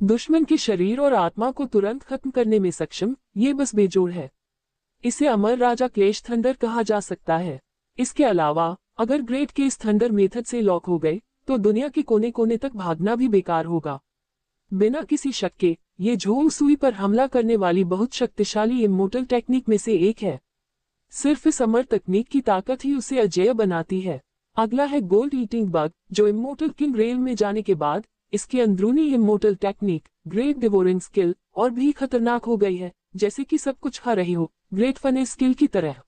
दुश्मन के शरीर और आत्मा को तुरंत खत्म करने में सक्षम, ये बस बेजोड़ है। इसे अमर राजा क्लेश थंडर कहा जा सकता है। इसके अलावा अगर ग्रेट केस थंडर मेथड से लॉक हो गए तो दुनिया के कोने कोने तक भागना भी बेकार होगा। बिना किसी शक के ये झोंग सुई पर हमला करने वाली बहुत शक्तिशाली इमोर्टल टेक्निक में से एक है। सिर्फ इस अमर तकनीक की ताकत ही उसे अजेय बनाती है। अगला है गोल्ड ईटिंग बग, जो इमोर्टल किंग रेल में जाने के बाद इसकी अंदरूनी immortal technique great devouring skill और भी खतरनाक हो गई है, जैसे कि सब कुछ खा रही हो ग्रेट फने स्किल की तरह।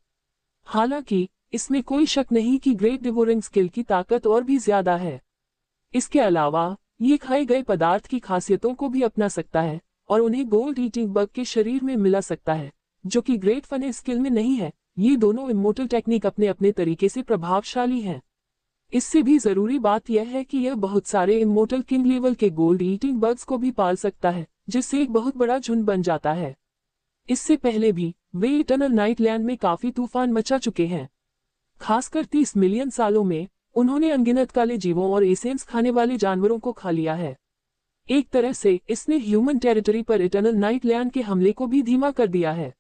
हालांकि इसमें कोई शक नहीं कि ग्रेट डिवोरिंग स्किल की ताकत और भी ज्यादा है। इसके अलावा ये खाए गए पदार्थ की खासियतों को भी अपना सकता है और उन्हें गोल्ड ईटिंग बग के शरीर में मिला सकता है, जो कि ग्रेट फने स्किल में नहीं है। ये दोनों इमोर्टल टेक्निक अपने अपने तरीके से प्रभावशाली हैं। इससे भी जरूरी बात यह है कि यह बहुत सारे इमोर्टल किंग लेवल के गोल्ड ईटिंग बग्स को भी पाल सकता है, जिससे एक बहुत बड़ा झुंड बन जाता है। इससे पहले भी वे इटर्नल नाइटलैंड में काफी तूफान मचा चुके हैं। खासकर 30 मिलियन सालों में उन्होंने अनगिनत काले जीवों और एसेंस खाने वाले जानवरों को खा लिया है। एक तरह से इसने ह्यूमन टेरिटरी पर इटर्नल नाइटलैंड के हमले को भी धीमा कर दिया है।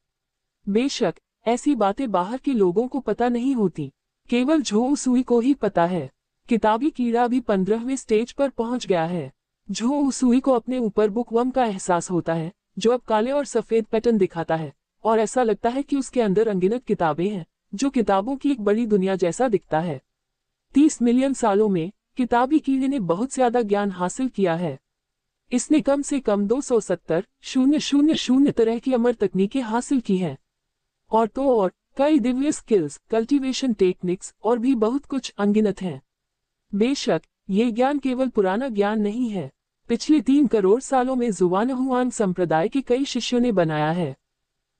बेशक ऐसी बातें बाहर के लोगों को पता नहीं होती, केवल झोंग सुई को ही पता है। किताबी कीड़ा भी 15वें स्टेज पर पहुंच गया है। झोंग सुई को अपने ऊपर बुकवर्म का एहसास होता है, जो अब काले और सफेद पैटर्न दिखाता है, और ऐसा लगता है कि उसके अंदर अनगिनत किताबें हैं, जो किताबों की एक बड़ी दुनिया जैसा दिखता है। 30 मिलियन सालों में किताबी कीड़े ने बहुत ज्यादा ज्ञान हासिल किया है। इसने कम से कम 270,000 तरह की अमर तकनीकें हासिल की हैं। और तो और कई दिव्य स्किल्स, कल्टीवेशन टेक्निक्स और भी बहुत कुछ अनगिनत हैं। बेशक ये ज्ञान केवल पुराना ज्ञान नहीं है, पिछले 3 करोड़ सालों में जुवानहुआन संप्रदाय के कई शिष्यों ने बनाया है।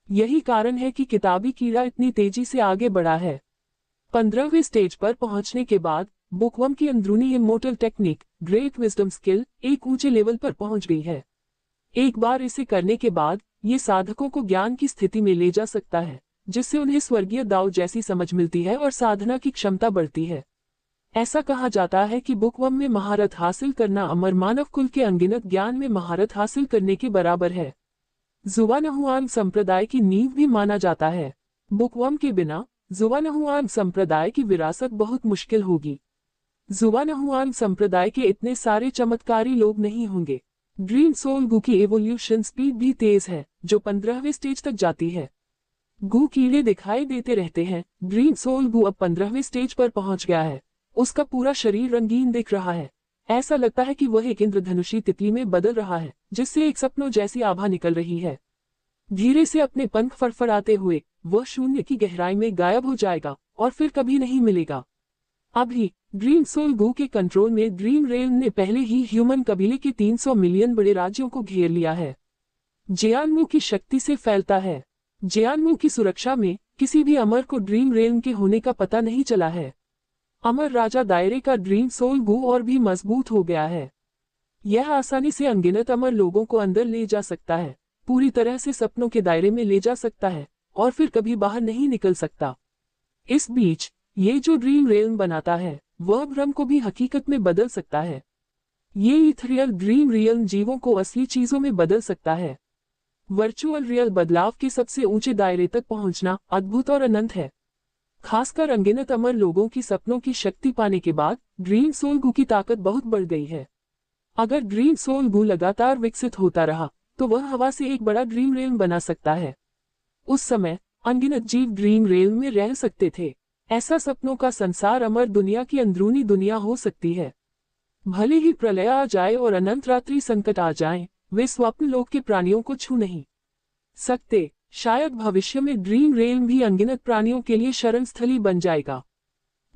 यही कारण है कि किताबी कीड़ा इतनी तेजी से आगे बढ़ा है। 15वें स्टेज पर पहुंचने के बाद बुकवर्म की अंदरूनी immortal technique great wisdom skill एक ऊंचे लेवल पर पहुंच गई है। एक बार इसे करने के बाद ये साधकों को ज्ञान की स्थिति में ले जा सकता है, जिससे उन्हें स्वर्गीय दाव जैसी समझ मिलती है और साधना की क्षमता बढ़ती है। ऐसा कहा जाता है कि बुकवर्म में महारत हासिल करना अमर मानव कुल के अनगिनत ज्ञान में महारत हासिल करने के बराबर है। जुवानहुआन संप्रदाय की नींव भी माना जाता है। बुकवर्म के बिना जुवानहुआन संप्रदाय की विरासत बहुत मुश्किल होगी। जुवानहुआन संप्रदाय के इतने सारे चमत्कारी लोग नहीं होंगे। ग्रीन सोल गू की एवोल्यूशन स्पीड भी तेज है, जो 15वें स्टेज तक जाती है। गू कीड़े दिखाई देते रहते हैं। ग्रीन सोल गू अब 15वें स्टेज पर पहुंच गया है। उसका पूरा शरीर रंगीन दिख रहा है। ऐसा लगता है कि वह एक इंद्रधनुषी तितली में बदल रहा है, जिससे एक सपनों जैसी आभा निकल रही है। धीरे से अपने पंख फड़फड़ाते हुए वह शून्य की गहराई में गायब हो जाएगा और फिर कभी नहीं मिलेगा। अभी ग्रीन सोल गू के कंट्रोल में ड्रीम रेल ने पहले ही ह्यूमन कबीले के 300 मिलियन बड़े राज्यों को घेर लिया है। जियानमू की शक्ति से फैलता है। जियानमू की सुरक्षा में किसी भी अमर को ड्रीम रेल के होने का पता नहीं चला है। अमर राजा दायरे का ड्रीम सोल गू और भी मजबूत हो गया है। यह आसानी से अनगिनत अमर लोगों को अंदर ले जा सकता है, पूरी तरह से सपनों के दायरे में ले जा सकता है और फिर कभी बाहर नहीं निकल सकता। इस बीच ये जो ड्रीम रेल बनाता है वह भ्रम को भी हकीकत में बदल सकता है। ये इथरियल ड्रीम रियल जीवों को असली चीजों में बदल सकता है। वर्चुअल रियल बदलाव के सबसे ऊंचे दायरे तक पहुंचना अद्भुत और अनंत है। खासकर अनगिनत अमर लोगों की सपनों की शक्ति पाने के बाद ड्रीम सोल गू की ताकत बहुत बढ़ गई है। अगर ड्रीम सोल गू लगातार विकसित होता रहा तो वह हवा से एक बड़ा ड्रीम रेल बना सकता है। उस समय अनगिनत जीव ड्रीम रेल में रह सकते थे। ऐसा सपनों का संसार अमर दुनिया की अंदरूनी दुनिया हो सकती है। भले ही प्रलय आ जाए और अनंत रात्रि संकट आ जाए, वे स्वप्न लोक के प्राणियों को छू नहीं सकते। शायद भविष्य में ड्रीम रेल भी अनगिनत प्राणियों के लिए शरण स्थली बन जाएगा।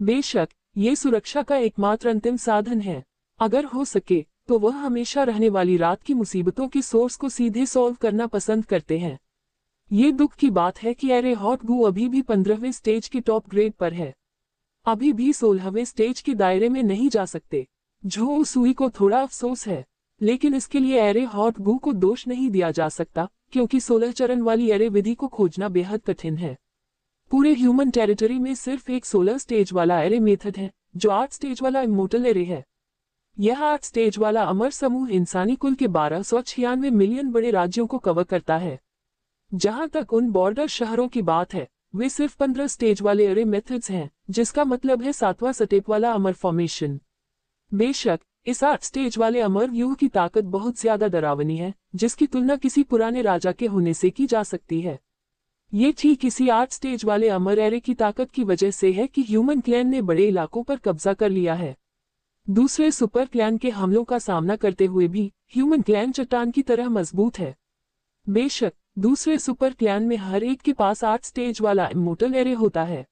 बेशक ये सुरक्षा का एकमात्र अंतिम साधन है। अगर हो सके तो वह हमेशा रहने वाली रात की मुसीबतों के सोर्स को सीधे सॉल्व करना पसंद करते हैं। ये दुख की बात है कि एरे हॉट गू अभी भी 15वें स्टेज के टॉप ग्रेड पर है। अभी भी 16वें स्टेज के दायरे में नहीं जा सकते। झो सुई को थोड़ा अफसोस है, लेकिन इसके लिए एरे हॉट गू को दोष नहीं दिया जा सकता, क्योंकि 16 चरण वाली एरे विधि को खोजना बेहद कठिन है। पूरे ह्यूमन टेरिटरी में सिर्फ एक 16 स्टेज वाला एरे मेथड है, जो 8 स्टेज वाला इमोर्टल एरे है। यह 8 स्टेज वाला अमर समूह इंसानी कुल के 1296 मिलियन बड़े राज्यों को कवर करता है। जहां तक उन बॉर्डर शहरों की बात है, वे सिर्फ 15 स्टेज वाले अरे मेथड्स हैं, जिसका मतलब है 7वां स्टेप वाला अमर फॉर्मेशन। बेशक इस 8 स्टेज वाले अमर व्यूह की ताकत बहुत ज्यादा डरावनी है, जिसकी तुलना किसी पुराने राजा के होने से की जा सकती है। ये ठीक इसी 8 स्टेज वाले अमर एरे की ताकत की वजह से है कि ह्यूमन क्लैन ने बड़े इलाकों पर कब्जा कर लिया है। दूसरे सुपर क्लैन के हमलों का सामना करते हुए भी ह्यूमन क्लैन चट्टान की तरह मजबूत है। बेशक दूसरे सुपर क्लैन में हर एक के पास 8 स्टेज वाला इमोर्टल एरे होता है।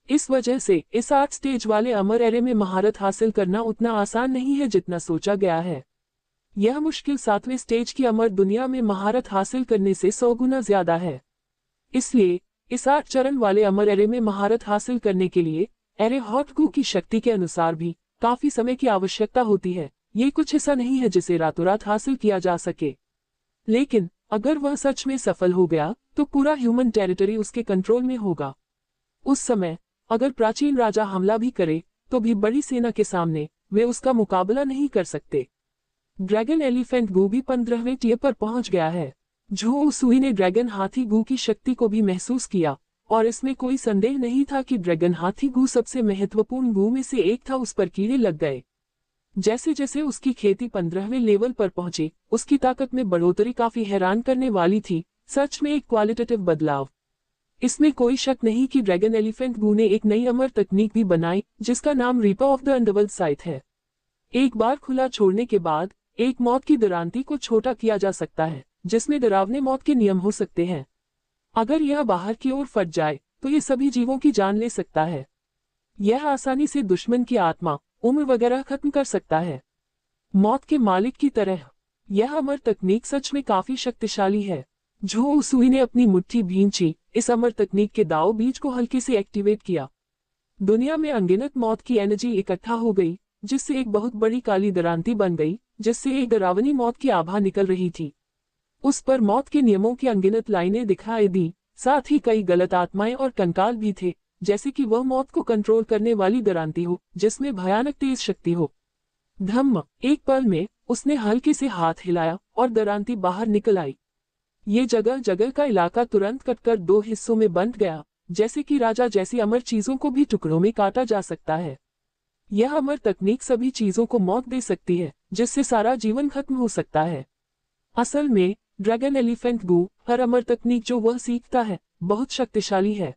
इस वजह से इस 8 स्टेज वाले अमर एरे में महारत हासिल करना उतना आसान नहीं है जितना सोचा गया है। यह मुश्किल 7वें स्टेज की अमर दुनिया में महारत हासिल करने से 100 गुना ज्यादा है। इसलिए इस 8 चरण वाले अमर एरे में महारत हासिल करने के लिए एरे हॉट गू की शक्ति के अनुसार भी काफी समय की आवश्यकता होती है। ये कुछ ऐसा नहीं है जिसे रातों रात हासिल किया जा सके, लेकिन अगर वह सच में सफल हो गया तो पूरा ह्यूमन टेरिटरी उसके कंट्रोल में होगा। उस समय अगर प्राचीन राजा हमला भी करे तो भी बड़ी सेना के सामने वे उसका मुकाबला नहीं कर सकते। ड्रैगन एलिफेंट गू भी 15वें टियर पर पहुंच गया है। झो उसुई ने ड्रैगन हाथी गू की शक्ति को भी महसूस किया और इसमें कोई संदेह नहीं था कि ड्रैगन हाथी गू सबसे महत्वपूर्ण गू में से एक था। उस पर कीड़े लग गए। जैसे जैसे उसकी खेती 15वें लेवल पर पहुंची, उसकी ताकत में बढ़ोतरी काफी हैरान करने वाली थी। सच में एक क्वालिटेटिव बदलाव। इसमें कोई शक नहीं कि ड्रैगन एलिफेंट गू ने एक नई अमर तकनीक भी बनाई, जिसका नाम रीपर ऑफ द अंडरवर्ल्ड साइथ है। एक बार खुला छोड़ने के बाद एक मौत की दरांती को छोटा किया जा सकता है, जिसमें डरावने मौत के नियम हो सकते हैं। अगर यह बाहर की ओर फट जाए तो ये सभी जीवों की जान ले सकता है। यह आसानी से दुश्मन की आत्मा, उम्र वगैरह खत्म कर सकता है। मौत के मालिक की तरह यह अमर तकनीक सच में काफी शक्तिशाली है। झो उसुई ने अपनी मुट्ठी भींची, इस अमर तकनीक के दाव बीज को हल्के से एक्टिवेट किया। दुनिया में अनगिनत मौत की एनर्जी इकट्ठा हो गई, जिससे एक बहुत बड़ी काली दरांती बन गई, जिससे एक डरावनी मौत की आभा निकल रही थी। उस पर मौत के नियमों की अनगिनत लाइनें दिखाई दी, साथ ही कई गलत आत्माएं और कंकाल भी थे, जैसे कि वह मौत को कंट्रोल करने वाली दरांती हो जिसमें भयानक तेज शक्ति हो। धम्म, एक पल में उसने हल्के से हाथ हिलाया और दरांती बाहर निकल आई। ये जगह जगह का इलाका तुरंत कटकर 2 हिस्सों में बंट गया, जैसे कि राजा जैसी अमर चीजों को भी टुकड़ों में काटा जा सकता है। यह अमर तकनीक सभी चीजों को मौत दे सकती है, जिससे सारा जीवन खत्म हो सकता है। असल में ड्रैगन एलिफेंट गू, हर अमर तकनीक जो वह सीखता है, बहुत शक्तिशाली है।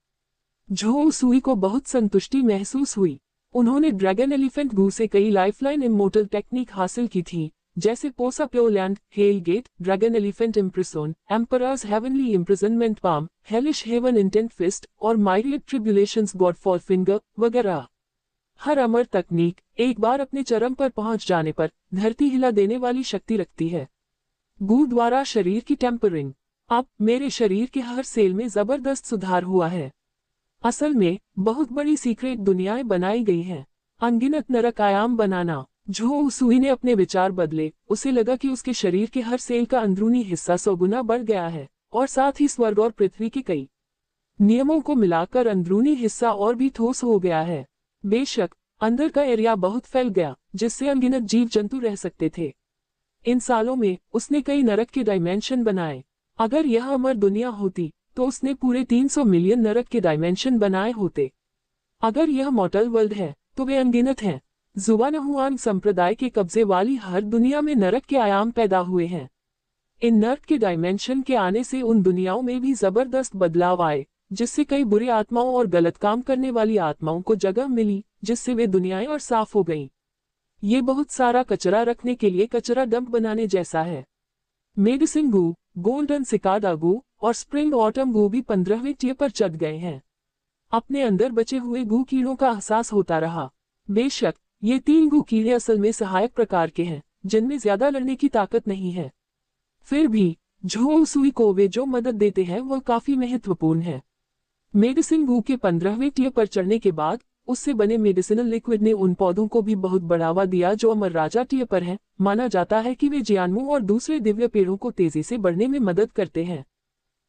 झो उसुई को बहुत संतुष्टि महसूस हुई। उन्होंने ड्रैगन एलिफेंट गू से कई लाइफलाइन इमोर्टल टेक्निक हासिल की थी, जैसे पोसा प्योलैंड, hell gate, dragon elephant impression, emperor's heavenly imprisonment palm, hellish heaven intent fist और माइरियड ट्रिब्यूलेशंस गॉडफॉल फिंगर वगैरह। हर अमर तकनीक एक बार अपने चरम पर पहुंच जाने पर धरती हिला देने वाली शक्ति रखती है। गू द्वारा शरीर की टेम्परिंग। अब मेरे शरीर के हर सेल में जबरदस्त सुधार हुआ है। असल में बहुत बड़ी सीक्रेट दुनियाएं बनाई गई हैं। अनगिनत नरक आयाम बनाना। झो उसुई ने अपने विचार बदले। उसे लगा कि उसके शरीर के हर सेल का अंदरूनी हिस्सा 100 गुना बढ़ गया है, और साथ ही स्वर्ग और पृथ्वी के कई नियमों को मिलाकर अंदरूनी हिस्सा और भी ठोस हो गया है। बेशक अंदर का एरिया बहुत फैल गया, जिससे अनगिनत जीव जंतु रह सकते थे। इन सालों में उसने कई नरक के डायमेंशन बनाए। अगर यह अमर दुनिया होती तो उसने पूरे 300 मिलियन नरक के डायमेंशन बनाए होते। अगर यह मॉर्टल वर्ल्ड है तो वे अनगिनत हैं। जुबानहुआन संप्रदाय के कब्जे वाली हर दुनिया में नरक के आयाम पैदा हुए हैं। इन नरक के डायमेंशन के आने से उन दुनियाओं में भी जबरदस्त बदलाव आए, जिससे कई बुरी आत्माओं और गलत काम करने वाली आत्माओं को जगह मिली, जिससे वे दुनियाएं और साफ हो गईं। ये बहुत सारा कचरा रखने के लिए कचरा डंप बनाने जैसा है। मेडिसिन गू, गोल्डन सिकाडा गू और स्प्रिंग ऑटम गू भी 15वें टियर पर चढ़ गए हैं। अपने अंदर बचे हुए गू कीड़ों का एहसास होता रहा। बेशक ये 3 गू कीड़े असल में सहायक प्रकार के हैं, जिनमें ज्यादा लड़ने की ताकत नहीं है। फिर भी झो उसुई को वे जो मदद देते हैं वह काफी महत्वपूर्ण है। मेडिसिन गू के 15वें टियर पर चढ़ने के बाद उससे बने मेडिसिनल लिक्विड ने उन पौधों को भी बहुत बढ़ावा दिया जो अमर राजा टियर पर हैं। माना जाता है कि वे जियानमू और दूसरे दिव्य पेड़ों को तेजी से बढ़ने में मदद करते हैं।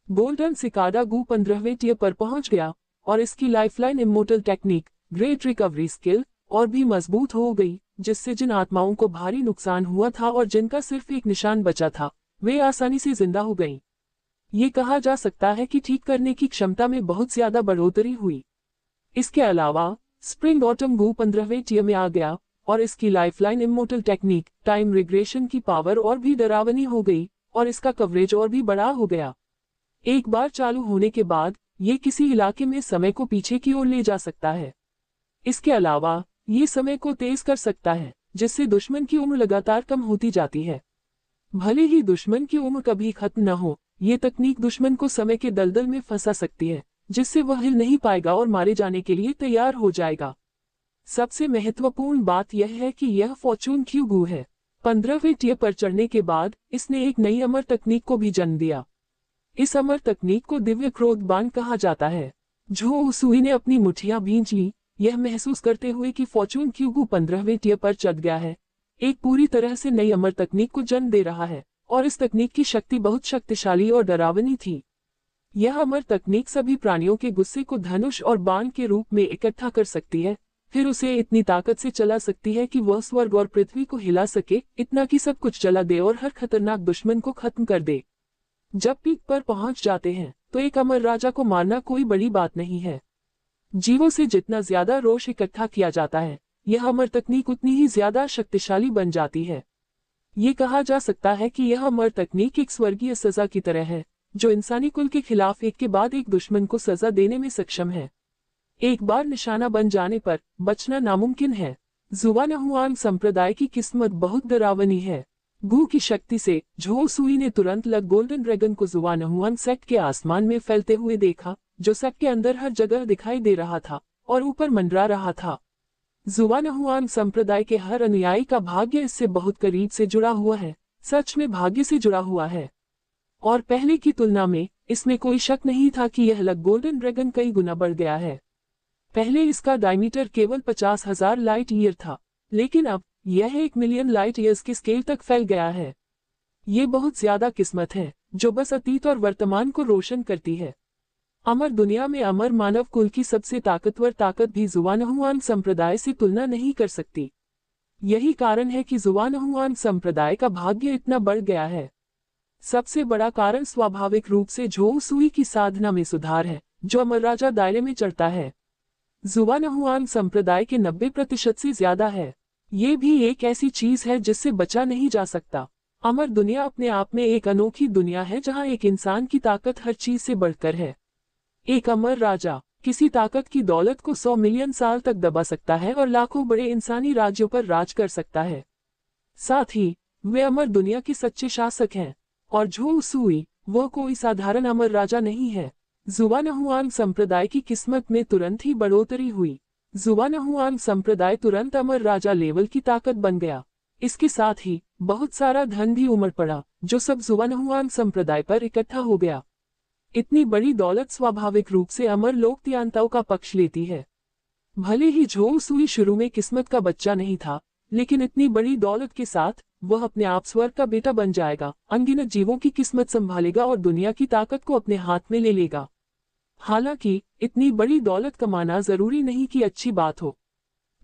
गोल्डन सिकाडा गू 15वें टियर पर पहुंच गया और इसकी lifeline immortal technique, great recovery skill और भी मजबूत हो गई, जिससे जिन आत्माओं को भारी नुकसान हुआ था और जिनका सिर्फ एक निशान बचा था, वे आसानी से जिंदा हो गईं। ये कहा जा सकता है कि ठीक करने की क्षमता में बहुत ज्यादा बढ़ोतरी हुई। इसके अलावा स्प्रिंग ऑटम गू 15वें टियर में आ गया और इसकी lifeline immortal technique time regression की पावर और भी डरावनी हो गई और इसका कवरेज और भी बड़ा हो गया। एक बार चालू होने के बाद ये किसी इलाके में समय को पीछे की ओर ले जा सकता है। इसके अलावा ये समय को तेज कर सकता है, जिससे दुश्मन की उम्र लगातार कम होती जाती है। भले ही दुश्मन की उम्र कभी खत्म न हो, ये तकनीक दुश्मन को समय के दलदल में फंसा सकती है, जिससे वह हिल नहीं पाएगा और मारे जाने के लिए तैयार हो जाएगा। सबसे महत्वपूर्ण बात यह है कि यह फॉर्चून क्यूगू है। 15वें टियर पर चढ़ने के बाद इसने एक नई अमर तकनीक को भी जन्म दिया। इस अमर तकनीक को दिव्य क्रोध बाण कहा जाता है। झो उसुई ने अपनी मुठ्ठियां भींच ली, यह महसूस करते हुए कि फॉर्चून क्यूगू 15वें टियर पर चढ़ गया है, एक पूरी तरह से नई अमर तकनीक को जन्म दे रहा है और इस तकनीक की शक्ति बहुत शक्तिशाली और डरावनी थी। यह अमर तकनीक सभी प्राणियों के गुस्से को धनुष और बाण के रूप में इकट्ठा कर सकती है, फिर उसे इतनी ताकत से चला सकती है कि वह स्वर्ग और पृथ्वी को हिला सके, इतना कि सब कुछ जला दे और हर खतरनाक दुश्मन को खत्म कर दे। जब पीक पर पहुंच जाते हैं तो एक अमर राजा को मारना कोई बड़ी बात नहीं है। जीवों से जितना ज्यादा रोष इकट्ठा किया जाता है, यह अमर तकनीक उतनी ही ज्यादा शक्तिशाली बन जाती है। ये कहा जा सकता है कि यह अमर तकनीक एक स्वर्गीय सजा की तरह है, जो इंसानी कुल के खिलाफ एक के बाद एक दुश्मन को सजा देने में सक्षम है। एक बार निशाना बन जाने पर बचना नामुमकिन है। जुवानहुआन संप्रदाय की किस्मत बहुत डरावनी है। गू की शक्ति से झो सुई ने तुरंत लग गोल्डन ड्रैगन को जुवानहुआन सेक्ट के आसमान में फैलते हुए देखा, जो सेक्ट के अंदर हर जगह दिखाई दे रहा था और ऊपर मंडरा रहा था। जुवानहुआन संप्रदाय के हर अनुयायी का भाग्य इससे बहुत करीब से जुड़ा हुआ है, सच में भाग्य से जुड़ा हुआ है। और पहले की तुलना में इसमें कोई शक नहीं था कि यह लग गोल्डन ड्रैगन कई गुना बढ़ गया है। पहले इसका डायमीटर केवल 50,000 लाइट ईयर था, लेकिन अब यह 1 मिलियन लाइट ईयर्स के स्केल तक फैल गया है। ये बहुत ज्यादा किस्मत है, जो बस अतीत और वर्तमान को रोशन करती है। अमर दुनिया में अमर मानव कुल की सबसे ताकतवर ताकत भी जुवानहुआन संप्रदाय से तुलना नहीं कर सकती। यही कारण है कि जुवानहुआन संप्रदाय का भाग्य इतना बढ़ गया है। सबसे बड़ा कारण स्वाभाविक रूप से झो सुई की साधना में सुधार है, जो अमर राजा दायरे में चढ़ता है। जुवानहुआन संप्रदाय के 90% से ज्यादा है। ये भी एक ऐसी चीज है जिससे बचा नहीं जा सकता। अमर दुनिया अपने आप में एक अनोखी दुनिया है, जहां एक इंसान की ताकत हर चीज से बढ़कर है। एक अमर राजा किसी ताकत की दौलत को 100 मिलियन साल तक दबा सकता है और लाखों बड़े इंसानी राज्यों पर राज कर सकता है। साथ ही वे अमर दुनिया के सच्चे शासक हैं। और झो सुई वह कोई साधारण अमर राजा नहीं है। जुवानहुआन संप्रदाय की किस्मत में तुरंत ही बढ़ोतरी हुई। जुवानहुआन संप्रदाय तुरंत अमर राजा लेवल की ताकत बन गया। इसके साथ ही बहुत सारा धन भी उमड़ पड़ा, जो सब जुवानहुआन संप्रदाय पर इकट्ठा हो गया। इतनी बड़ी दौलत स्वाभाविक रूप से अमर लोक तियांताओं का पक्ष लेती है। भले ही झो सुई शुरू में किस्मत का बच्चा नहीं था, लेकिन इतनी बड़ी दौलत के साथ वह अपने आप स्वर्ग का बेटा बन जाएगा, अनगिनत जीवों की किस्मत संभालेगा और दुनिया की ताकत को अपने हाथ में ले लेगा। हालांकि इतनी बड़ी दौलत कमाना जरूरी नहीं कि अच्छी बात हो।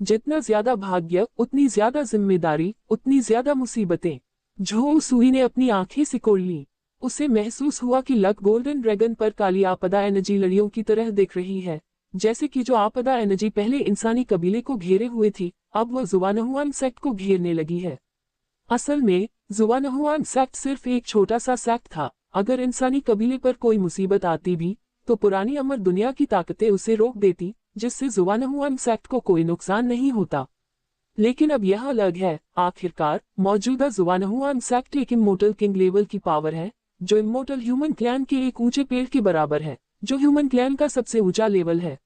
जितना ज्यादा भाग्य, उतनी ज्यादा जिम्मेदारी, उतनी ज्यादा मुसीबतें। झो सुई ने अपनी आंखें सिकोड़ ली। उसे महसूस हुआ कि लक गोल्डन ड्रैगन पर काली आपदा एनर्जी लड़ियों की तरह दिख रही है। जैसे कि जो आपदा एनर्जी पहले इंसानी कबीले को घेरे हुए थी, अब वह जुवानहुआन सेक्ट को घेरने लगी है। असल में जुवानहुआन सेक्ट सिर्फ एक छोटा सा सेक्ट था। अगर इंसानी कबीले पर कोई मुसीबत आती भी तो पुरानी अमर दुनिया की ताकतें उसे रोक देती, जिससे जुवानहुआन सेक्ट को कोई नुकसान नहीं होता। लेकिन अब यह अलग है। आखिरकार मौजूदा जुवानहुआन सेक्ट एक इमोर्टल किंग लेवल की पावर है, जो इमोर्टल ह्यूमन क्लैन के एक ऊंचे पेड़ के बराबर है, जो ह्यूमन क्लैन का सबसे ऊंचा लेवल है।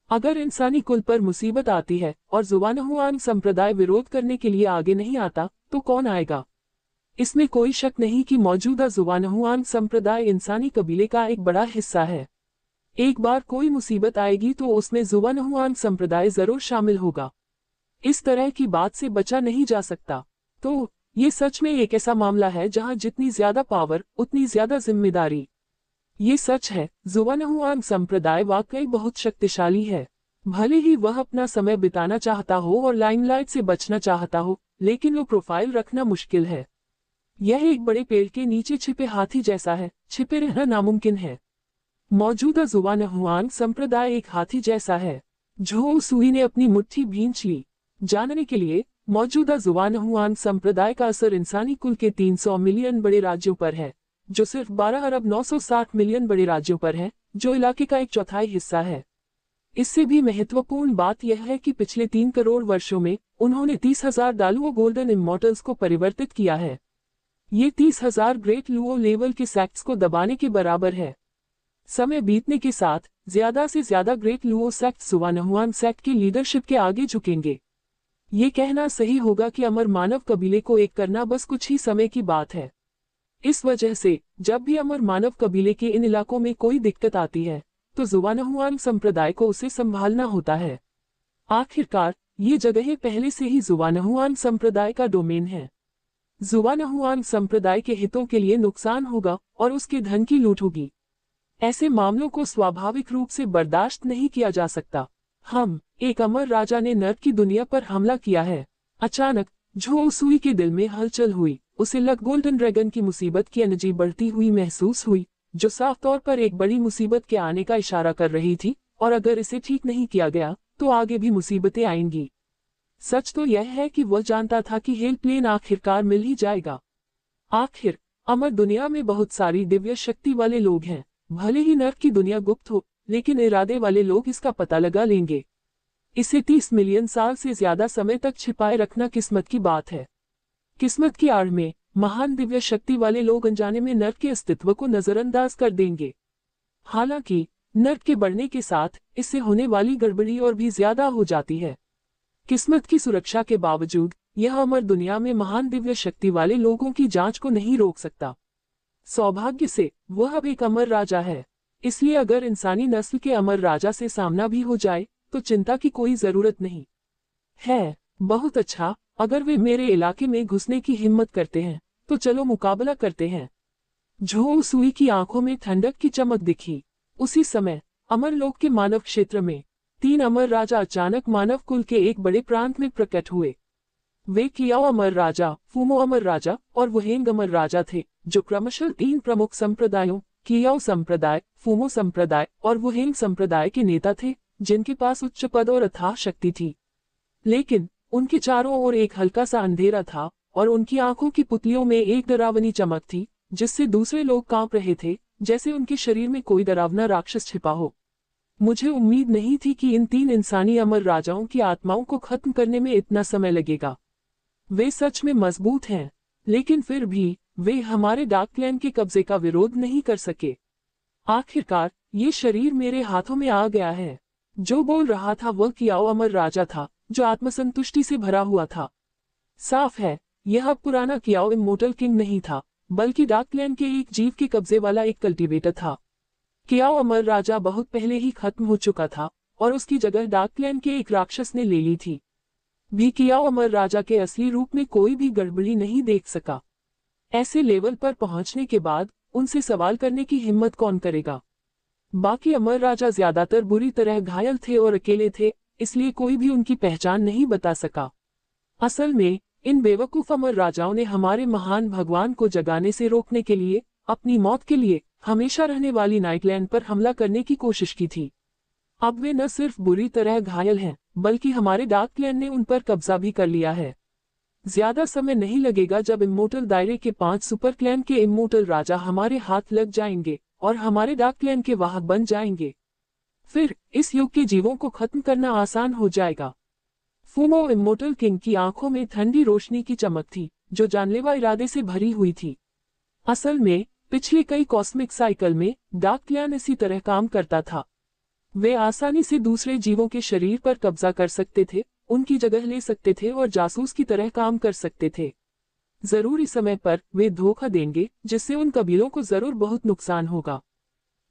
अगर इंसानी कुल पर मुसीबत आती है और जुवानहुआन संप्रदाय विरोध करने के लिए आगे नहीं आता, तो कौन आएगा? इसमें कोई शक नहीं कि मौजूदा जुवानहुआन संप्रदाय इंसानी कबीले का एक बड़ा हिस्सा है। एक बार कोई मुसीबत आएगी तो उसमें जुवानहुआन संप्रदाय जरूर शामिल होगा। इस तरह की बात से बचा नहीं जा सकता। तो ये सच में एक ऐसा मामला है जहां जितनी ज्यादा पावर, उतनी ज्यादा जिम्मेदारी। ये सच है, जुवानहुआन संप्रदाय वाकई बहुत शक्तिशाली है। भले ही वह अपना समय बिताना चाहता हो और लाइमलाइट से बचना चाहता हो, लेकिन वो प्रोफाइल रखना मुश्किल है। यह एक बड़े पेड़ के नीचे छिपे हाथी जैसा है, छिपे रहना नामुमकिन है। मौजूदा ज़ुबानहुआंग संप्रदाय एक हाथी जैसा है। झो सुई ने अपनी मुट्ठी भींच ली। जानने के लिए, मौजूदा ज़ुबानहुआंग संप्रदाय का असर इंसानी कुल के 300 मिलियन बड़े राज्यों पर है, जो सिर्फ 12 अरब 960 मिलियन बड़े राज्यों पर है, जो इलाके का एक चौथाई हिस्सा है। इससे भी महत्वपूर्ण बात यह है कि पिछले 3 करोड़ वर्षों में उन्होंने 30,000 दालुओ गोल्डन इमॉर्टल्स को परिवर्तित किया है। ये 30,000 ग्रेट लुओ लेवल के सेक्ट्स को दबाने के बराबर है। समय बीतने के साथ ज्यादा से ज्यादा ग्रेट लुओ सेक्ट ज़ुबानहुआंग सेक्ट की लीडरशिप के आगे झुकेंगे। ये कहना सही होगा कि अमर मानव कबीले को एक करना बस कुछ ही समय की बात है। इस वजह से जब भी अमर मानव कबीले के इन इलाकों में कोई दिक्कत आती है, तो ज़ुबानहुआंग संप्रदाय को उसे संभालना होता है। आखिरकार ये जगहें पहले से ही ज़ुबानहुआंग संप्रदाय का डोमेन है। ज़ुबानहुआंग संप्रदाय के हितों के लिए नुकसान होगा और उसके धन की लूट होगी। ऐसे मामलों को स्वाभाविक रूप से बर्दाश्त नहीं किया जा सकता। एक अमर राजा ने नर्क की दुनिया पर हमला किया है। अचानक झो सुई के दिल में हलचल हुई। उसे लग गोल्डन ड्रैगन की मुसीबत की एनर्जी बढ़ती हुई महसूस हुई, जो साफ तौर पर एक बड़ी मुसीबत के आने का इशारा कर रही थी, और अगर इसे ठीक नहीं किया गया तो आगे भी मुसीबतें आएंगी। सच तो यह है कि वह जानता था कि हेल प्लेन आखिरकार मिल ही जाएगा। आखिर अमर दुनिया में बहुत सारी दिव्य शक्ति वाले लोग हैं। भले ही नर्क की दुनिया गुप्त हो, लेकिन इरादे वाले लोग इसका पता लगा लेंगे। इसे 30 मिलियन साल से ज्यादा समय तक छिपाए रखना किस्मत की बात है। किस्मत की आड़ में महान दिव्य शक्ति वाले लोग अनजाने में नर्क के अस्तित्व को नजरअंदाज कर देंगे। हालांकि नर्क के बढ़ने के साथ इससे होने वाली गड़बड़ी और भी ज्यादा हो जाती है। किस्मत की सुरक्षा के बावजूद यह अमर दुनिया में महान दिव्य शक्ति वाले लोगों की जांच को नहीं रोक सकता। सौभाग्य से वह अब एक अमर राजा है, इसलिए अगर इंसानी नस्ल के अमर राजा से सामना भी हो जाए तो चिंता की कोई जरूरत नहीं है। बहुत अच्छा, अगर वे मेरे इलाके में घुसने की हिम्मत करते हैं तो चलो मुकाबला करते हैं। झो सुई की आंखों में ठंडक की चमक दिखी। उसी समय अमरलोक के मानव क्षेत्र में 3 अमर राजा अचानक मानव कुल के एक बड़े प्रांत में प्रकट हुए। वे कियाओ अमर राजा, फूमो अमर राजा और वहेंग अमर राजा थे, जो क्रमशः 3 प्रमुख संप्रदायों कियाओ संप्रदाय, फूमो संप्रदाय और वहेंग संप्रदाय के नेता थे, जिनके पास उच्च पद और अथाह शक्ति थी। लेकिन उनके चारों ओर एक हल्का सा अंधेरा था और उनकी आंखों की पुतलियों में एक डरावनी चमक थी, जिससे दूसरे लोग कांप रहे थे, जैसे उनके शरीर में कोई डरावना राक्षस छिपा हो। मुझे उम्मीद नहीं थी कि इन 3 इंसानी अमर राजाओं की आत्माओं को खत्म करने में इतना समय लगेगा। वे सच में मजबूत हैं, लेकिन फिर भी वे हमारे डार्क क्लैन के कब्जे का विरोध नहीं कर सके। आखिरकार ये शरीर मेरे हाथों में आ गया है। जो बोल रहा था वह कियाओ अमर राजा था, जो आत्मसंतुष्टि से भरा हुआ था। साफ है, यह पुराना कियाओ इमोर्टल किंग नहीं था, बल्कि डार्क क्लैन के एक जीव के कब्जे वाला एक कल्टीवेटर था। कियाओ अमर राजा बहुत पहले ही खत्म हो चुका था और उसकी जगह डार्क क्लैन के एक राक्षस ने ले ली थी। भी कियाओ अमर राजा के असली रूप में कोई भी गड़बड़ी नहीं देख सका। ऐसे लेवल पर पहुंचने के बाद उनसे सवाल करने की हिम्मत कौन करेगा? बाकी अमर राजा ज्यादातर बुरी तरह घायल थे और अकेले थे, इसलिए कोई भी उनकी पहचान नहीं बता सका। असल में इन बेवकूफ अमर राजाओं ने हमारे महान भगवान को जगाने से रोकने के लिए, अपनी मौत के लिए हमेशा रहने वाली नाइटलैंड पर हमला करने की कोशिश की थी। अब वे न सिर्फ बुरी तरह घायल हैं, बल्कि हमारे डार्क क्लैन ने उन पर कब्जा भी कर लिया है। ज्यादा समय नहीं लगेगा जब इमोर्टल दायरे के 5 सुपर क्लैन के इमोर्टल राजा हमारे हाथ लग जाएंगे और हमारे डार्क क्लैन के वाहक बन जाएंगे। फिर इस युग के जीवों को खत्म करना आसान हो जाएगा। फूमो इमोर्टल किंग की आंखों में ठंडी रोशनी की चमक थी, जो जानलेवा इरादे से भरी हुई थी। असल में पिछले कई कॉस्मिक साइकिल में डार्क क्लैन इसी तरह काम करता था। वे आसानी से दूसरे जीवों के शरीर पर कब्जा कर सकते थे, उनकी जगह ले सकते थे और जासूस की तरह काम कर सकते थे। जरूरी समय पर वे धोखा देंगे, जिससे उन कबीलों को जरूर बहुत नुकसान होगा।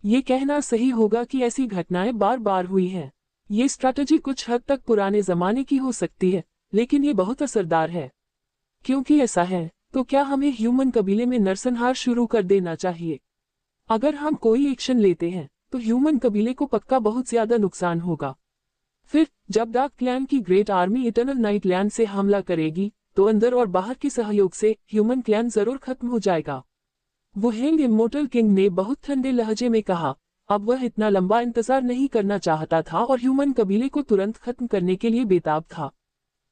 ये कहना सही होगा कि ऐसी घटनाएं बार बार हुई हैं। ये स्ट्रैटेजी कुछ हद तक पुराने जमाने की हो सकती है, लेकिन ये बहुत असरदार है। क्योंकि ऐसा है, तो क्या हमें ह्यूमन कबीले में नरसंहार शुरू कर देना चाहिए? अगर हम कोई एक्शन लेते हैं तो ह्यूमन कबीले को पक्का बहुत ज्यादा नुकसान होगा। फिर जब डार्क क्लैन की great army eternal night land से हमला करेगी तो अंदर और बाहर के सहयोग से ह्यूमन क्लैन जरूर खत्म हो जाएगा। वो हेंग इमोर्टल किंग ने बहुत ठंडे लहजे में कहा। अब वह इतना लंबा इंतजार नहीं करना चाहता था और ह्यूमन कबीले को तुरंत खत्म करने के लिए बेताब था।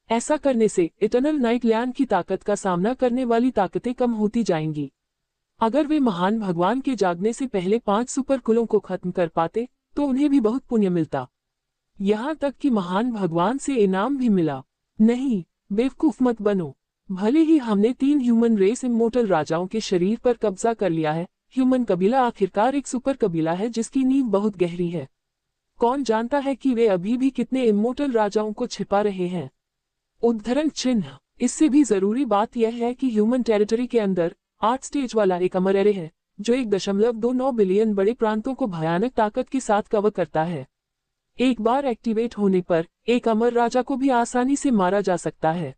ऐसा करने से इटर्नल नाइट लैंड की ताकत का सामना करने वाली ताकतें कम होती जाएंगी। अगर वे महान भगवान के जागने से पहले 5 सुपर कुलों को खत्म कर पाते तो उन्हें भी बहुत पुण्य मिलता, यहाँ तक कि महान भगवान से इनाम भी मिला। नहीं, बेवकूफ मत बनो। भले ही हमने 3 ह्यूमन रेस इमोर्टल राजाओं के शरीर पर कब्जा कर लिया है, ह्यूमन कबीला आखिरकार एक सुपर कबीला है जिसकी नींव बहुत गहरी है। कौन जानता है कि वे अभी भी कितने इमोर्टल राजाओं को छिपा रहे हैं। उद्धरण चिन्ह। इससे भी जरूरी बात यह है कि ह्यूमन टेरिटरी के अंदर 8 स्टेज वाला एक अमर एरे है जो 1.29 बिलियन बड़े प्रांतों को भयानक ताकत के साथ कवर करता है। एक बार एक्टिवेट होने पर एक अमर राजा को भी आसानी से मारा जा सकता है।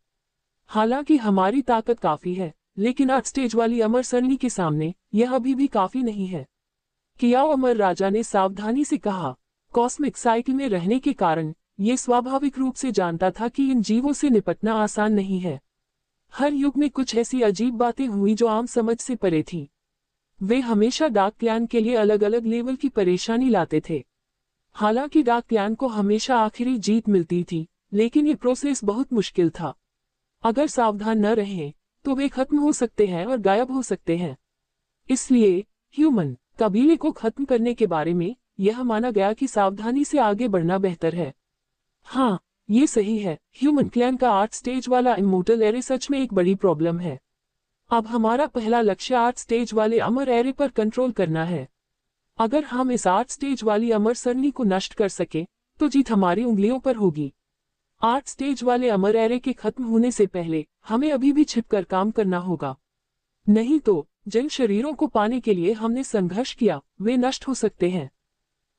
हालांकि हमारी ताकत काफी है, लेकिन 8 स्टेज वाली अमर सरणी के सामने यह अभी भी काफी नहीं है। कियाओ अमर राजा ने सावधानी से कहा। कॉस्मिक साइकिल में रहने के कारण ये स्वाभाविक रूप से जानता था कि इन जीवों से निपटना आसान नहीं है। हर युग में कुछ ऐसी अजीब बातें हुई जो आम समझ से परे थी। वे हमेशा डार्क क्लैन के लिए अलग अलग लेवल की परेशानी लाते थे। हालांकि डार्क क्लैन को हमेशा आखिरी जीत मिलती थी, लेकिन ये प्रोसेस बहुत मुश्किल था। अगर सावधान न रहें तो वे खत्म हो सकते हैं और गायब हो सकते हैं। इसलिए ह्यूमन कबीले को खत्म करने के बारे में यह माना गया कि सावधानी से आगे बढ़ना बेहतर है। हाँ, ये सही है। ह्यूमन क्लैन का 8 स्टेज वाला इमोर्टल एरे सच में एक बड़ी प्रॉब्लम है। अब हमारा पहला लक्ष्य 8 स्टेज वाले अमर एरे पर कंट्रोल करना है। अगर हम इस 8 स्टेज वाली अमर सरणी को नष्ट कर सके तो जीत हमारी उंगलियों पर होगी। 8 स्टेज वाले अमर एरे के खत्म होने से पहले हमें अभी भी छिपकर काम करना होगा। नहीं तो जिन शरीरों को पाने के लिए हमने संघर्ष किया वे नष्ट हो सकते हैं।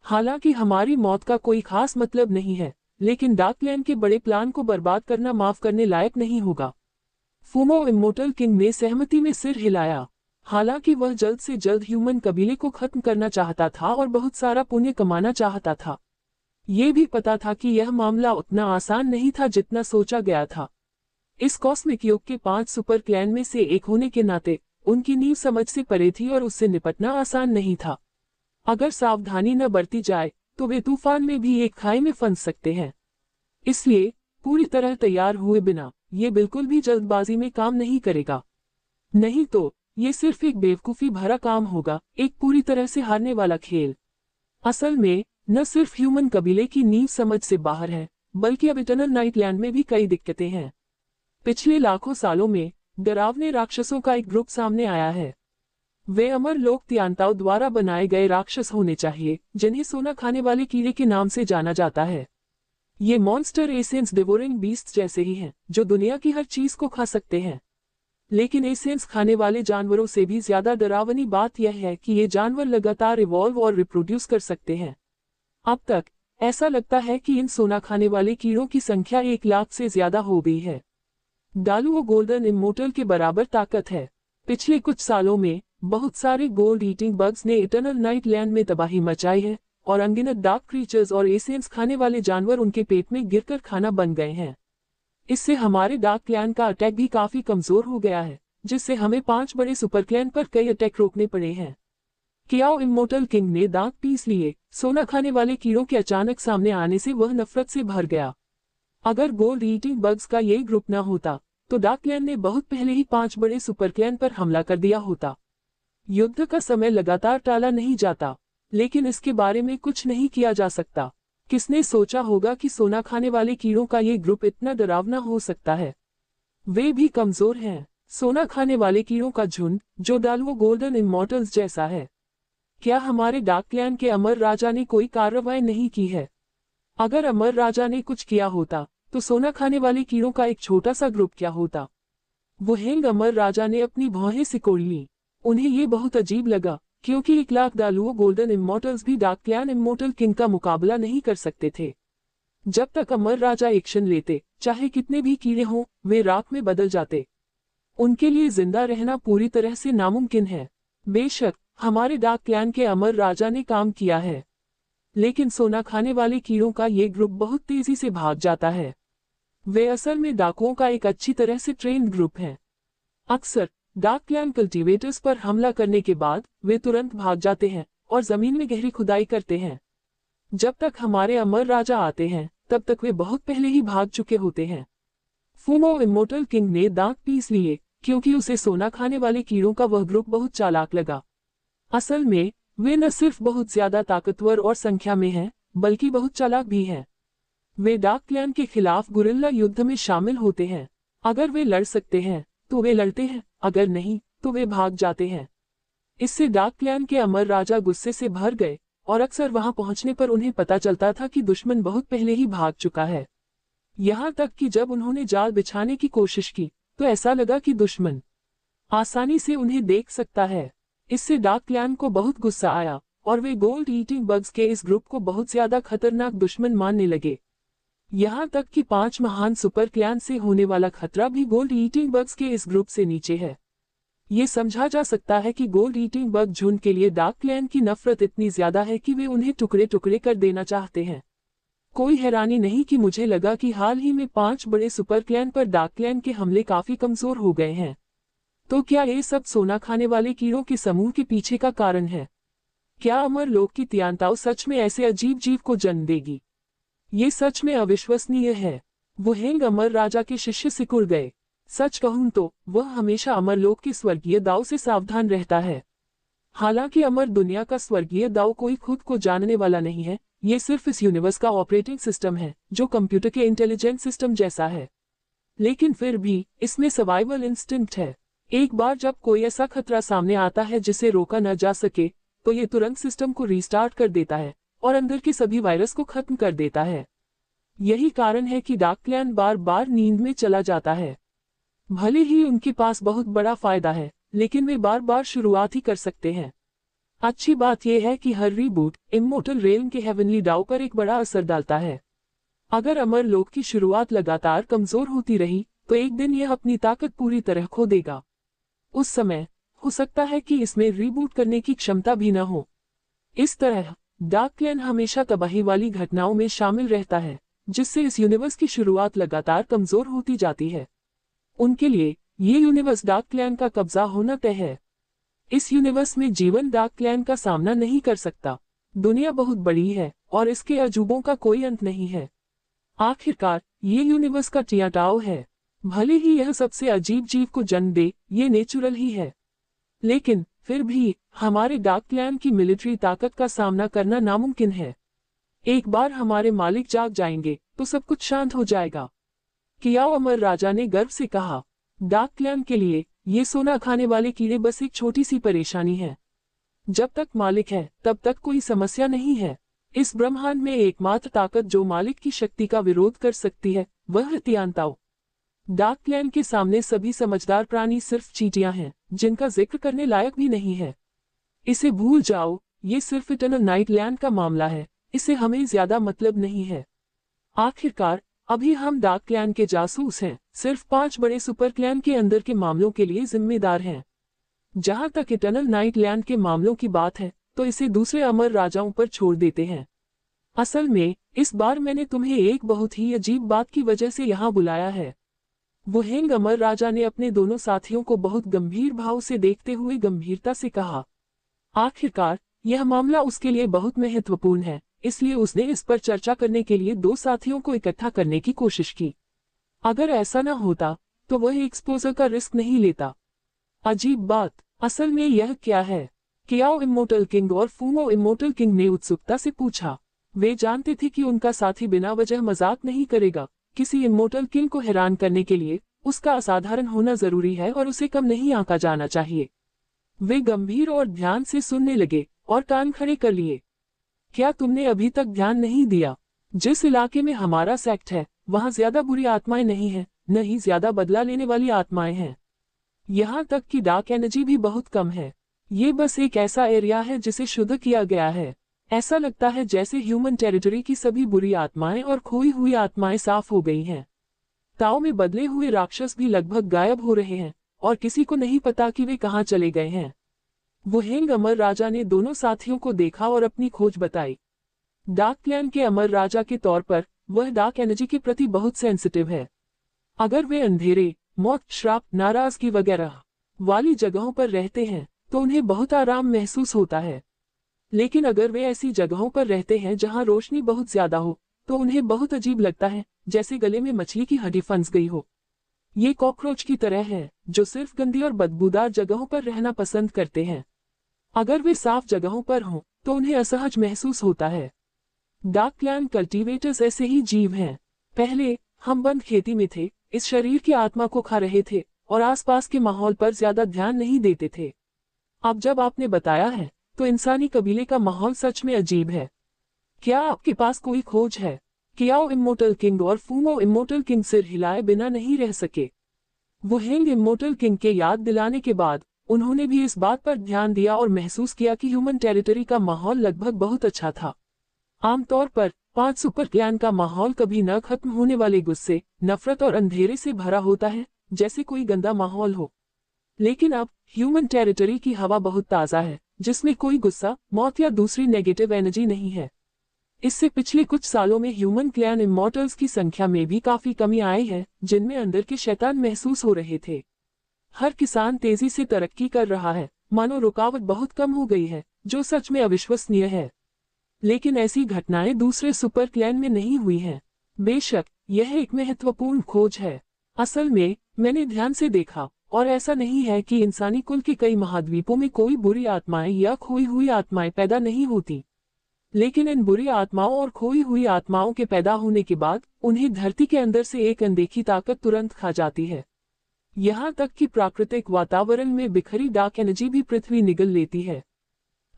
हालांकि हमारी मौत का कोई खास मतलब नहीं है, लेकिन डार्क क्लैन के बड़े प्लान को बर्बाद करना माफ करने लायक नहीं होगा। फूमो इमोर्टल किंग ने सहमति में सिर हिलाया। हालांकि वह जल्द से जल्द ह्यूमन कबीले को खत्म करना चाहता था और बहुत सारा पुण्य कमाना चाहता था। ये भी पता था कि यह मामला उतना आसान नहीं था जितना सोचा गया था। इस कॉस्मिक युग के 5 सुपर क्लैन में से एक होने के नाते उनकी नींव समझ से परे थी और उससे निपटना आसान नहीं था। अगर सावधानी न बरती जाए तो वे तूफान में भी एक खाई में फंस सकते हैं। इसलिए पूरी तरह तैयार हुए बिना ये बिल्कुल भी जल्दबाजी में काम नहीं करेगा। नहीं तो ये सिर्फ एक बेवकूफी भरा काम होगा, एक पूरी तरह से हारने वाला खेल। असल में न सिर्फ ह्यूमन कबीले की नींव समझ से बाहर है, बल्कि अब इटर्नल नाइट लैंड में भी कई दिक्कतें हैं। पिछले लाखों सालों में डरावने राक्षसों का एक ग्रुप सामने आया है। वे अमर लोक तियांताओ द्वारा बनाए गए राक्षस होने चाहिए, जिन्हें सोना खाने वाले कीड़े के नाम से जाना जाता है। ये मॉन्स्टर एसेंस डिवोरिंग बीस्ट जैसे ही हैं, जो दुनिया की हर चीज को खा सकते हैं। लेकिन एसेंस खाने वाले जानवरों से भी ज्यादा डरावनी बात यह है कि ये जानवर लगातार इवॉल्व और रिप्रोड्यूस कर सकते हैं। अब तक ऐसा लगता है कि इन सोना खाने वाले कीड़ों की संख्या 1 लाख से ज्यादा हो गई है। डालुओ गोल्डन इमोर्टल के बराबर ताकत है। पिछले कुछ सालों में बहुत सारे गोल्ड ईटिंग बग्स ने इटर्नल नाइट लैंड में तबाही मचाई है और अनगिनत डार्क क्रीचर्स और एसेंस खाने वाले जानवर उनके पेट में गिरकर खाना बन गए हैं। इससे हमारे डार्क क्लैन का अटैक भी काफी कमजोर हो गया है, जिससे हमें 5 बड़े सुपर क्लैन पर कई अटैक रोकने पड़े हैं। कियाओ इमोर्टल किंग ने दांत पीस लिए। सोना खाने वाले कीड़ों के अचानक सामने आने से वह नफरत से भर गया। अगर गोल्ड ईटिंग बग्स का ये ग्रुप न होता तो डार्क क्लैन ने बहुत पहले ही 5 बड़े सुपर क्लैन पर हमला कर दिया होता। युद्ध का समय लगातार टाला नहीं जाता, लेकिन इसके बारे में कुछ नहीं किया जा सकता। किसने सोचा होगा कि सोना खाने वाले कीड़ों का ये ग्रुप इतना डरावना हो सकता है। वे भी कमजोर हैं। सोना खाने वाले कीड़ों का झुंड जो डालुओ गोल्डन इमोर्टल्स जैसा है। क्या हमारे डार्क क्लैन के अमर राजा ने कोई कार्रवाई नहीं की है? अगर अमर राजा ने कुछ किया होता तो सोना खाने वाले कीड़ों का एक छोटा सा ग्रुप क्या होता? वो हेंग अमर राजा ने अपनी भौहें सिकोड़ ली। उन्हें ये बहुत अजीब लगा, क्योंकि 1 लाख डालुओ गोल्डन इमोर्टल्स भी डार्क क्लैन इमोर्टल किंग का मुकाबला नहीं कर सकते थे। जब तक अमर राजा एक्शन लेते, चाहे कितने भी कीड़े हों, वे राख में बदल जाते। उनके लिए जिंदा रहना पूरी तरह से नामुमकिन है। बेशक हमारे डार्क क्लैन के अमर राजा ने काम किया है। लेकिन सोना खाने वाले कीड़ों का ये ग्रुप बहुत तेजी से भाग जाता है। वे असल में डाकुओं का एक अच्छी तरह से ट्रेन्ड ग्रुप हैं। अक्सर डाक क्लैन कल्टीवेटर्स पर हमला करने के बाद वे तुरंत भाग जाते हैं और जमीन में गहरी खुदाई करते हैं। जब तक हमारे अमर राजा आते हैं तब तक वे बहुत पहले ही भाग चुके होते हैं। फूमो इमोर्टल किंग ने दांत पीस लिए क्योंकि उसे सोना खाने वाले कीड़ों का वह ग्रुप बहुत चालाक लगा। असल में वे न सिर्फ बहुत ज्यादा ताकतवर और संख्या में हैं, बल्कि बहुत चालाक भी हैं। वे डाक क्लैन के खिलाफ गुरिल्ला युद्ध में शामिल होते हैं। अगर वे लड़ सकते हैं तो वे लड़ते हैं, अगर नहीं तो वे भाग जाते हैं। इससे डाक क्लैन के अमर राजा गुस्से से भर गए और अक्सर वहां पहुंचने पर उन्हें पता चलता था कि दुश्मन बहुत पहले ही भाग चुका है। यहाँ तक कि जब उन्होंने जाल बिछाने की कोशिश की तो ऐसा लगा कि दुश्मन आसानी से उन्हें देख सकता है। इससे डाक क्लैन को बहुत गुस्सा आया और वे गोल्ड ईटिंग बग्स के इस ग्रुप को बहुत ज्यादा खतरनाक दुश्मन मानने लगे। यहाँ तक कि 5 महान सुपर क्लैन से होने वाला खतरा भी गोल्ड ईटिंग बग्स के इस ग्रुप से नीचे है। ये समझा जा सकता है कि गोल्ड ईटिंग बग झुंड के लिए डाक क्लैन की नफरत इतनी ज्यादा है कि वे उन्हें टुकड़े टुकड़े कर देना चाहते हैं। कोई हैरानी नहीं कि मुझे लगा कि हाल ही में 5 बड़े सुपर क्लैन पर डाक क्लैन के हमले काफी कमजोर हो गए हैं। तो क्या ये सब सोना खाने वाले कीड़ों के समूह के पीछे का कारण है? क्या अमर लोक की तियांताओ सच में ऐसे अजीब जीव को जन्म देगी? ये सच में अविश्वसनीय है। वो हेंग अमर राजा के शिष्य सिकुड़ गए। सच कहूं तो वह हमेशा अमरलोक के स्वर्गीय दाव से सावधान रहता है। हालांकि अमर दुनिया का स्वर्गीय दाव कोई खुद को जानने वाला नहीं है, ये सिर्फ इस यूनिवर्स का ऑपरेटिंग सिस्टम है जो कंप्यूटर के इंटेलिजेंट सिस्टम जैसा है। लेकिन फिर भी इसमें सर्वाइवल इंस्टिंक्ट है। एक बार जब कोई ऐसा खतरा सामने आता है जिसे रोका न जा सके तो ये तुरंत सिस्टम को रीस्टार्ट कर देता है और अंदर के सभी वायरस को खत्म कर देता है। यही कारण है कि डाक क्लैन बार बार नींद में चला जाता है। भले ही उनके पास बहुत बड़ा फायदा है, लेकिन वे बार बार शुरुआत ही कर सकते हैं। अच्छी बात यह है कि हर रीबूट इमोर्टल रेल्म के हेवनली डाउ पर एक बड़ा असर डालता है। अगर अमर लोक की शुरुआत लगातार कमजोर होती रही तो एक दिन यह अपनी ताकत पूरी तरह खो देगा। उस समय हो सकता है कि इसमें रीबूट करने की क्षमता भी न हो। इस तरह डाक क्लैन हमेशा तबाही वाली घटनाओं में शामिल रहता है, जिससे इस यूनिवर्स की शुरुआत लगातार कमजोर होती जाती है। उनके लिए ये यूनिवर्स डाक क्लैन का कब्जा होना तय है। इस यूनिवर्स में जीवन डाक क्लैन का सामना नहीं कर सकता। दुनिया बहुत बड़ी है और इसके अजूबों का कोई अंत नहीं है। आखिरकार ये यूनिवर्स का टियांटाओ है। भले ही यह सबसे अजीब जीव को जन्म दे, ये नेचुरल ही है, लेकिन फिर भी हमारे डाक क्लैन की मिलिट्री ताकत का सामना करना नामुमकिन है। एक बार हमारे मालिक जाग जाएंगे तो सब कुछ शांत हो जाएगा। कियाओ अमर राजा ने गर्व से कहा। डाक क्लैन के लिए ये सोना खाने वाले कीड़े बस एक छोटी सी परेशानी है। जब तक मालिक है तब तक कोई समस्या नहीं है। इस ब्रह्मांड में एकमात्र ताकत जो मालिक की शक्ति का विरोध कर सकती है वह है तियांताओ। डाक क्लैन के सामने सभी समझदार प्राणी सिर्फ चींटियां हैं, जिनका जिक्र करने लायक भी नहीं है। इसे भूल जाओ, ये सिर्फ इटर्नल नाइट लैंड का मामला है, इसे हमें ज्यादा मतलब नहीं है। आखिरकार अभी हम डाक क्लैन के जासूस हैं, सिर्फ 5 बड़े सुपर क्लैन के अंदर के मामलों के लिए जिम्मेदार हैं। जहां तक इटर्नल नाइट लैंड के मामलों की बात है तो इसे दूसरे अमर राजाओं पर छोड़ देते हैं। असल में इस बार मैंने तुम्हें एक बहुत ही अजीब बात की वजह से यहाँ बुलाया है। वो हेंग अमर राजा ने अपने दोनों साथियों को बहुत गंभीर भाव से देखते हुए गंभीरता से कहा। आखिरकार यह मामला उसके लिए बहुत महत्वपूर्ण है, इसलिए उसने इस पर चर्चा करने के लिए 2 साथियों को इकट्ठा करने की कोशिश की। अगर ऐसा न होता तो वह एक्सपोजर का रिस्क नहीं लेता। अजीब बात असल में यह क्या है? कियाओ इमोर्टल किंग और फूमो इमोर्टल किंग ने उत्सुकता से पूछा। वे जानते थे कि उनका साथी बिना वजह मजाक नहीं करेगा। किसी इमोर्टल किंग को हैरान करने के लिए उसका असाधारण होना जरूरी है और उसे कम नहीं आंका जाना चाहिए। वे गंभीर और ध्यान से सुनने लगे और कान खड़े कर लिए। क्या तुमने अभी तक ध्यान नहीं दिया? जिस इलाके में हमारा सेक्ट है वहां ज्यादा बुरी आत्माएं नहीं हैं, न ही ज्यादा बदला लेने वाली आत्माएं हैं। यहाँ तक कि डार्क एनर्जी भी बहुत कम है। ये बस एक ऐसा एरिया है जिसे शुद्ध किया गया है। ऐसा लगता है जैसे ह्यूमन टेरिटरी की सभी बुरी आत्माएं और खोई हुई आत्माएं साफ हो गई हैं। ताओ में बदले हुए राक्षस भी लगभग गायब हो रहे हैं और किसी को नहीं पता कि वे कहाँ चले गए हैं। वो हेंग अमर राजा ने दोनों साथियों को देखा और अपनी खोज बताई। डार्क क्लैन के अमर राजा के तौर पर वह डार्क एनर्जी के प्रति बहुत सेंसिटिव है। अगर वे अंधेरे, मौत, श्राप, नाराजगी वगैरह वाली जगहों पर रहते हैं तो उन्हें बहुत आराम महसूस होता है। लेकिन अगर वे ऐसी जगहों पर रहते हैं जहां रोशनी बहुत ज्यादा हो तो उन्हें बहुत अजीब लगता है, जैसे गले में मछली की हड्डी फंस गई हो। ये कॉकरोच की तरह है जो सिर्फ गंदी और बदबूदार जगहों पर रहना पसंद करते हैं। अगर वे साफ जगहों पर हों तो उन्हें असहज महसूस होता है। डार्क क्लैन कल्टीवेटर्स ऐसे ही जीव हैं। पहले हम बंद खेती में थे, इस शरीर की आत्मा को खा रहे थे और आसपास के माहौल पर ज्यादा ध्यान नहीं देते थे। अब जब आपने बताया है तो इंसानी कबीले का माहौल सच में अजीब है। क्या आपके पास कोई खोज है? कियाओ इमोर्टल किंग और फूमो इमोर्टल किंग सिर हिलाए बिना नहीं रह सके। वो हेंग इमोर्टल किंग के याद दिलाने के बाद उन्होंने भी इस बात पर ध्यान दिया और महसूस किया कि ह्यूमन टेरिटरी का माहौल लगभग बहुत अच्छा था। आमतौर पर 5 सुपर क्लैन का माहौल कभी न खत्म होने वाले गुस्से, नफरत और अंधेरे से भरा होता है, जैसे कोई गंदा माहौल हो। लेकिन अब ह्यूमन टेरिटरी की हवा बहुत ताज़ा है, जिसमें कोई गुस्सा, मौत या दूसरी नेगेटिव एनर्जी नहीं है। इससे पिछले कुछ सालों में ह्यूमन क्लैन इमॉर्टल्स की संख्या में भी काफी कमी आई है, जिनमें अंदर के शैतान महसूस हो रहे थे। हर किसान तेजी से तरक्की कर रहा है, मानो रुकावट बहुत कम हो गई है, जो सच में अविश्वसनीय है। लेकिन ऐसी घटनाएं दूसरे सुपर क्लैन में नहीं हुई हैं। बेशक यह एक महत्वपूर्ण खोज है। असल में मैंने ध्यान से देखा और ऐसा नहीं है कि इंसानी कुल के कई महाद्वीपों में कोई बुरी आत्माएं या खोई हुई आत्माएं पैदा नहीं होती। लेकिन इन बुरी आत्माओं और खोई हुई आत्माओं के पैदा होने के बाद उन्हें धरती के अंदर से एक अनदेखी ताकत तुरंत खा जाती है। यहाँ तक कि प्राकृतिक वातावरण में बिखरी डार्क एनर्जी भी पृथ्वी निगल लेती है।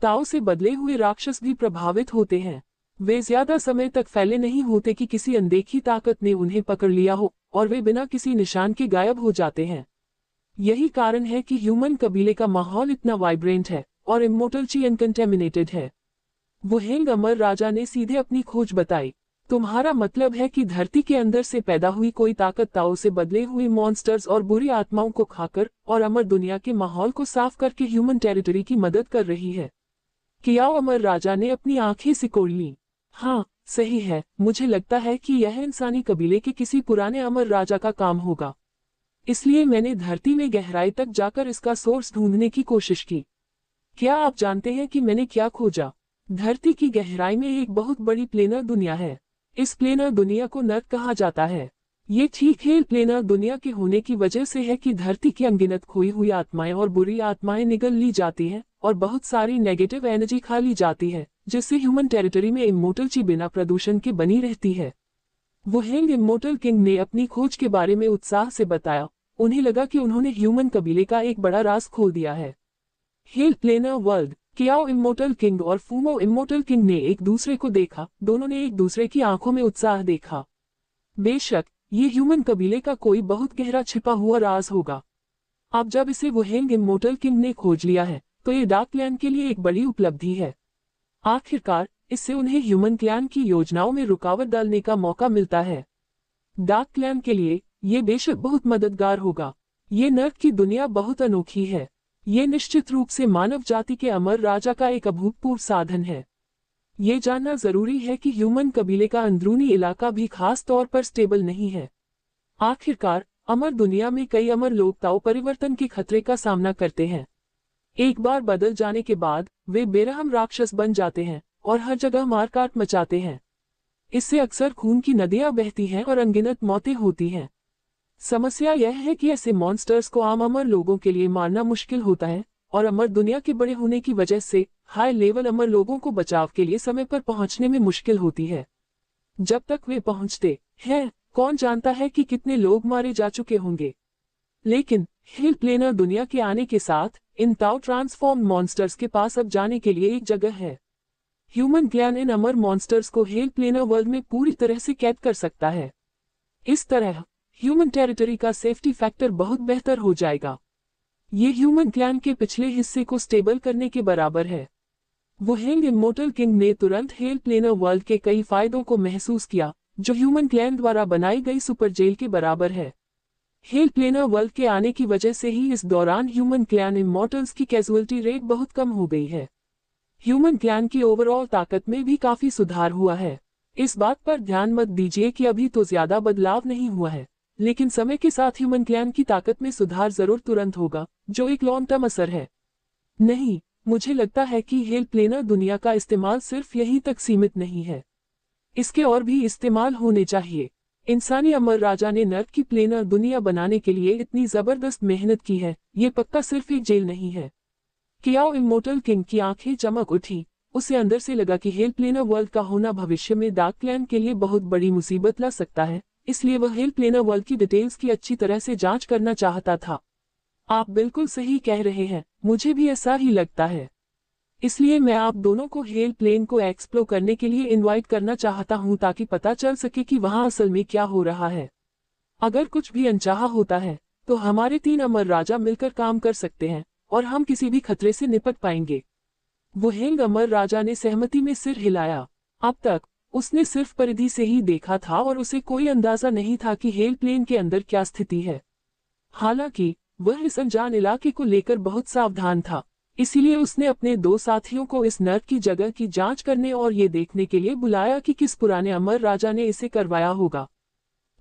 ताओ से बदले हुए राक्षस भी प्रभावित होते हैं। वे ज्यादा समय तक फैले नहीं होते कि किसी अनदेखी ताकत ने उन्हें पकड़ लिया हो और वे बिना किसी निशान के गायब हो जाते हैं। यही कारण है कि ह्यूमन कबीले का माहौल इतना वाइब्रेंट है और इमोर्टल अनकंटेमिनेटेड है। वो हेंग अमर राजा ने सीधे अपनी खोज बताई। तुम्हारा मतलब है कि धरती के अंदर से पैदा हुई कोई ताकत ताओ से बदले हुए मॉन्स्टर्स और बुरी आत्माओं को खाकर और अमर दुनिया के माहौल को साफ करके ह्यूमन टेरिटरी की मदद कर रही है। कियाओ अमर राजा ने अपनी आंखें सिकोड़ लीं। हाँ, सही है, मुझे लगता है कि यह इंसानी कबीले के किसी पुराने अमर राजा का काम होगा। इसलिए मैंने धरती में गहराई तक जाकर इसका सोर्स ढूंढने की कोशिश की। क्या आप जानते हैं कि मैंने क्या खोजा? धरती की गहराई में एक बहुत बड़ी प्लेनर दुनिया है। इस प्लेनर दुनिया को नर्क कहा जाता है। ये ठीक है प्लेनर दुनिया के होने की वजह से है कि धरती की अनगिनत खोई हुई आत्माएं और बुरी आत्माएं निगल ली जाती हैं और बहुत सारी नेगेटिव एनर्जी खा ली जाती है, जिससे ह्यूमन टेरिटरी में इमोर्टल बिना प्रदूषण के बनी रहती है। वो हेंग इमोर्टल किंग ने अपनी खोज के बारे में उत्साह से बताया। उन्हें लगा कि उन्होंने ह्यूमन कबीले का एक बड़ा राज खोल दिया है। Hell planar world. Qiao immortal king और फूमो इमोर्टल किंग ने एक दूसरे को देखा। दोनों ने एक दूसरे की आंखों में उत्साह देखा। बेशक ये ह्यूमन कबीले का कोई बहुत गहरा छिपा हुआ राज होगा। अब जब इसे वो हेंग इमोर्टल किंग ने खोज लिया है तो ये डार्क क्लैन के लिए एक बड़ी उपलब्धि है। आखिरकार इससे उन्हें ह्यूमन क्लैन की योजनाओं में रुकावट डालने का मौका मिलता है। डार्क क्लैन के लिए ये बेशक बहुत मददगार होगा। ये नर्क की दुनिया बहुत अनोखी है। ये निश्चित रूप से मानव जाति के अमर राजा का एक अभूतपूर्व साधन है। ये जानना जरूरी है कि ह्यूमन कबीले का अंदरूनी इलाका भी खास तौर पर स्टेबल नहीं है। आखिरकार अमर दुनिया में कई अमर लोग ताओ परिवर्तन के खतरे का सामना करते हैं। एक बार बदल जाने के बाद वे बेरहम राक्षस बन जाते हैं और हर जगह मारकाट मचाते हैं। इससे अक्सर खून की नदियां बहती हैं और अनगिनत मौतें होती हैं। समस्या यह है कि ऐसे मॉन्स्टर्स को आम अमर लोगों के लिए मारना मुश्किल होता है और अमर दुनिया के बड़े होने की वजह से हाई लेवल अमर लोगों को बचाव के लिए समय पर पहुंचने में मुश्किल होती है। जब तक वे पहुंचते हैं, कौन जानता है कि कितने लोग मारे जा चुके होंगे। लेकिन हिल प्लेनर दुनिया के आने के साथ इन ताओ ट्रांसफॉर्म मॉन्स्टर्स के पास अब जाने के लिए एक जगह है। ह्यूमन क्लैन इन अमर मॉन्स्टर्स को हेल प्लेनर वर्ल्ड में पूरी तरह से कैद कर सकता है। इस तरह ह्यूमन टेरिटरी का सेफ्टी फैक्टर बहुत बेहतर हो जाएगा। ये ह्यूमन क्लैन के पिछले हिस्से को स्टेबल करने के बराबर है। वो हेंग इमोर्टल किंग ने तुरंत हेल प्लेनर वर्ल्ड के कई फायदों को महसूस किया, जो ह्यूमन क्लैन द्वारा बनाई गई सुपर जेल के बराबर है। हेल प्लेनर वर्ल्ड के आने की वजह से ही इस दौरान ह्यूमन क्लैन इमॉर्टल्स की कैजुअलिटी रेट बहुत कम हो गई है। ह्यूमन क्लैन की ओवरऑल ताकत में भी काफी सुधार हुआ है। इस बात पर ध्यान मत दीजिए कि अभी तो ज्यादा बदलाव नहीं हुआ है, लेकिन समय के साथ ह्यूमन क्लैन की ताकत में सुधार जरूर तुरंत होगा, जो एक लॉन्ग टर्म असर है। नहीं, मुझे लगता है कि हेल प्लेनर दुनिया का इस्तेमाल सिर्फ यहीं तक सीमित नहीं है, इसके और भी इस्तेमाल होने चाहिए। इंसानी अमर राजा ने नर्क की प्लेनर दुनिया बनाने के लिए इतनी जबरदस्त मेहनत की है, ये पक्का सिर्फ एक जेल नहीं है। कियाओ इमोर्टल किंग की आंखें चमक उठी। उसे अंदर से लगा कि हेल प्लेनर वर्ल्ड का होना भविष्य में डार्क क्लैन के लिए बहुत बड़ी मुसीबत ला सकता है, इसलिए वह हेल प्लेनर वर्ल्ड की डिटेल्स की अच्छी तरह से जांच करना चाहता था। आप बिल्कुल सही कह रहे हैं, मुझे भी ऐसा ही लगता है। इसलिए मैं आप दोनों को हेल प्लेन को एक्सप्लोर करने के लिए इनवाइट करना चाहता हूं, ताकि पता चल सके कि वहां असल में क्या हो रहा है। अगर कुछ भी अनचाहा होता है तो हमारे 3 अमर राजा मिलकर काम कर सकते हैं और हम किसी भी खतरे से निपट पाएंगे। वो हेंग अमर राजा ने सहमति में सिर हिलाया। अब तक उसने सिर्फ परिधि से ही देखा था और उसे कोई अंदाजा नहीं था कि हेल प्लेन के अंदर क्या स्थिति है। हालांकि वह इस अनजान इलाके को लेकर बहुत सावधान था, इसीलिए उसने अपने 2 साथियों को इस नर्क की जगह की जांच करने और ये देखने के लिए बुलाया कि किस पुराने अमर राजा ने इसे करवाया होगा।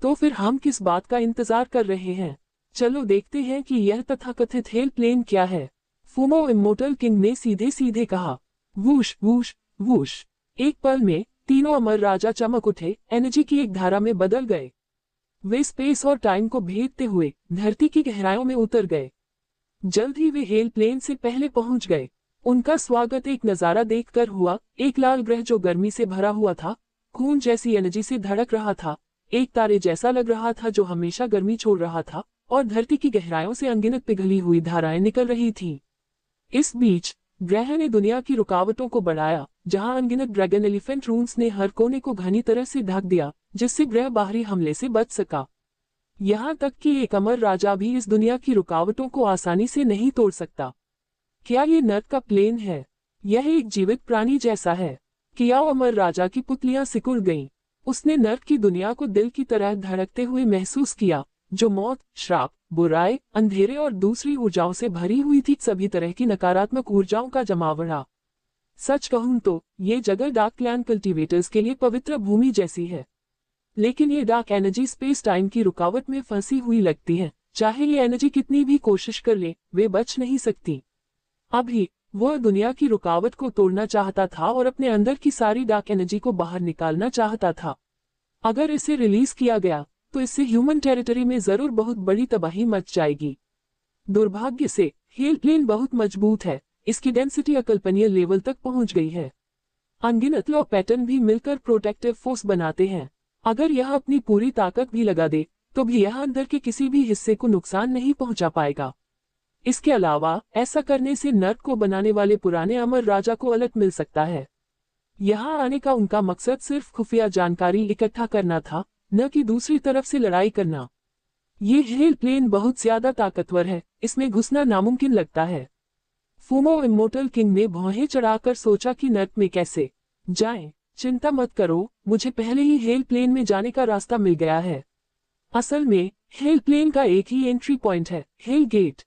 तो फिर हम किस बात का इंतजार कर रहे हैं? चलो देखते हैं कि यह तथाकथित हेल प्लेन क्या है। फूमो इमोर्टल किंग ने सीधे सीधे कहा। Whoosh whoosh whoosh. एक पल में तीनों अमर राजा चमक उठे, एनर्जी की एक धारा में बदल गए। वे स्पेस और टाइम को भेदते हुए धरती की गहराइयों में उतर गए। जल्द ही वे हेल प्लेन से पहले पहुंच गए। उनका स्वागत एक नजारा देखकर हुआ, एक लाल ग्रह जो गर्मी से भरा हुआ था, खून जैसी एनर्जी से धड़क रहा था, एक तारे जैसा लग रहा था जो हमेशा गर्मी छोड़ रहा था, और धरती की गहराइयों से अनगिनत पिघली हुई धाराएं निकल रही थीं। इस बीच ग्रह ने दुनिया की रुकावटों को बढ़ाया, जहां अनगिनत ड्रैगन एलिफेंट रून्स ने हर कोने को घनी तरह से ढक दिया, जिससे ग्रह बाहरी हमले से बच सका। यहाँ तक कि एक अमर राजा भी इस दुनिया की रुकावटों को आसानी से नहीं तोड़ सकता। क्या ये नर्क का प्लेन है? यह एक जीवित प्राणी जैसा है। कियाओ अमर राजा की पुतलियां सिकुड़ गईं। उसने नर्क की दुनिया को दिल की तरह धड़कते हुए महसूस किया, जो मौत, श्राप, बुराई, अंधेरे और दूसरी ऊर्जाओं से भरी हुई थी। सभी तरह की नकारात्मक ऊर्जाओं का जमावड़ा। सच कहूं तो ये जगह डार्क क्लैन कल्टीवेटर्स के लिए पवित्र भूमि जैसी है, लेकिन ये डार्क एनर्जी स्पेस टाइम की रुकावट में फंसी हुई लगती है। चाहे ये एनर्जी कितनी भी कोशिश कर ले, वे बच नहीं सकती। अभी वह दुनिया की रुकावट को तोड़ना चाहता था और अपने अंदर की सारी डार्क एनर्जी को बाहर निकालना चाहता था। अगर इसे रिलीज किया गया तो इससे ह्यूमन टेरिटरी में जरूर बहुत बड़ी तबाही मच जाएगी। दुर्भाग्य से हेल प्लेन बहुत मजबूत है, इसकी डेंसिटी अकल्पनीय लेवल तक पहुंच गई है। अनगिनत लॉ पैटर्न भी मिलकर प्रोटेक्टिव फोर्स बनाते हैं। अगर यह अपनी पूरी ताकत भी लगा दे तो भी यह अंदर के किसी भी हिस्से को नुकसान नहीं पहुंचा पाएगा। इसके अलावा ऐसा करने से नर्क को बनाने वाले पुराने अमर राजा को अलर्ट मिल सकता है। यहाँ आने का उनका मकसद सिर्फ खुफिया जानकारी इकट्ठा करना था, न कि दूसरी तरफ से लड़ाई करना। ये हेल प्लेन बहुत ज्यादा ताकतवर है, इसमें घुसना नामुमकिन लगता है। फूमो इमोर्टल किंग ने भौहें चढ़ाकर सोचा कि नर्क में कैसे जाएं। चिंता मत करो, मुझे पहले ही हेल प्लेन में जाने का रास्ता मिल गया है। असल में हेल प्लेन का एक ही एंट्री पॉइंट है, हेल गेट।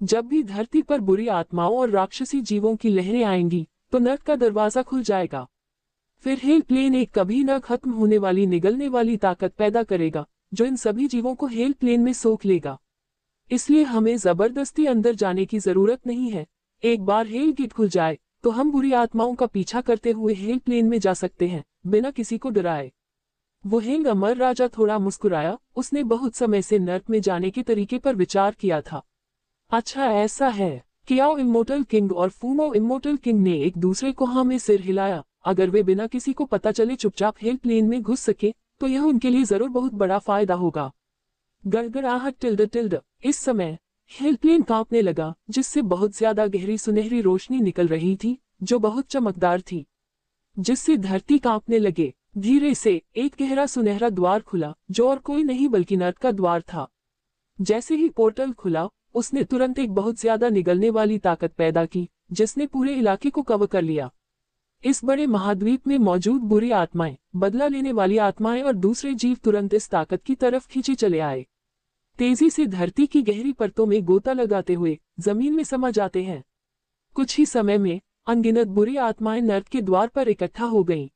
जब भी धरती पर बुरी आत्माओं और राक्षसी जीवों की लहरें आएंगी तो नर्क का दरवाजा खुल जाएगा। फिर हेल प्लेन एक कभी न खत्म होने वाली निगलने वाली ताकत पैदा करेगा, जो इन सभी जीवों को हेल प्लेन में सोख लेगा। इसलिए हमें जबरदस्ती अंदर जाने की जरूरत नहीं है। एक बार हेल गेट खुल जाए तो हम बुरी आत्माओं का पीछा करते हुए हेल प्लेन में जा सकते हैं, बिना किसी को डराए। वो हेंग अमर राजा थोड़ा मुस्कुराया। उसने बहुत समय से नर्क में जाने के तरीके पर विचार किया था। अच्छा ऐसा है। कियाओ इमोर्टल किंग और फूमो इमोर्टल किंग ने एक दूसरे को हाँ में सिर हिलाया। अगर वे बिना किसी को पता चले चुपचाप हेल प्लेन में घुस सके तो यह उनके लिए जरूर बहुत बड़ा फायदा होगा। गड़गड़ाहट टिल्ड टिल्ड। इस समय हेल प्लेन कांपने लगा, जिससे बहुत ज्यादा गहरी सुनहरी रोशनी निकल रही थी, जो बहुत चमकदार थी, जिससे धरती कांपने लगे। धीरे से एक गहरा सुनहरा द्वार खुला, जो और कोई नहीं बल्कि नर्क का द्वार था। जैसे ही पोर्टल खुला, उसने तुरंत एक बहुत ज्यादा निगलने वाली ताकत पैदा की, जिसने पूरे इलाके को कवर कर लिया। इस बड़े महाद्वीप में मौजूद बुरी आत्माएं, बदला लेने वाली आत्माएं और दूसरे जीव तुरंत इस ताकत की तरफ खींचे चले आए। तेजी से धरती की गहरी परतों में गोता लगाते हुए जमीन में समा जाते हैं। कुछ ही समय में अनगिनत बुरी आत्माएं नर्क के द्वार पर इकट्ठा हो गईं।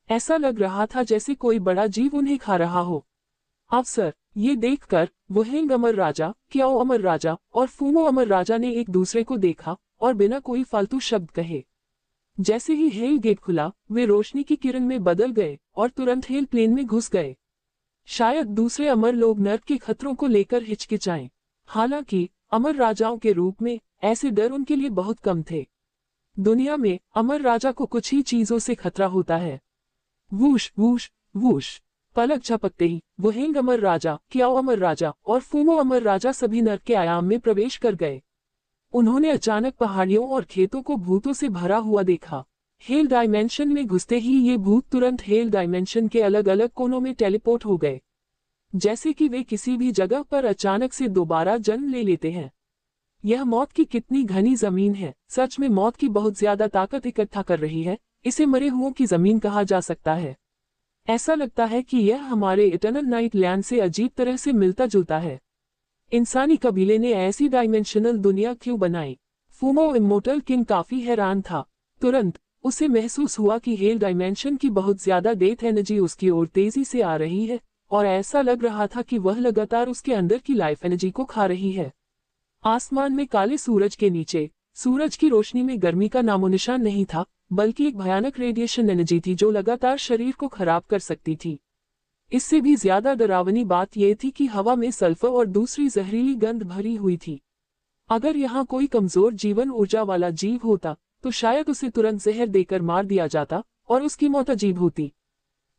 ऐसा लग रहा था जैसे कोई बड़ा जीव उन्हें खा रहा हो। अफसर, ये देखकर वोहेंग अमर राजा, क्याओ अमर राजा और फूमो अमर राजा ने एक दूसरे को देखा और बिना कोई फालतू शब्द कहे जैसे ही हेल गेट खुला, वे रोशनी की किरण में बदल गए और तुरंत हेल प्लेन में घुस गए। शायद दूसरे अमर लोग नर्क के खतरों को लेकर हिचकिचाएं। हालांकि अमर राजाओं के रूप में ऐसे डर उनके लिए बहुत कम थे। दुनिया में अमर राजा को कुछ ही चीजों से खतरा होता है। वूश वूश वूश, पलक झपकते ही वोहेंग अमर राजा, क्याओ अमर राजा और फूमो अमर राजा सभी नर्क के आयाम में प्रवेश कर गए। उन्होंने अचानक पहाड़ियों और खेतों को भूतों से भरा हुआ देखा। हेल डायमेंशन में घुसते ही ये भूत तुरंत हेल डायमेंशन के अलग अलग कोनों में टेलीपोर्ट हो गए, जैसे कि वे किसी भी जगह पर अचानक से दोबारा जन्म ले लेते हैं। यह मौत की कितनी घनी जमीन है। सच में मौत की बहुत ज्यादा ताकत इकट्ठा कर रही है। इसे मरे हुओं की जमीन कहा जा सकता है। ऐसा लगता है कि यह हमारे इटर्नल नाइट लैंड से अजीब तरह से मिलता जुलता है। इंसानी कबीले ने ऐसी डायमेंशनल दुनिया क्यों बनाई? फूमो इमोर्टल किंग काफी हैरान था। तुरंत उसे महसूस हुआ कि हेल डायमेंशन की बहुत ज्यादा डेथ एनर्जी उसकी ओर तेजी से आ रही है और ऐसा लग रहा था कि वह लगातार उसके अंदर की लाइफ एनर्जी को खा रही है। आसमान में काले सूरज के नीचे सूरज की रोशनी में गर्मी का नामोनिशान नहीं था, बल्कि एक भयानक रेडिएशन एनर्जी थी जो लगातार शरीर को खराब कर सकती थी। इससे भी ज्यादा डरावनी बात यह थी कि हवा में सल्फर और दूसरी जहरीली गंध भरी हुई थी। अगर यहाँ कोई कमजोर जीवन ऊर्जा वाला जीव होता तो शायद उसे तुरंत जहर देकर मार दिया जाता और उसकी मौत अजीब होती।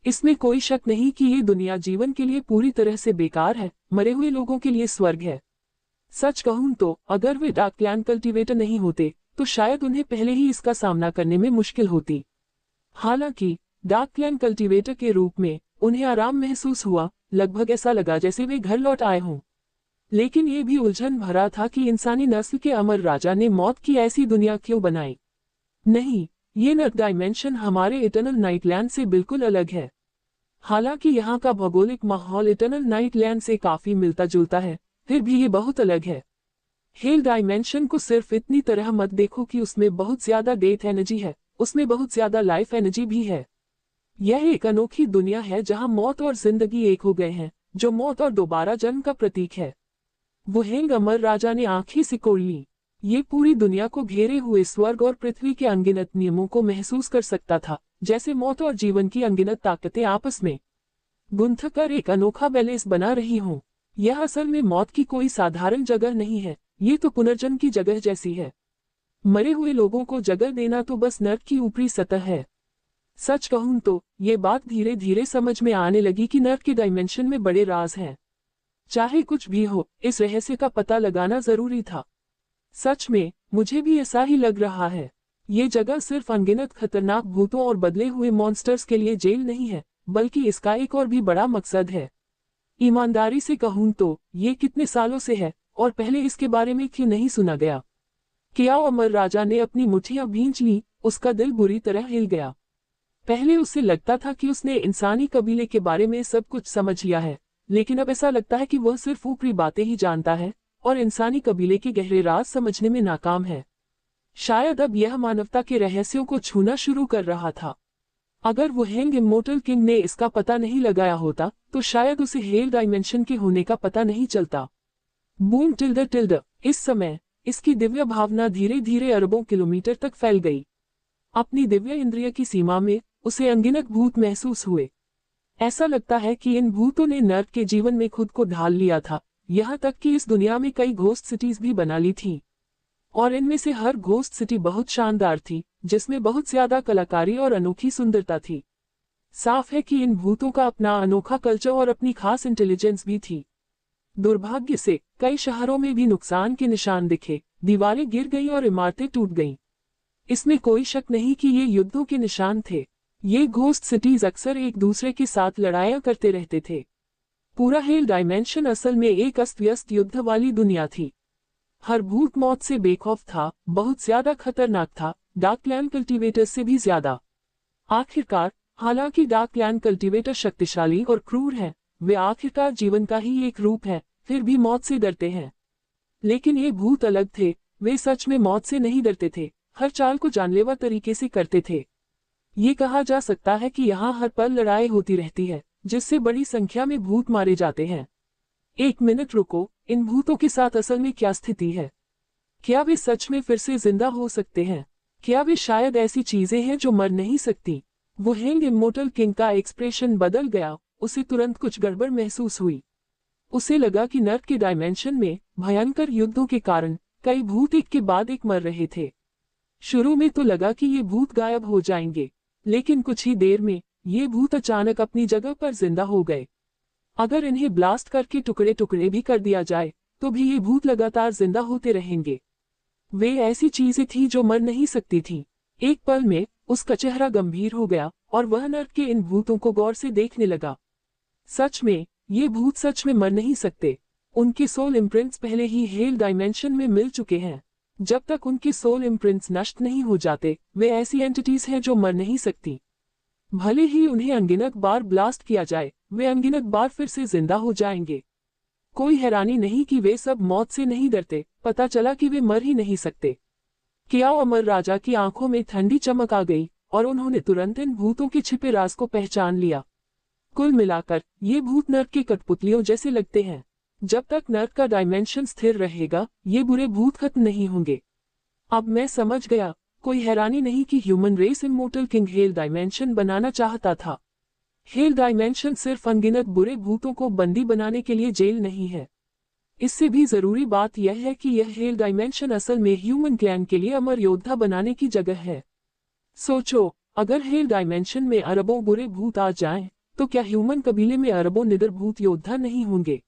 इसमें कोई शक नहीं कि ये दुनिया जीवन के लिए पूरी तरह से बेकार है, मरे हुए लोगों के लिए स्वर्ग है। सच कहूं तो अगर वे डार्क क्लैन कल्टीवेटर नहीं होते तो शायद उन्हें पहले ही इसका सामना करने में मुश्किल होती। हालांकि डार्क क्लैन कल्टीवेटर के रूप में उन्हें आराम महसूस हुआ, लगभग ऐसा लगा जैसे वे घर लौट आए हों। लेकिन ये भी उलझन भरा था कि इंसानी नस्ल के अमर राजा ने मौत की ऐसी दुनिया क्यों बनाई। नहीं, ये नर्क डायमेंशन हमारे इटर्नल नाइटलैंड से बिल्कुल अलग है। हालांकि यहाँ का भौगोलिक माहौल इटर्नल नाइटलैंड से काफी मिलता जुलता है, फिर भी ये बहुत अलग है। हेल डायमेंशन को सिर्फ इतनी तरह मत देखो कि उसमें बहुत ज्यादा डेथ एनर्जी है, उसमें बहुत ज्यादा लाइफ एनर्जी भी है। यह एक अनोखी दुनिया है जहां मौत और जिंदगी एक हो गए हैं, जो मौत और दोबारा जन्म का प्रतीक है। वोहेंग अमर राजा ने आंखें सिकोड़ ली। ये पूरी दुनिया को घेरे हुए स्वर्ग और पृथ्वी के अनगिनत नियमों को महसूस कर सकता था, जैसे मौत और जीवन की अनगिनत ताकतें आपस में गुंथकर एक अनोखा बैलेंस बना रही हों। यह असल में मौत की कोई साधारण जगह नहीं है, ये तो पुनर्जन्म की जगह जैसी है। मरे हुए लोगों को जगह देना तो बस नर्क की ऊपरी सतह है। सच कहूं तो ये बात धीरे धीरे समझ में आने लगी कि नर्क के डायमेंशन में बड़े राज हैं। चाहे कुछ भी हो, इस रहस्य का पता लगाना जरूरी था। सच में मुझे भी ऐसा ही लग रहा है। ये जगह सिर्फ अनगिनत खतरनाक भूतों और बदले हुए मॉन्स्टर्स के लिए जेल नहीं है, बल्कि इसका एक और भी बड़ा मकसद है। ईमानदारी से कहूं तो ये कितने सालों से है और पहले इसके बारे में क्यों नहीं सुना गया। क्याओ अमर राजा ने अपनी मुट्ठियां भींच ली, उसका दिल बुरी तरह हिल गया। पहले उसे लगता था कि उसने इंसानी कबीले के बारे में सब कुछ समझ लिया है, लेकिन अब ऐसा लगता है कि वह सिर्फ ऊपरी बातें ही जानता है और इंसानी कबीले के गहरे राज समझने में नाकाम है। शायद अब यह मानवता के रहस्यों को छूना शुरू कर रहा था। अगर वोहेंग इमोर्टल किंग ने इसका पता नहीं लगाया होता तो शायद उसे हेल डायमेंशन के होने का पता नहीं चलता। Boom tilde. इस समय इसकी दिव्य भावना धीरे धीरे अरबों किलोमीटर तक फैल गई। अपनी दिव्य इंद्रिय की सीमा में उसे अनगिनत भूत महसूस हुए। ऐसा लगता है कि इन भूतों ने नर्क के जीवन में खुद को ढाल लिया था, यहाँ तक कि इस दुनिया में कई घोस्ट सिटीज भी बना ली थी। और इनमें से हर घोस्ट सिटी बहुत शानदार थी, जिसमें बहुत ज्यादा कलाकारी और अनोखी सुंदरता थी। साफ है कि इन भूतों का अपना अनोखा कल्चर और अपनी खास इंटेलिजेंस भी थी। दुर्भाग्य से कई शहरों में भी नुकसान के निशान दिखे, दीवारें गिर गईं और इमारतें टूट गईं। इसमें कोई शक नहीं कि ये युद्धों के निशान थे। ये घोस्ट सिटीज अक्सर एक दूसरे के साथ लड़ाइयां करते रहते थे। पूरा हेल डायमेंशन असल में एक अस्त व्यस्त युद्ध वाली दुनिया थी। हर भूत मौत से बेखौफ था, बहुत ज्यादा खतरनाक था, डार्क क्लैन कल्टीवेटर से भी ज्यादा। आखिरकार, हालांकि डार्क क्लैन कल्टीवेटर शक्तिशाली और क्रूर हैं, वे आखिरकार जीवन का ही एक रूप है, फिर भी मौत से डरते हैं। लेकिन ये भूत अलग थे, वे सच में मौत से नहीं डरते थे। हर चाल को जानलेवा तरीके से करते थे। ये कहा जा सकता है कि यहाँ हर पल लड़ाई होती रहती है, जिससे बड़ी संख्या में भूत मारे जाते हैं। एक मिनट रुको, इन भूतों के साथ असल में क्या स्थिति है? क्या वे सच में फिर से जिंदा हो सकते हैं? क्या वे शायद ऐसी चीजें हैं जो मर नहीं सकती? वो हैंग इमोर्टल किंग का एक्सप्रेशन बदल गया, उसे तुरंत कुछ गड़बड़ महसूस हुई। उसे लगा कि नर्क के डायमेंशन में भयंकर युद्धों के कारण कई भूत एक के बाद एक मर रहे थे। शुरू में तो लगा कि ये भूत गायब हो जाएंगे, लेकिन कुछ ही देर में ये भूत अचानक अपनी जगह पर जिंदा हो गए। अगर इन्हें ब्लास्ट करके टुकड़े टुकड़े भी कर दिया जाए तो भी ये भूत लगातार जिंदा होते रहेंगे। वे ऐसी चीजें थी जो मर नहीं सकती थी। एक पल में उसका चेहरा गंभीर हो गया और वह नर्क के इन भूतों को गौर से देखने लगा। सच में, ये भूत सच में मर नहीं सकते। उनके सोल इम्प्रिंट्स पहले ही हेल डायमेंशन में मिल चुके हैं। जब तक उनके सोल इम्प्रिंट्स नष्ट नहीं हो जाते, वे ऐसी एंटिटीज हैं जो मर नहीं सकती। भले ही उन्हें अनगिनत बार ब्लास्ट किया जाए, वे अनगिनत बार फिर से जिंदा हो जाएंगे। कोई हैरानी नहीं कि वे सब मौत से नहीं डरते। पता चला कि वे मर ही नहीं सकते। कियाओ अमर राजा की आंखों में ठंडी चमक आ गई और उन्होंने तुरंत इन भूतों के छिपे राज को पहचान लिया। कुल मिलाकर ये भूत नर्क के कठपुतलियों जैसे लगते हैं। जब तक नर्क का डायमेंशन स्थिर रहेगा, ये बुरे भूत खत्म नहीं होंगे। अब मैं समझ गया, कोई हैरानी नहीं कि human race immortal king hell dimension बनाना चाहता था। हेल डायमेंशन सिर्फ अनगिनत बुरे भूतों को बंदी बनाने के लिए जेल नहीं है। इससे भी जरूरी बात यह है कि यह हेल डायमेंशन असल में ह्यूमन क्लैन के लिए अमर योद्धा बनाने की जगह है। सोचो, अगर हेल डायमेंशन में अरबों बुरे भूत आ जाएं, तो क्या ह्यूमन कबीले में अरबों निडर भूत योद्धा नहीं होंगे?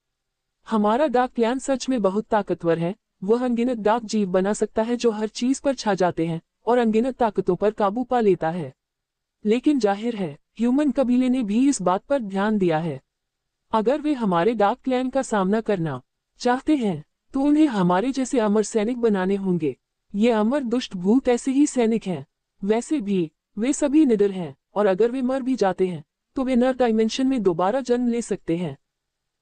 हमारा डार्क क्लैन सच में बहुत ताकतवर है। वह अनगिनत डार्क जीव बना सकता है जो हर चीज पर छा जाते हैं और अनगिनत ताकतों पर काबू पा लेता है। लेकिन जाहिर है, ह्यूमन कबीले ने भी इस बात पर ध्यान दिया है। अगर वे हमारे डार्क क्लैन का सामना करना चाहते हैं, तो उन्हें हमारे जैसे अमर सैनिक बनाने होंगे। ये अमर दुष्ट भूत ऐसे ही सैनिक हैं। वैसे भी वे सभी निडर हैं, और अगर वे मर भी जाते हैं तो वे नर्क डायमेंशन में दोबारा जन्म ले सकते हैं।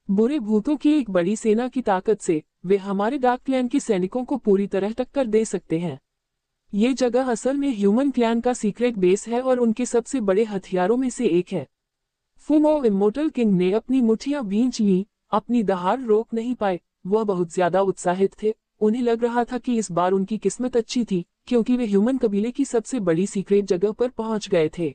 बुरे भूतों की एक बड़ी सेना की ताकत से वे हमारे डार्क क्लैन के सैनिकों को पूरी तरह टक्कर दे सकते हैं। ये जगह असल में ह्यूमन क्लैन का सीक्रेट बेस है और उनके सबसे बड़े हथियारों में से एक है। फुमो इमोर्टल किंग ने अपनी मुठ्ठियां भींच ली, अपनी दहाड़ रोक नहीं पाए। वह बहुत ज्यादा उत्साहित थे। उन्हें लग रहा था कि इस बार उनकी किस्मत अच्छी थी, क्योंकि वे ह्यूमन कबीले की सबसे बड़ी सीक्रेट जगह पर पहुंच गए थे।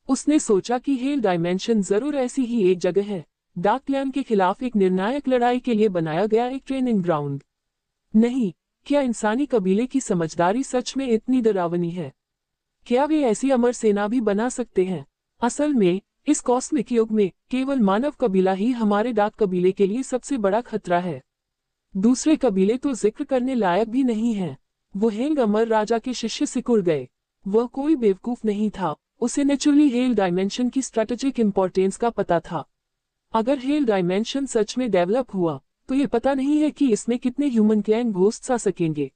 उसने सोचा कि हेल डायमेंशन जरूर ऐसी ही एक जगह है, डार्क क्लैन के खिलाफ एक निर्णायक लड़ाई के लिए बनाया गया एक ट्रेनिंग ग्राउंड। नहीं, क्या इंसानी कबीले की समझदारी सच में इतनी डरावनी है? क्या वे ऐसी अमर सेना भी बना सकते हैं? असल में इस कॉस्मिक युग में केवल मानव कबीला ही हमारे डार्क कबीले के लिए सबसे बड़ा खतरा है। दूसरे कबीले तो जिक्र करने लायक भी नहीं हैं। वो हेल अमर राजा के शिष्य सिकुड़ गए। वह कोई बेवकूफ नहीं था, उसे नेचुरली हेल डायमेंशन की स्ट्रेटेजिक इंपॉर्टेंस का पता था। अगर हेल डायमेंशन सच में डेवलप हुआ, तो ये पता नहीं है कि इसमें कितने ह्यूमन क्लैन घोस्ट्स आ सकेंगे।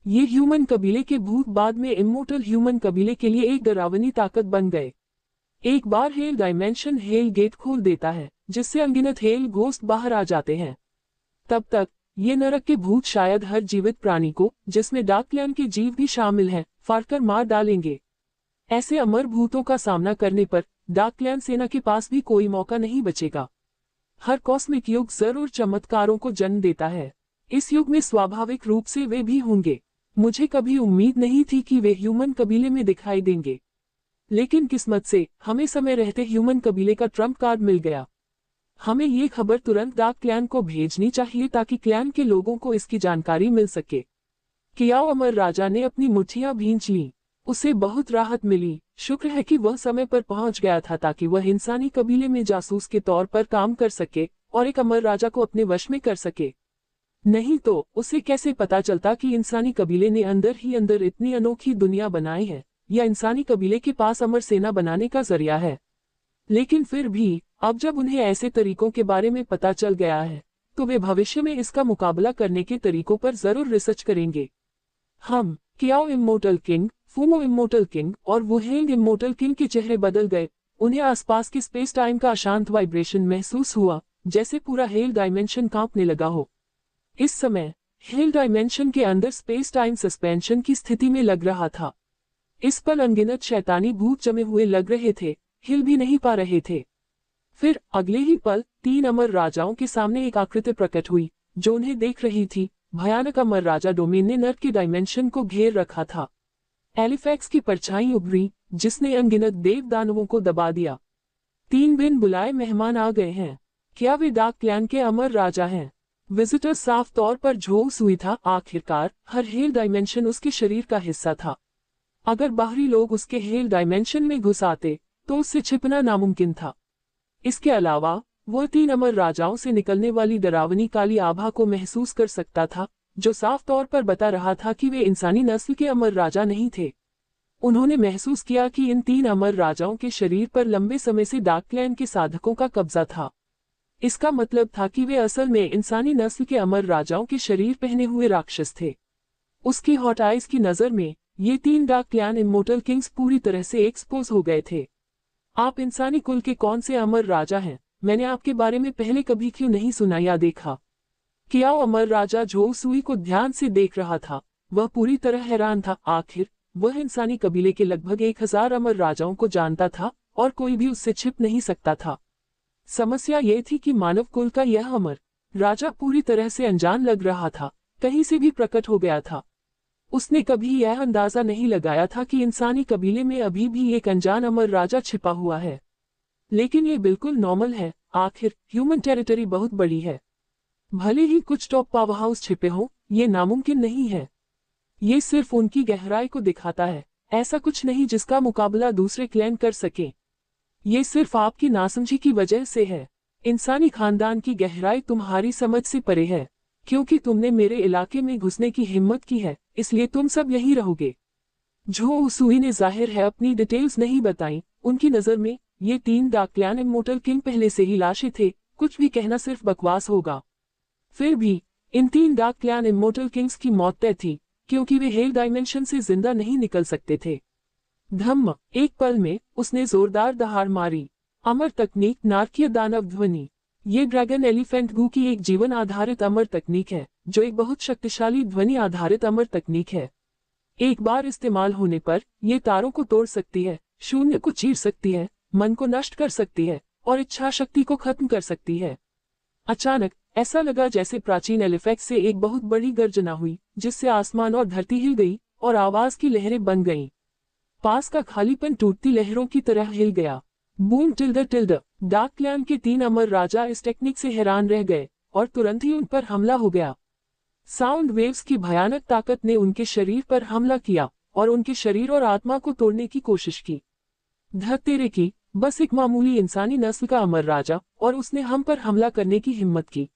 ये ह्यूमन कबीले के भूत बाद में इमोर्टल ह्यूमन कबीले के लिए एक डरावनी ताकत बन गए। एक बार हेल डायमेंशन हेल गेट खोल देता है, जिससे अनगिनत हेल घोस्ट बाहर आ जाते हैं। तब तक ये नरक के भूत शायद हर जीवित प्राणी को, जिसमें डार्क क्लैन के जीव भी शामिल हैं, फाड़कर मार डालेंगे। ऐसे अमर भूतों का सामना करने पर डार्क क्लैन सेना के पास भी कोई मौका नहीं बचेगा। हर कॉस्मिक युग जरूर चमत्कारों को जन्म देता है। इस युग में स्वाभाविक रूप से वे भी होंगे। मुझे कभी उम्मीद नहीं थी कि वे ह्यूमन कबीले में दिखाई देंगे, लेकिन किस्मत से हमें समय रहते ह्यूमन कबीले का ट्रम्प कार्ड मिल गया। हमें ये खबर तुरंत डार्क क्लैन को भेजनी चाहिए ताकि क्लैन के लोगों को इसकी जानकारी मिल सके। कियाओ अमर राजा ने अपनी मुट्ठियां भींच लीं। उसे बहुत राहत मिली। शुक्र है कि वह समय पर पहुंच गया था ताकि वह इंसानी कबीले में जासूस के तौर पर काम कर सके और एक अमर राजा को अपने वश में कर सके। नहीं तो उसे कैसे पता चलता कि इंसानी कबीले ने अंदर ही अंदर इतनी अनोखी दुनिया बनाई है, या इंसानी कबीले के पास अमर सेना बनाने का जरिया है। लेकिन फिर भी अब जब उन्हें ऐसे तरीकों के बारे में पता चल गया है, तो वे भविष्य में इसका मुकाबला करने के तरीकों पर जरूर रिसर्च करेंगे। हम कियाओ इमोर्टल किंग, फुमो इमोर्टल किंग और वुहेंग इमोर्टल किंग के चेहरे बदल गए। उन्हें आसपास के स्पेस टाइम का अशांत वाइब्रेशन महसूस हुआ, जैसे पूरा हेल डायमेंशन कांपने लगा हो। इस समय हिल डायमेंशन के अंदर स्पेस टाइम सस्पेंशन की स्थिति में लग रहा था। इस पल अनगिनत शैतानी भूत जमे हुए लग रहे थे, हिल भी नहीं पा रहे थे। फिर अगले ही पल 3 अमर राजाओं के सामने एक आकृति प्रकट हुई जो उन्हें देख रही थी। भयानक अमर राजा डोमेन ने नर्क के डायमेंशन को घेर रखा था। एलिफैक्स की परछाई उभरी जिसने अनगिनत देव दानवों को दबा दिया। 3 बिन बुलाए मेहमान आ गए हैं। क्या वे डार्क क्लैन के अमर राजा हैं? विजिटर साफ तौर पर झोंक सुई था। आखिरकार हर हेल डायमेंशन उसके शरीर का हिस्सा था। अगर बाहरी लोग उसके हेल डायमेंशन में घुस आते तो उससे छिपना नामुमकिन था। इसके अलावा वह 3 अमर राजाओं से निकलने वाली डरावनी काली आभा को महसूस कर सकता था जो साफ तौर पर बता रहा था कि वे इंसानी नस्ल के अमर राजा नहीं थे। उन्होंने महसूस किया कि इन 3 अमर राजाओं के शरीर पर लंबे समय से डार्क क्लैन के साधकों का कब्जा था। इसका मतलब था कि वे असल में इंसानी नस्ल के अमर राजाओं के शरीर पहने हुए राक्षस थे। उसकी हॉट आइज की नजर में ये 3 डार्क क्लैन इमोर्टल किंग्स पूरी तरह से एक्सपोज हो गए थे। आप इंसानी कुल के कौन से अमर राजा हैं? मैंने आपके बारे में पहले कभी क्यों नहीं सुना या देखा? कियाओ अमर राजा झोंक सुई को ध्यान से देख रहा था। वह पूरी तरह हैरान था। आखिर वह इंसानी कबीले के लगभग 1000 अमर राजाओं को जानता था और कोई भी उससे छिप नहीं सकता था। समस्या ये थी कि मानव कुल का यह अमर राजा पूरी तरह से अनजान लग रहा था, कहीं से भी प्रकट हो गया था। उसने कभी यह अंदाजा नहीं लगाया था कि इंसानी कबीले में अभी भी एक अनजान अमर राजा छिपा हुआ है। लेकिन ये बिल्कुल नॉर्मल है। आखिर ह्यूमन टेरिटरी बहुत बड़ी है। भले ही कुछ टॉप पावर हाउस छिपे हों, ये नामुमकिन नहीं है। ये सिर्फ उनकी गहराई को दिखाता है। ऐसा कुछ नहीं जिसका मुकाबला दूसरे क्लैन कर सके। ये सिर्फ आपकी नासमझी की वजह से है। इंसानी खानदान की गहराई तुम्हारी समझ से परे है। क्योंकि तुमने मेरे इलाके में घुसने की हिम्मत की है, इसलिए तुम सब यहीं रहोगे। झोंक सुई ने जाहिर है अपनी डिटेल्स नहीं बताई। उनकी नजर में ये 3 डार्क क्लैन इमोर्टल किंग पहले से ही लाशें थे। कुछ भी कहना सिर्फ बकवास होगा। फिर भी इन 3 डार्क क्लैन इमोर्टल किंग्स की मौत तय थी क्योंकि वे हेल डायमेंशन से जिंदा नहीं निकल सकते थे। धम्म एक पल में उसने जोरदार दहाड़ मारी। अमर तकनीक नारकीय दानव ध्वनि। ये ड्रैगन एलिफेंट गू की एक जीवन आधारित अमर तकनीक है जो एक बहुत शक्तिशाली ध्वनि आधारित अमर तकनीक है। एक बार इस्तेमाल होने पर यह तारों को तोड़ सकती है, शून्य को चीर सकती है, मन को नष्ट कर सकती है और इच्छा शक्ति को खत्म कर सकती है। अचानक ऐसा लगा जैसे प्राचीन एलिफैक्स से एक बहुत बड़ी गर्जना हुई जिससे आसमान और धरती हिल गई और आवाज की लहरें बन गईं। पास का खालीपन टूटती लहरों की तरह हिल गया। Boom tilde. डार्क क्लैन के 3 अमर राजा इस टेक्निक से हैरान रह गए और तुरंत ही उन पर हमला हो गया। साउंड वेव्स की भयानक ताकत ने उनके शरीर पर हमला किया और उनके शरीर और आत्मा को तोड़ने की कोशिश की। धत्तेरे की, बस एक मामूली इंसानी नस्ल का अमर राजा और उसने हम पर हमला करने की हिम्मत की।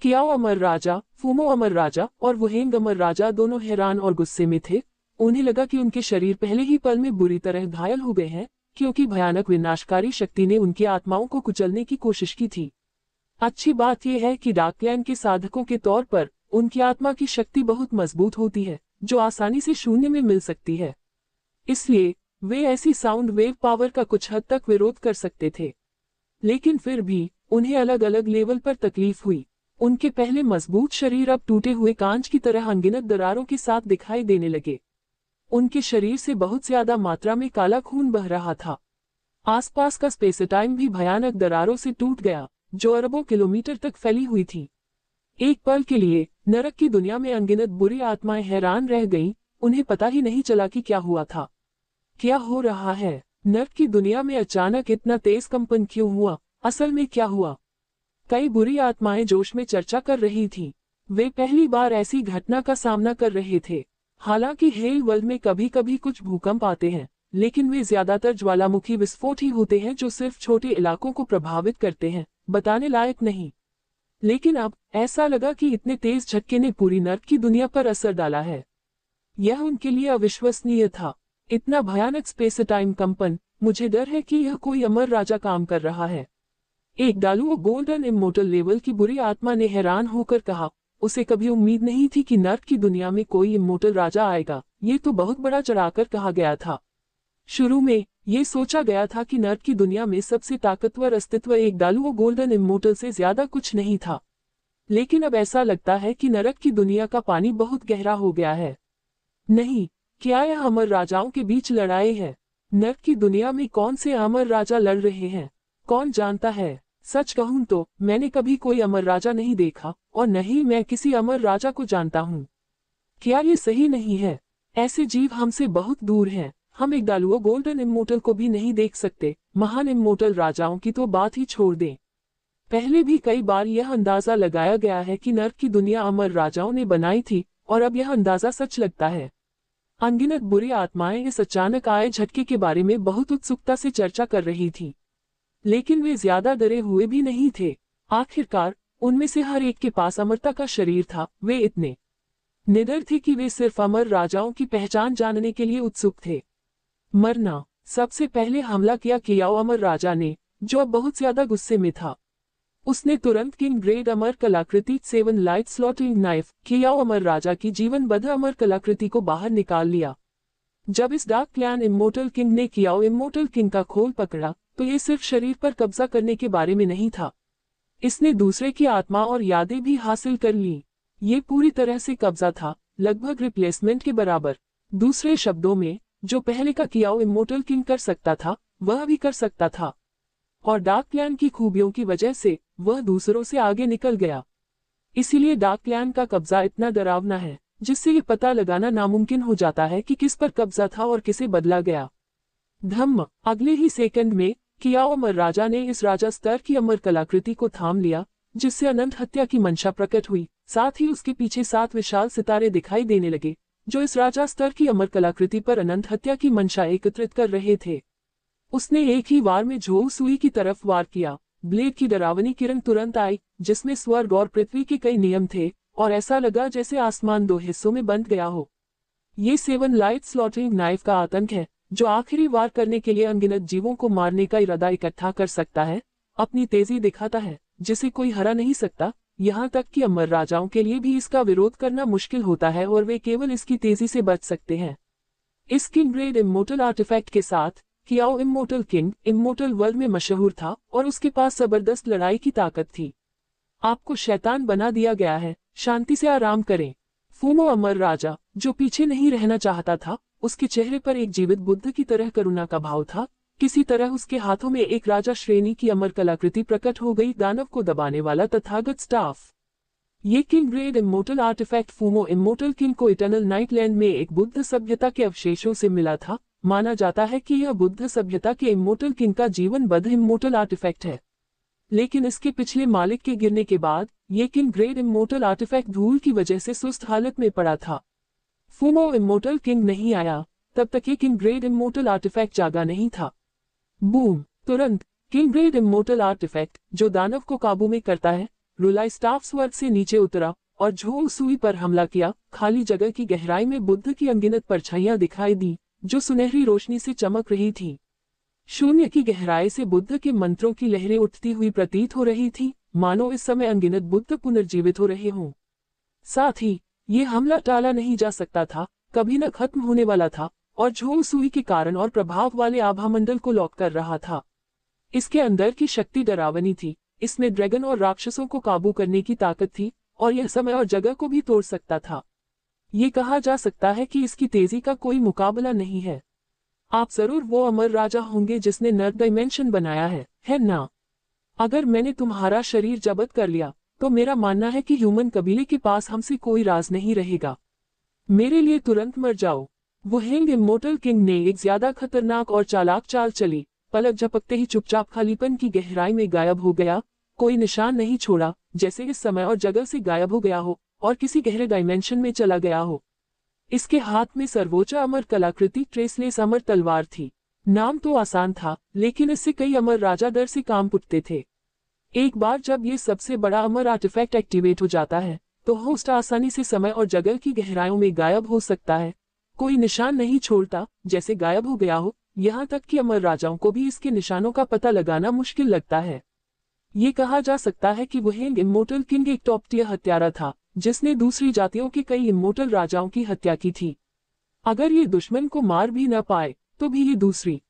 कियाओ अमर राजा, फूमो अमर राजा और वुहेंग अमर राजा दोनों हैरान और गुस्से में थे। उन्हें लगा कि उनके शरीर पहले ही पल में बुरी तरह घायल हो गए हैं क्योंकि भयानक विनाशकारी शक्ति ने उनकी आत्माओं को कुचलने की कोशिश की थी। अच्छी बात यह है कि डार्क क्लैन के साधकों के तौर पर उनकी आत्मा की शक्ति बहुत मजबूत होती है जो आसानी से शून्य में मिल सकती है। इसलिए वे ऐसी साउंड वेव पावर का कुछ हद तक विरोध कर सकते थे। लेकिन फिर भी उन्हें अलग अलग लेवल पर तकलीफ हुई। उनके पहले मजबूत शरीर अब टूटे हुए कांच की तरह अनगिनत दरारों के साथ दिखाई देने लगे। उनके शरीर से बहुत ज्यादा मात्रा में काला खून बह रहा था। आसपास का स्पेस टाइम भी भयानक दरारों से टूट गया जो अरबों किलोमीटर तक फैली हुई थी। एक पल के लिए नरक की दुनिया में अनगिनत बुरी आत्माएं हैरान रह गईं। उन्हें पता ही नहीं चला कि क्या हुआ था, क्या हो रहा है। नरक की दुनिया में अचानक इतना तेज कंपन क्यों हुआ? असल में क्या हुआ? कई बुरी आत्माएं जोश में चर्चा कर रही थीं। वे पहली बार ऐसी घटना का सामना कर रहे थे। हालांकि हेल वर्ल्ड में कभी कभी कुछ भूकंप आते हैं, लेकिन वे ज्यादातर ज्वालामुखी विस्फोट ही होते हैं जो सिर्फ छोटे इलाकों को प्रभावित करते हैं, बताने लायक नहीं। लेकिन अब ऐसा लगा कि इतने तेज झटके ने पूरी नरक की दुनिया पर असर डाला है। यह उनके लिए अविश्वसनीय था। इतना भयानक स्पेस टाइम कंपन, मुझे डर है कि यह कोई अमर राजा काम कर रहा है। एक डालू गोल्डन इमोर्टल लेवल की बुरी आत्मा ने हैरान होकर कहा। उसे कभी उम्मीद नहीं थी कि नर्क की दुनिया में कोई इमोर्टल राजा आएगा। ये तो बहुत बड़ा चढ़ाकर कहा गया था। शुरू में ये सोचा गया था कि नर्क की दुनिया में सबसे ताकतवर अस्तित्व एक डालू गोल्डन इमोर्टल से ज्यादा कुछ नहीं था। लेकिन अब ऐसा लगता है कि नरक की दुनिया का पानी बहुत गहरा हो गया है। नहीं, क्या यह अमर राजाओं के बीच लड़ाई है? नरक की दुनिया में कौन से अमर राजा लड़ रहे हैं? कौन जानता है? सच कहूं तो मैंने कभी कोई अमर राजा नहीं देखा और न ही मैं किसी अमर राजा को जानता हूं। क्या ये सही नहीं है? ऐसे जीव हमसे बहुत दूर हैं। हम एक डालुओ गोल्डन इमोर्टल को भी नहीं देख सकते। महान इमोर्टल राजाओं की तो बात ही छोड़ दें। पहले भी कई बार यह अंदाजा लगाया गया है कि नर्क की दुनिया अमर राजाओं ने बनाई थी और अब यह अंदाजा सच लगता है। अनगिनत बुरी आत्माएं इस अचानक आए झटके के बारे में बहुत उत्सुकता से चर्चा कर रही थीं। लेकिन वे ज्यादा डरे हुए भी नहीं थे। आखिरकार उनमें से हर एक के पास अमरता का शरीर था। वे इतने निडर थे कि वे सिर्फ अमर राजाओं की पहचान जानने के लिए उत्सुक थे। मरना। सबसे पहले हमला किया कियाओ अमर राजा ने, जो अब बहुत ज्यादा गुस्से में था। उसने तुरंत किंग ग्रेड अमर कलाकृति 7 लाइट स्लॉटिंग नाइफ कियाओ अमर राजा की जीवनबद्ध अमर कलाकृति को बाहर निकाल लिया। जब इस डार्क क्लैन इमोर्टल किंग ने कियाओ इमोर्टल किंग का खोल पकड़ा तो ये सिर्फ शरीर पर कब्जा करने के बारे में नहीं था। इसने दूसरे की आत्मा और यादें भी हासिल कर ली। ये पूरी तरह से कब्जा था, लगभग रिप्लेसमेंट के बराबर। दूसरे शब्दों में, जो पहले का कियाओ इमोर्टल किंग कर सकता था वह भी कर सकता था। और डार्क क्लैन की खूबियों की वजह से वह दूसरों से आगे निकल गया। इसीलिए डार्क क्लैन का कब्जा इतना डरावना है, जिससे ये पता लगाना नामुमकिन हो जाता है कि किस पर कब्जा था और किसे बदला गया। धम्म। अगले ही सेकंड में कियाओ अमर राजा ने इस राजा स्तर की अमर कलाकृति को थाम लिया, जिससे अनंत हत्या की मंशा प्रकट हुई। साथ ही उसके पीछे 7 विशाल सितारे दिखाई देने लगे, जो इस राजा स्तर की अमर कलाकृति पर अनंत हत्या की मंशा एकत्रित कर रहे थे। उसने एक ही वार में झोल सुई की तरफ वार किया। ब्लेड की डरावनी किरण तुरंत आई, जिसमें स्वर्ग और पृथ्वी के कई नियम थे, और ऐसा लगा जैसे आसमान 2 हिस्सों में बंट गया हो। ये 7 लाइट स्लॉटिंग नाइफ का आतंक है, जो आखिरी वार करने के लिए अनगिनत जीवों को मारने का इरादा इकट्ठा कर सकता है। अपनी तेजी दिखाता है, जिसे कोई हरा नहीं सकता। यहाँ तक कि अमर राजाओं के लिए भी इसका विरोध करना मुश्किल होता है और वे केवल इसकी तेजी से बच सकते हैं। इस किंग ग्रेड इमोर्टल आर्टिफैक्ट के साथ कियाओ इमोर्टल किंग इमोर्टल वर्ल्ड में मशहूर था और उसके पास जबरदस्त लड़ाई की ताकत थी। आपको शैतान बना दिया गया है, शांति से आराम करें। फूमो अमर राजा, जो पीछे नहीं रहना चाहता था, उसके चेहरे पर एक जीवित बुद्ध की तरह करुणा का भाव था। किसी तरह उसके हाथों में एक राजा श्रेणी की अमर कलाकृति प्रकट हो गई, दानव को दबाने वाला तथागत स्टाफ। ये king grade immortal artifact Fumo immortal king को इटर्नल नाइटलैंड में एक बुद्ध सभ्यता के अवशेषों से मिला था। माना जाता है कि यह बुद्ध सभ्यता के इमोर्टल किंग का जीवनबद्ध इमोर्टल आर्टिफैक्ट है। लेकिन इसके पिछले मालिक के गिरने के बाद ये किंग ग्रेड इमोर्टल आर्टिफैक्ट धूल की वजह से सुस्त हालत में पड़ा था। फूमो इमोर्टल किंग नहीं आया तब तक ये किंग ग्रेड इमोर्टल आर्टिफैक्ट जागा नहीं था। बूम। तुरंत किंग ग्रेड इमोर्टल आर्टिफैक्ट, जो दानव को काबू में करता है, रुलाई स्टाफ स्वर्ग से नीचे उतरा और झोल सुई पर हमला किया। खाली जगह की गहराई में बुद्ध की अनगिनत परछाइयां दिखाई दी, जो सुनहरी रोशनी से चमक रही थी। शून्य की गहराई से बुद्ध के मंत्रों की लहरें उठती हुई प्रतीत हो रही थी, मानो इस समय अनगिनत बुद्ध पुनर्जीवित हो रहे हों। साथ ही ये हमला टाला नहीं जा सकता था, कभी न खत्म होने वाला था और झोल सुई के कारण और प्रभाव वाले आभामंडल को लॉक कर रहा था। इसके अंदर की शक्ति डरावनी थी। इसमें ड्रैगन और राक्षसों को काबू करने की ताकत थी और यह समय और जगह को भी तोड़ सकता था। ये कहा जा सकता है कि इसकी तेजी का कोई मुकाबला नहीं है। आप जरूर वो अमर राजा होंगे जिसने नर्क डायमेंशन बनाया है ना? अगर मैंने तुम्हारा शरीर जब्त कर लिया तो मेरा मानना है कि ह्यूमन कबीले के पास हमसे कोई राज नहीं रहेगा। मेरे लिए तुरंत मर जाओ। वो हेंग इमोर्टल किंग ने एक ज्यादा खतरनाक और चालाक चाल चली। पलक झपकते ही चुपचाप खालीपन की गहराई में गायब हो गया। कोई निशान नहीं छोड़ा, जैसे इस समय और जगह से गायब हो गया हो और किसी गहरे डायमेंशन में चला गया हो। इसके हाथ में सर्वोच्च अमर कलाकृति ट्रेसलेस अमर तलवार थी। नाम तो आसान था, लेकिन इससे कई अमर राजा डर से कांप उठते थे। एक बार जब ये सबसे बड़ा अमर आर्टिफैक्ट एक्टिवेट हो जाता है तो होस्ट आसानी से समय और जगह की गहराइयों में गायब हो सकता है। कोई निशान नहीं छोड़ता, जैसे गायब हो गया हो। यहाँ तक कि अमर राजाओं को भी इसके निशानों का पता लगाना मुश्किल लगता है। ये कहा जा सकता है कि वह इमोर्टल किंग एक टॉप टियर हत्यारा था, जिसने दूसरी जातियों के कई इमोर्टल राजाओं की हत्या की थी। अगर ये दुश्मन को मार भी न पाए तो भी ये दूसरी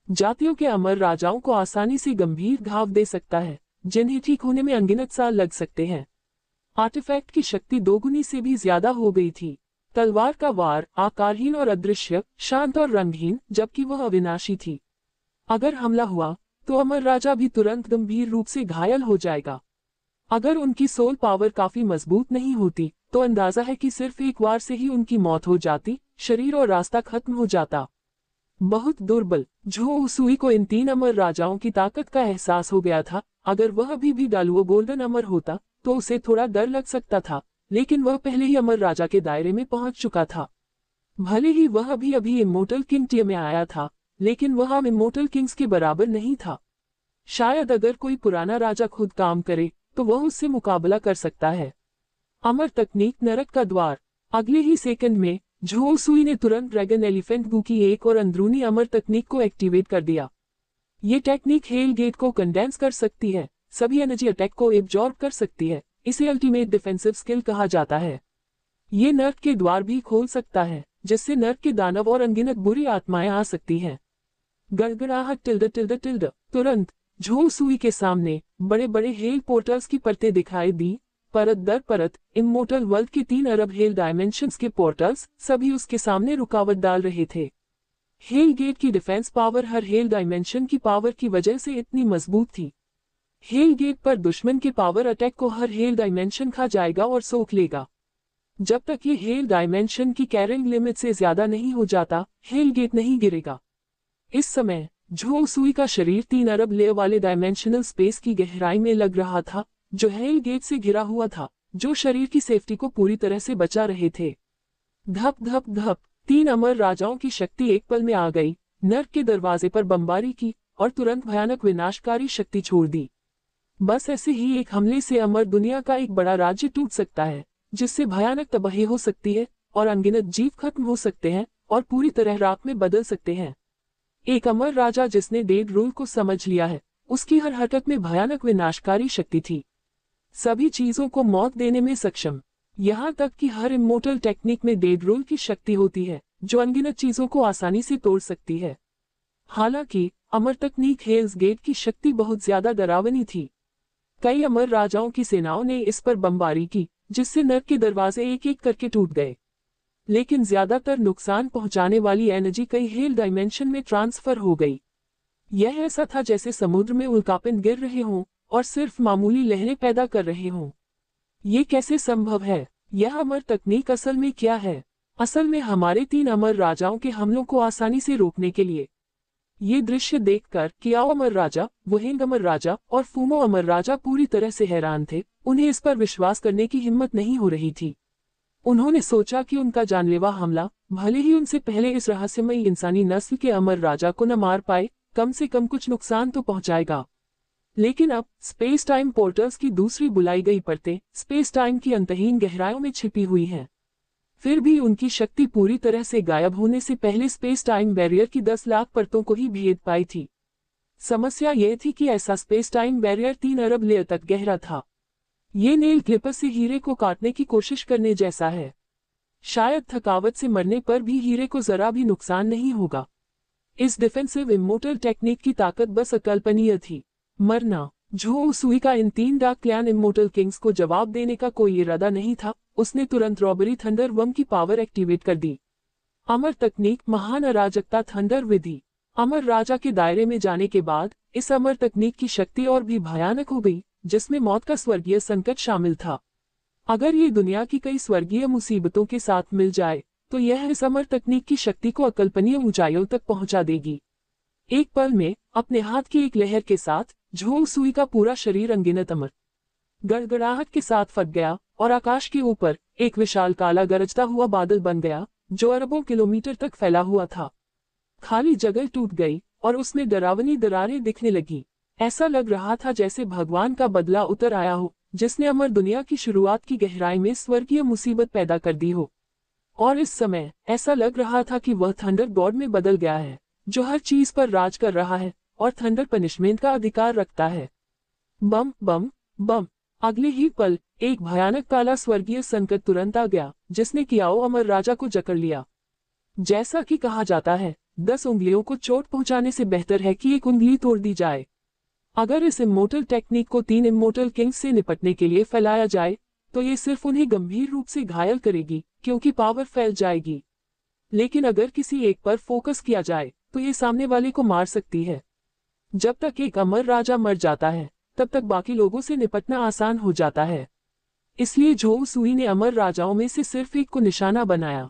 जातियों के अमर राजाओं को आसानी से गंभीर घाव दे सकता है, जिन्हें ठीक होने में अनगिनत साल लग सकते हैं। आर्टिफैक्ट की शक्ति दोगुनी से भी ज्यादा हो गई थी। तलवार का वार आकारहीन और अदृश्य, शांत और रंगहीन, जबकि वह अविनाशी थी। अगर हमला हुआ तो अमर राजा भी तुरंत गंभीर रूप से घायल हो जाएगा। अगर उनकी सोल पावर काफी मजबूत नहीं होती तो अंदाजा है कि सिर्फ एक वार से ही उनकी मौत हो जाती, शरीर और रास्ता खत्म हो जाता। बहुत दुर्बल। झो उसुई को इन 3 अमर राजाओं की ताकत का एहसास हो गया था। अगर वह भी डालुओ गोल्डन अमर होता तो उसे थोड़ा डर लग सकता था, लेकिन वह पहले ही अमर राजा के दायरे में पहुंच चुका था। भले ही वह अभी इमोर्टल किंग टियर में आया था, लेकिन वह अब इमोर्टल किंग्स के बराबर नहीं था। शायद अगर कोई पुराना राजा खुद काम करे तो वह उससे मुकाबला कर सकता है। अमर तकनीक नरक का द्वार। अगले ही सेकंड में झो सुई ने तुरंत ड्रैगन एलिफेंट गू की एक और अंदरूनी अमर तकनीक को एक्टिवेट कर दिया। ये टेक्निक हेल गेट को कंडेंस कर सकती है, सभी एनर्जी अटैक को एब्जॉर्ब कर सकती है। इसे अल्टीमेट डिफेंसिव स्किल कहा जाता है। ये नर्क के द्वार भी खोल सकता है, जिससे नर्क के दानव और अनगिनत बुरी आत्माएं आ सकती हैं। गड़गड़ाहट टिल्ड टिल्ड टिल्ड। तुरंत झो सुई के सामने बड़े बड़े हेल पोर्टल्स की परतें दिखाई दी। परत दर परत इमोर्टल वर्ल्ड के 3 अरब हेल डायमेंशंस के पोर्टल्स सभी उसके सामने रुकावट डाल रहे थे। हेल गेट की डिफेंस पावर हर हेल डायमेंशन की पावर की वजह से इतनी मजबूत थी। हेल गेट पर दुश्मन के पावर अटैक को हर हेल डायमेंशन खा जाएगा और सोख लेगा। जब तक ये हेल डायमेंशन की कैरिंग लिमिट से ज्यादा नहीं हो जाता, हेल गेट नहीं गिरेगा। इस समय झो सुई का शरीर 3 अरब लेयर वाले डायमेंशनल स्पेस की गहराई में लग रहा था, जो हेल गेट से घिरा हुआ था, जो शरीर की सेफ्टी को पूरी तरह से बचा रहे थे। धप धप धप 3 अमर राजाओं की शक्ति एक पल में आ गई, नर्क के दरवाजे पर बमबारी की और तुरंत भयानक विनाशकारी शक्ति छोड़ दी। बस ऐसे ही एक हमले से अमर दुनिया का एक बड़ा राज्य टूट सकता है, जिससे भयानक तबाही हो सकती है और अनगिनत जीव खत्म हो सकते हैं और पूरी तरह राख में बदल सकते हैं। एक अमर राजा जिसने डेड रूल को समझ लिया है, उसकी हर हरकत में भयानक विनाशकारी शक्ति थी, सभी चीजों को मौत देने में सक्षम। यहाँ तक कि हर इमोर्टल टेक्निक में डेड रूल की शक्ति होती है, जो अनगिनत चीजों को आसानी से तोड़ सकती है। हालांकि अमर तकनीक हेल्स गेट की शक्ति बहुत ज्यादा डरावनी थी। कई अमर राजाओं की सेनाओं ने इस पर बमबारी की, जिससे नर्क के दरवाजे एक एक करके टूट गए। लेकिन ज्यादातर नुकसान पहुंचाने वाली एनर्जी कई हेल डायमेंशन में ट्रांसफर हो गई। यह ऐसा था जैसे समुद्र में उल्कापिंड गिर रहे हों और सिर्फ मामूली लहरें पैदा कर रहे हों। ये कैसे संभव है? यह अमर तकनीक असल में क्या है? असल में हमारे 3 अमर राजाओं के हमलों को आसानी से रोकने के लिए। ये दृश्य देखकर कियाओ अमर राजा, वोहेंग अमर राजा और फूमो अमर राजा पूरी तरह से हैरान थे। उन्हें इस पर विश्वास करने की हिम्मत नहीं हो रही थी। उन्होंने सोचा कि उनका जानलेवा हमला भले ही उनसे पहले इस रहस्यमयी इंसानी नस्ल के अमर राजा को न मार पाए, कम से कम कुछ नुकसान तो पहुंचाएगा। लेकिन अब स्पेस टाइम पोर्टल्स की दूसरी बुलाई गई परतें स्पेस टाइम की अंतहीन गहराइयों में छिपी हुई हैं। फिर भी उनकी शक्ति पूरी तरह से गायब होने से पहले स्पेस टाइम बैरियर की 10 लाख परतों को ही भेद पाई थी। समस्या यह थी कि ऐसा स्पेस टाइम बैरियर 3 अरब लेयर तक गहरा था। ये नेल क्लिपर से हीरे को काटने की कोशिश करने जैसा है। शायद थकावट से मरने पर भी हीरे को जरा भी नुकसान नहीं होगा। इस डिफेंसिव इमोर्टल टेक्निक की ताकत बस अकल्पनीय थी। मरना। झो उसुई का इन 3 डार्क क्लैन इमोर्टल किंग्स को जवाब देने का कोई इरादा नहीं था। उसने तुरंत रॉबरी थंडर वम की पावर एक्टिवेट कर दी। अमर तकनीक महान अराजकता थंडर विधि। अमर राजा के दायरे में जाने के बाद इस अमर तकनीक की शक्ति और भी भयानक हो गई, जिसमें मौत का स्वर्गीय संकट शामिल था। अगर ये दुनिया की कई स्वर्गीय मुसीबतों के साथ मिल जाए तो यह इस अमर तकनीक की शक्ति को अकल्पनीय ऊंचाइयों तक पहुंचा देगी। एक पल में अपने हाथ की एक लहर के साथ झो उसुई का पूरा शरीर अनगिनत अमर गड़गड़ाहट के साथ फट गया और आकाश के ऊपर एक विशाल काला गरजता हुआ बादल बन गया, जो अरबों किलोमीटर तक फैला हुआ था। खाली जगह टूट गई और उसमें डरावनी दरारें दिखने लगी। ऐसा लग रहा था जैसे भगवान का बदला उतर आया हो, जिसने अमर दुनिया की शुरुआत की गहराई में स्वर्गीय मुसीबत पैदा कर दी हो। और इस समय ऐसा लग रहा था कि वह थंडर गॉड में बदल गया है, जो हर चीज पर राज कर रहा है और थंडर पनिशमेंट का अधिकार रखता है। बम बम बम। अगले ही पल एक भयानक काला स्वर्गीय संकट तुरंत आ गया, जिसने कियाओ अमर राजा को जकड़ लिया। जैसा कि कहा जाता है, 10 उंगलियों को चोट पहुंचाने से बेहतर है कि एक उंगली तोड़ दी जाए। अगर इस इमोर्टल टेक्निक को 3 इमोर्टल किंग्स से निपटने के लिए फैलाया जाए तो ये सिर्फ उन्हें गंभीर रूप से घायल करेगी क्योंकि पावर फैल जाएगी। लेकिन अगर किसी एक पर फोकस किया जाए तो ये सामने वाले को मार सकती है। जब तक एक अमर राजा मर जाता है तब तक बाकी लोगों से निपटना आसान हो जाता है। इसलिए झोउ सुई ने अमर राजाओं में से सिर्फ एक को निशाना बनाया।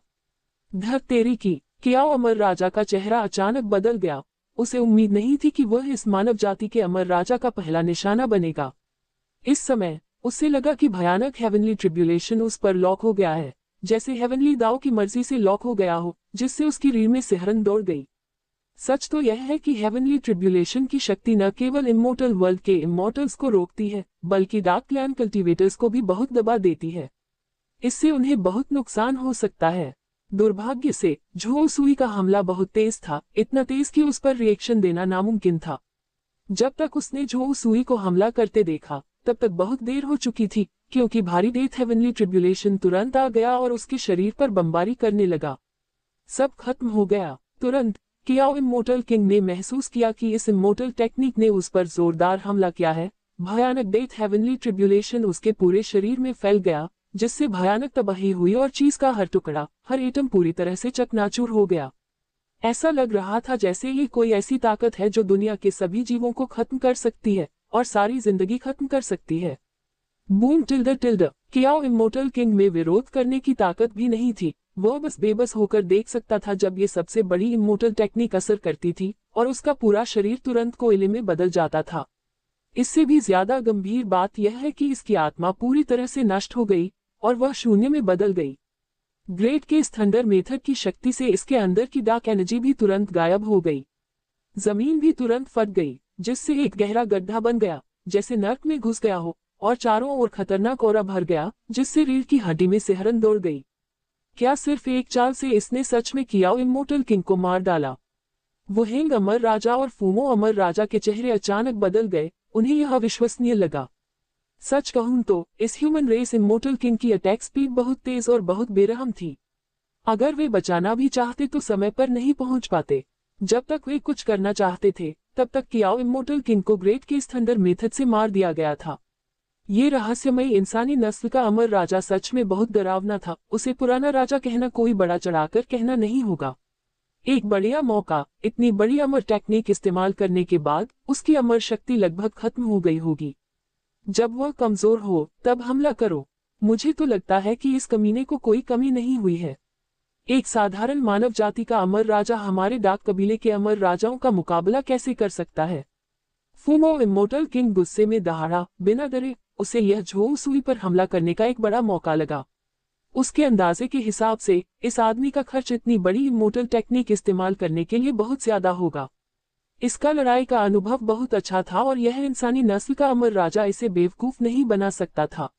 धत तेरी की, कियाओ अमर राजा का चेहरा अचानक बदल गया। उसे उम्मीद नहीं थी कि वह इस मानव जाति के अमर राजा का पहला निशाना बनेगा। इस समय उसे लगा कि भयानक हेवनली ट्रिब्यूलेशन उस पर लॉक हो गया है, जैसे हेवनली दाओ की मर्जी से लॉक हो गया हो, जिससे उसकी रीढ़ में सिहरन दौड़ गई। सच तो यह है कि हेवनली ट्रिब्यूलेशन की शक्ति न केवल इमोर्टल वर्ल्ड के इमोर्टल्स को रोकती है, बल्कि डार्क क्लैन कल्टीवेटर्स को भी बहुत दबा देती है। इससे उन्हें बहुत नुकसान हो सकता है। दुर्भाग्य से झोउ सुई का हमला बहुत तेज था, इतना तेज कि उस पर रिएक्शन देना नामुमकिन था। जब तक उसने झोउ सुई को हमला करते देखा तब तक बहुत देर हो चुकी थी, क्योंकि भारी डेथ हेवनली ट्रिब्यूलेशन तुरंत आ गया और उसके शरीर पर बमबारी करने लगा। सब खत्म हो गया। तुरंत कियाओ इमोर्टल किंग ने महसूस किया कि इस इमोर्टल टेक्निक ने उस पर जोरदार हमला किया है। भयानक डेथ हेवनली ट्रिब्यूलेशन उसके पूरे शरीर में फैल गया, जिससे भयानक तबाही हुई और चीज का हर टुकड़ा, हर एटम पूरी तरह से चकनाचूर हो गया। ऐसा लग रहा था जैसे ये कोई ऐसी ताकत है जो दुनिया के सभी जीवों को खत्म कर सकती है और सारी जिंदगी खत्म कर सकती है। बूम टिल्ड कियाओ इमोर्टल किंग में विरोध करने की ताकत भी नहीं थी। वह बस बेबस होकर देख सकता था जब ये सबसे बड़ी इमोर्टल टेक्निक असर करती थी और उसका पूरा शरीर तुरंत कोयले में बदल जाता था। इससे भी ज्यादा गंभीर बात यह है कि इसकी आत्मा पूरी तरह से नष्ट हो गई और वह शून्य में बदल गई। ग्रेट केस थंडर मेथड की शक्ति से इसके अंदर की डार्क एनर्जी भी तुरंत गायब हो गई। जमीन भी तुरंत फट गई, जिससे एक गहरा गड्ढा बन गया, जैसे नर्क में घुस गया हो, और चारों ओर खतरनाक ओरा भर गया, जिससे रीढ़ की हड्डी में सिहरन दौड़ गई। क्या सिर्फ एक चाल से इसने सच में कियाओ इमोर्टल किंग को मार डाला? वुहेंग अमर राजा और फूमो अमर राजा के चेहरे अचानक बदल गए। उन्हें यह अविश्वसनीय लगा। सच कहूं तो इस ह्यूमन रेस इमोर्टल किंग की अटैक स्पीड बहुत तेज और बहुत बेरहम थी। अगर वे बचाना भी चाहते तो समय पर नहीं पहुंच पाते। जब तक वे कुछ करना चाहते थे तब तक कियाओ इमोर्टल किंग को ग्रेट केस थंडर मेथड से मार दिया गया था। ये रहस्यमयी इंसानी नस्ल का अमर राजा सच में बहुत डरावना था। उसे पुराना राजा कहना कोई बड़ा चढ़ाकर कहना नहीं होगा। एक बढ़िया मौका, इतनी बड़ी अमर टेक्निक इस्तेमाल करने के बाद उसकी अमर शक्ति लगभग खत्म हो गई होगी। जब वह कमजोर हो तब हमला करो। मुझे तो लगता है कि इस कमीने को कोई कमी नहीं हुई है। एक साधारण मानव जाति का अमर राजा हमारे डाक कबीले के अमर राजाओं का मुकाबला कैसे कर सकता है? फूमो इमोर्टल किंग गुस्से में दहाड़ा। बिना डरे उसे यह झोउ सुई पर हमला करने का एक बड़ा मौका लगा। उसके अंदाजे के हिसाब से इस आदमी का खर्च इतनी बड़ी इमोर्टल टेक्निक इस्तेमाल करने के लिए बहुत ज्यादा होगा। इसका लड़ाई का अनुभव बहुत अच्छा था और यह इंसानी नस्ल का अमर राजा इसे बेवकूफ नहीं बना सकता था।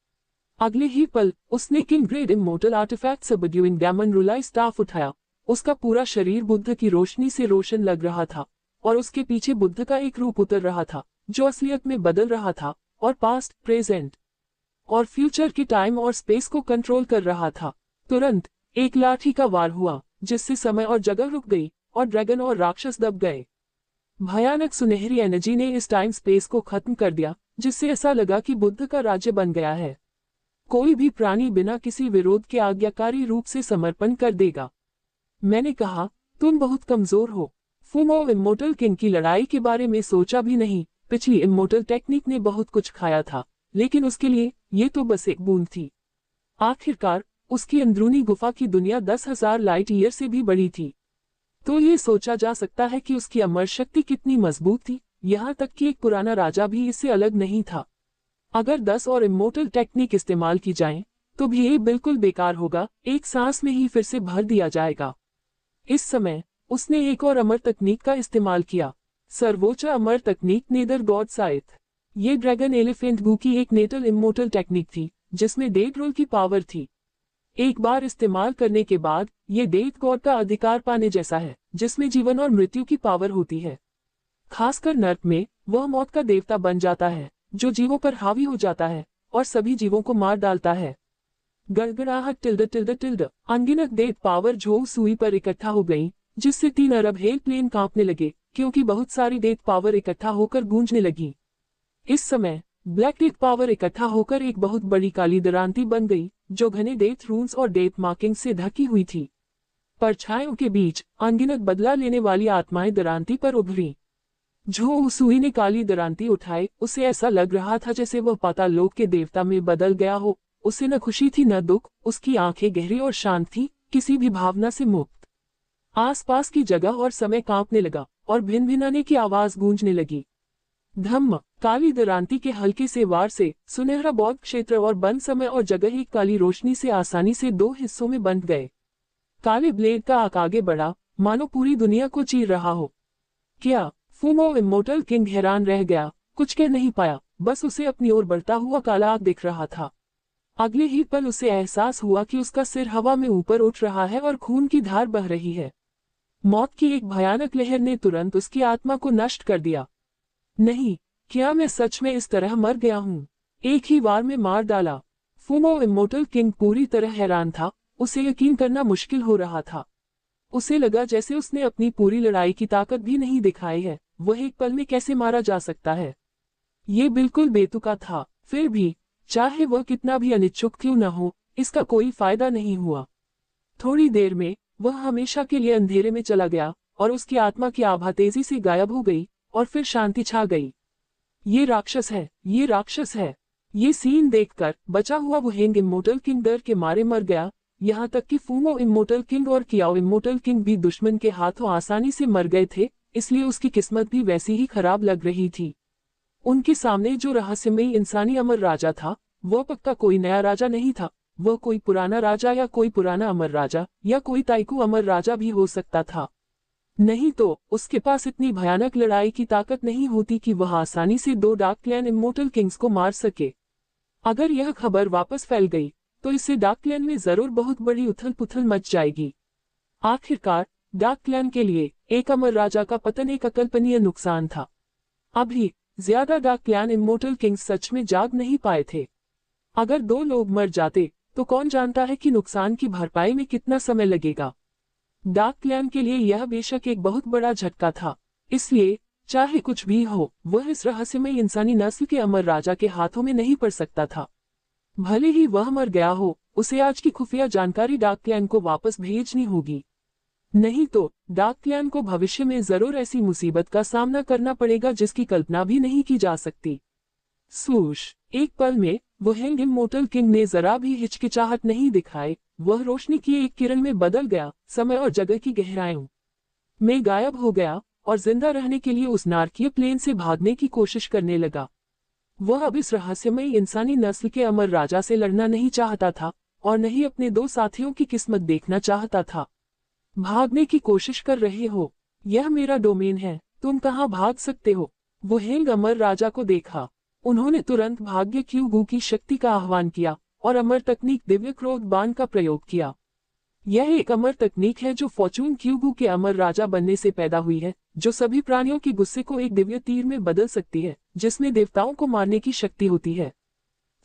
अगले ही पल उसने king grade immortal artifact subduing demon Rulai staff उठाया। उसका पूरा शरीर बुद्ध की रोशनी से रोशन लग रहा था और उसके पीछे बुद्ध का एक रूप उतर रहा था जो असलियत में बदल रहा था और पास्ट, प्रेजेंट और फ्यूचर के टाइम और स्पेस को कंट्रोल कर रहा था। तुरंत एक लाठी का वार हुआ जिससे समय और जगह रुक गई और ड्रैगन और राक्षस दब गए। भयानक सुनहरी एनर्जी ने इस टाइम स्पेस को खत्म कर दिया, जिससे ऐसा लगा कि बुद्ध का राज्य बन गया है। कोई भी प्राणी बिना किसी विरोध के आज्ञाकारी रूप से समर्पण कर देगा। मैंने कहा, तुम बहुत कमजोर हो। फूमो इमोर्टल किंग की लड़ाई के बारे में सोचा भी नहीं। पिछली इमोर्टल टेक्निक ने बहुत कुछ खाया था, लेकिन उसके लिए ये तो बस एक बूंद थी। आखिरकार उसकी अंदरूनी गुफा की दुनिया 10,000 लाइट ईयर से भी बड़ी थी। तो ये सोचा जा सकता है कि उसकी अमर शक्ति कितनी मजबूत थी। यहाँ तक कि एक पुराना राजा भी इससे अलग नहीं था। अगर 10 और इमोर्टल टेक्निक इस्तेमाल की जाएं, तो भी ये बिल्कुल बेकार होगा। एक सांस में ही फिर से भर दिया जाएगा। इस समय उसने एक और अमर तकनीक का इस्तेमाल किया। सर्वोच्च अमर तकनीक नेदर गॉड साइथ। ये ड्रैगन एलिफेंट गू की एक नेटल इमोर्टल टेक्निक थी जिसमें डेड रोल की पावर थी। एक बार इस्तेमाल करने के बाद ये डेथ गॉड का अधिकार पाने जैसा है, जिसमें जीवन और मृत्यु की पावर होती है। खासकर नर्क में वह मौत का देवता बन जाता है जो जीवों पर हावी हो जाता है और सभी जीवों को मार डालता है। गड़गड़ाहट टिल्ड अनगिनत डेथ पावर झोउ सुई पर इकट्ठा हो गई, जिससे 3 अरब हेल प्लेन कांपने लगे क्योंकि बहुत सारी डेथ पावर इकट्ठा होकर गूंजने लगी। इस समय ब्लैक डेथ पावर इकट्ठा होकर एक बहुत बड़ी काली दरांती बन गई, जो घने डेथ रून्स और डेथ मार्किंग से ढकी हुई थी। परछाइयों के बीच अनगिनत बदला लेने वाली आत्माएं दरांती पर उभरी। जो उसुई ने काली दरांती उठाई, उसे ऐसा लग रहा था जैसे वह पाताल लोक के देवता में बदल गया हो। उसे न खुशी थी न दुख, उसकी आंखें गहरी और शांत थी, किसी भी भावना से मुक्त। आसपास की जगह और समय कांपने लगा और भिन भिनाने की आवाज गूंजने लगी। धम्म। काली दरांती के हल्के से वार से सुनहरा बौद्ध क्षेत्र और बंद समय और जगह एक काली रोशनी से आसानी से दो हिस्सों में बंट गए। काले ब्लेड का आग आगे बढ़ा, मानो पूरी दुनिया को चीर रहा हो। क्या? फूमो इमोर्टल किंग हैरान रह गया, कुछ कह नहीं पाया, बस उसे अपनी ओर बढ़ता हुआ काला आग दिख रहा था। अगले ही पल उसे एहसास हुआ कि उसका सिर हवा में ऊपर उठ रहा है और खून की धार बह रही है। मौत की एक भयानक लहर ने तुरंत उसकी आत्मा को नष्ट कर दिया। नहीं, क्या मैं सच में इस तरह मर गया हूँ? एक ही वार में मार डाला। फूमो इमोर्टल किंग पूरी तरह हैरान था, उसे यकीन करना मुश्किल हो रहा था। उसे लगा जैसे उसने अपनी पूरी लड़ाई की ताकत भी नहीं दिखाई है, वह एक पल में कैसे मारा जा सकता है? ये बिल्कुल बेतुका था। फिर भी, चाहे वह कितना भी अनिच्छुक क्यों न हो, इसका कोई फायदा नहीं हुआ। थोड़ी देर में वह हमेशा के लिए अंधेरे में चला गया और उसकी आत्मा की आभा तेजी से गायब हो गई और फिर शांति छा गई। ये राक्षस है, ये राक्षस है। ये सीन देखकर बचा हुआ वुहेंग इमोर्टल किंग डर के मारे मर गया। यहाँ तक कि फूमो इमोर्टल किंग और कियाओ इमोर्टल किंग भी दुश्मन के हाथों आसानी से मर गए थे, इसलिए उसकी किस्मत भी वैसी ही खराब लग रही थी। उनके सामने जो रहस्यमयी इंसानी अमर राजा था, वह पक्का कोई नया राजा नहीं था। वह कोई पुराना राजा या कोई पुराना अमर राजा या कोई ताइकू अमर राजा भी हो सकता था। नहीं तो उसके पास इतनी भयानक लड़ाई की ताकत नहीं होती कि वह आसानी से दो डार्क क्लैन इमोर्टल किंग्स को मार सके। अगर यह खबर वापस फैल गई तो इससे डार्क क्लैन में जरूर बहुत बड़ी उथल पुथल मच जाएगी। आखिरकार डार्क क्लैन के लिए एक अमर राजा का पतन एक अकल्पनीय नुकसान था। अभी ज्यादा डार्क क्लैन इमोर्टल किंग्स सच में जाग नहीं पाए थे। अगर दो लोग मर जाते तो कौन जानता है कि नुकसान की भरपाई में कितना समय लगेगा। डार्क क्लैन के लिए यह बेशक एक बहुत बड़ा झटका था, इसलिए चाहे कुछ भी हो, वह इस रहस्यमय इंसानी नस्ल के अमर राजा के हाथों में नहीं पड़ सकता था। भले ही वह मर गया हो, उसे आज की खुफिया जानकारी डार्क क्लैन को वापस भेजनी होगी। नहीं तो डार्क क्लैन को भविष्य में जरूर ऐसी मुसीबत का सामना करना पड़ेगा जिसकी कल्पना भी नहीं की जा सकती। सूश। एक पल में वुहेंग इमोर्टल किंग ने जरा भी हिचकिचाहट नहीं दिखाई। वह रोशनी की एक किरण में बदल गया, समय और जगह की गहराइयों में गायब हो गया और जिंदा रहने के लिए उस नारकीय प्लेन से भागने की कोशिश करने लगा। वह अब इस रहस्यमयी इंसानी नस्ल के अमर राजा से लड़ना नहीं चाहता था और न ही अपने दो साथियों की किस्मत देखना चाहता था। भागने की कोशिश कर रहे हो? यह मेरा डोमेन है, तुम कहाँ भाग सकते हो? वुहेंग अमर राजा को देखा। उन्होंने तुरंत भाग्य क्यूगू की शक्ति का आह्वान किया और अमर तकनीक दिव्य क्रोध बाण का प्रयोग किया। यह एक अमर तकनीक है जो फॉर्चून क्यूगू के अमर राजा बनने से पैदा हुई है, जो सभी प्राणियों के गुस्से को एक दिव्य तीर में बदल सकती है, जिसमें देवताओं को मारने की शक्ति होती है।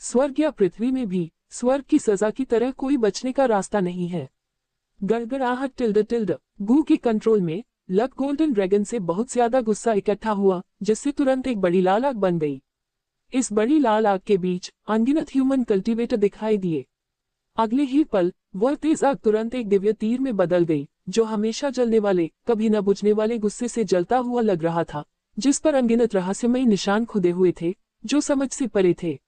स्वर्ग या पृथ्वी में भी स्वर्ग की सजा की तरह कोई बचने का रास्ता नहीं है। गड़गड़ाहट टिल्ड टिल्ड। गू के कंट्रोल में लक गोल्डन ड्रैगन से बहुत ज्यादा गुस्सा इकट्ठा हुआ, जिससे तुरंत एक बड़ी लाल आग बन गई। इस बड़ी लाल आग के बीच अनगिनत ह्यूमन कल्टीवेटर दिखाई दिए। अगले ही पल वह तेज आग तुरंत एक दिव्य तीर में बदल गई, जो हमेशा जलने वाले, कभी न बुझने वाले गुस्से से जलता हुआ लग रहा था, जिस पर अनगिनत रहस्यमयी निशान खुदे हुए थे, जो समझ से परे थे।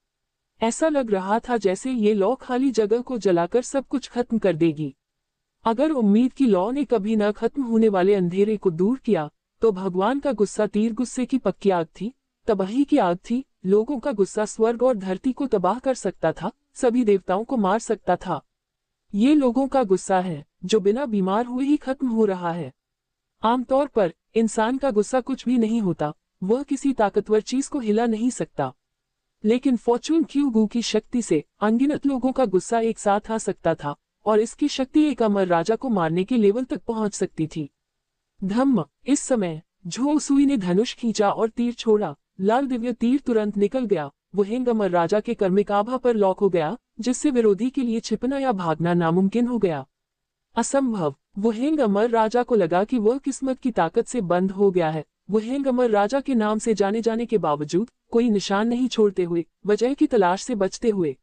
ऐसा लग रहा था जैसे ये लौ खाली जगह को जलाकर सब कुछ खत्म कर देगी। अगर उम्मीद की लौ ने कभी न खत्म होने वाले अंधेरे को दूर किया, तो भगवान का गुस्सा तीर गुस्से की पक्की आग थी, तबाही की आग थी। लोगों का गुस्सा स्वर्ग और धरती को तबाह कर सकता था, सभी देवताओं को मार सकता था। ये लोगों का गुस्सा है, जो बिना बीमार हुए ही खत्म हो रहा है। आमतौर पर इंसान का गुस्सा कुछ भी नहीं होता, वह किसी ताकतवर चीज को हिला नहीं सकता। लेकिन फॉर्चून क्यूगू की शक्ति से अनगिनत लोगों का गुस्सा एक साथ आ सकता था, और इसकी शक्ति एक अमर राजा को मारने के लेवल तक पहुंच सकती थी। धम्म। इस समय झो सुई ने धनुष खींचा और तीर छोड़ा। लाल दिव्य तीर तुरंत निकल गया। वुहेंग अमर राजा के कर्मिक आभा पर लॉक हो गया, जिससे विरोधी के लिए छिपना या भागना नामुमकिन हो गया। असंभव। वुहेंग अमर राजा को लगा कि वह किस्मत की ताकत से बंद हो गया है। वुहेंग अमर राजा के नाम से जाने जाने के बावजूद कोई निशान नहीं छोड़ते हुए, वजह की तलाश से बचते हुए।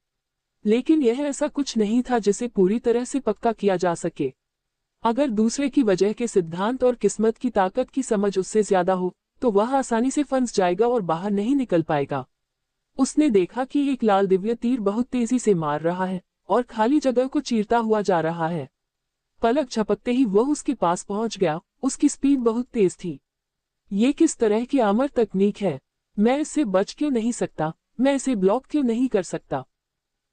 लेकिन यह ऐसा कुछ नहीं था जिसे पूरी तरह से पक्का किया जा सके। अगर दूसरे की वजह के सिद्धांत और किस्मत की ताकत की समझ उससे ज्यादा हो, तो वह आसानी से फंस जाएगा और बाहर नहीं निकल पाएगा। उसने देखा कि एक लाल दिव्य तीर बहुत तेजी से मार रहा है और खाली जगह को चीरता हुआ जा रहा है। पलक झपकते ही वह उसके पास पहुंच गया। उसकी स्पीड बहुत तेज थी। ये किस तरह की अमर तकनीक है? मैं इससे बच क्यों नहीं सकता? मैं इसे ब्लॉक क्यों नहीं कर सकता?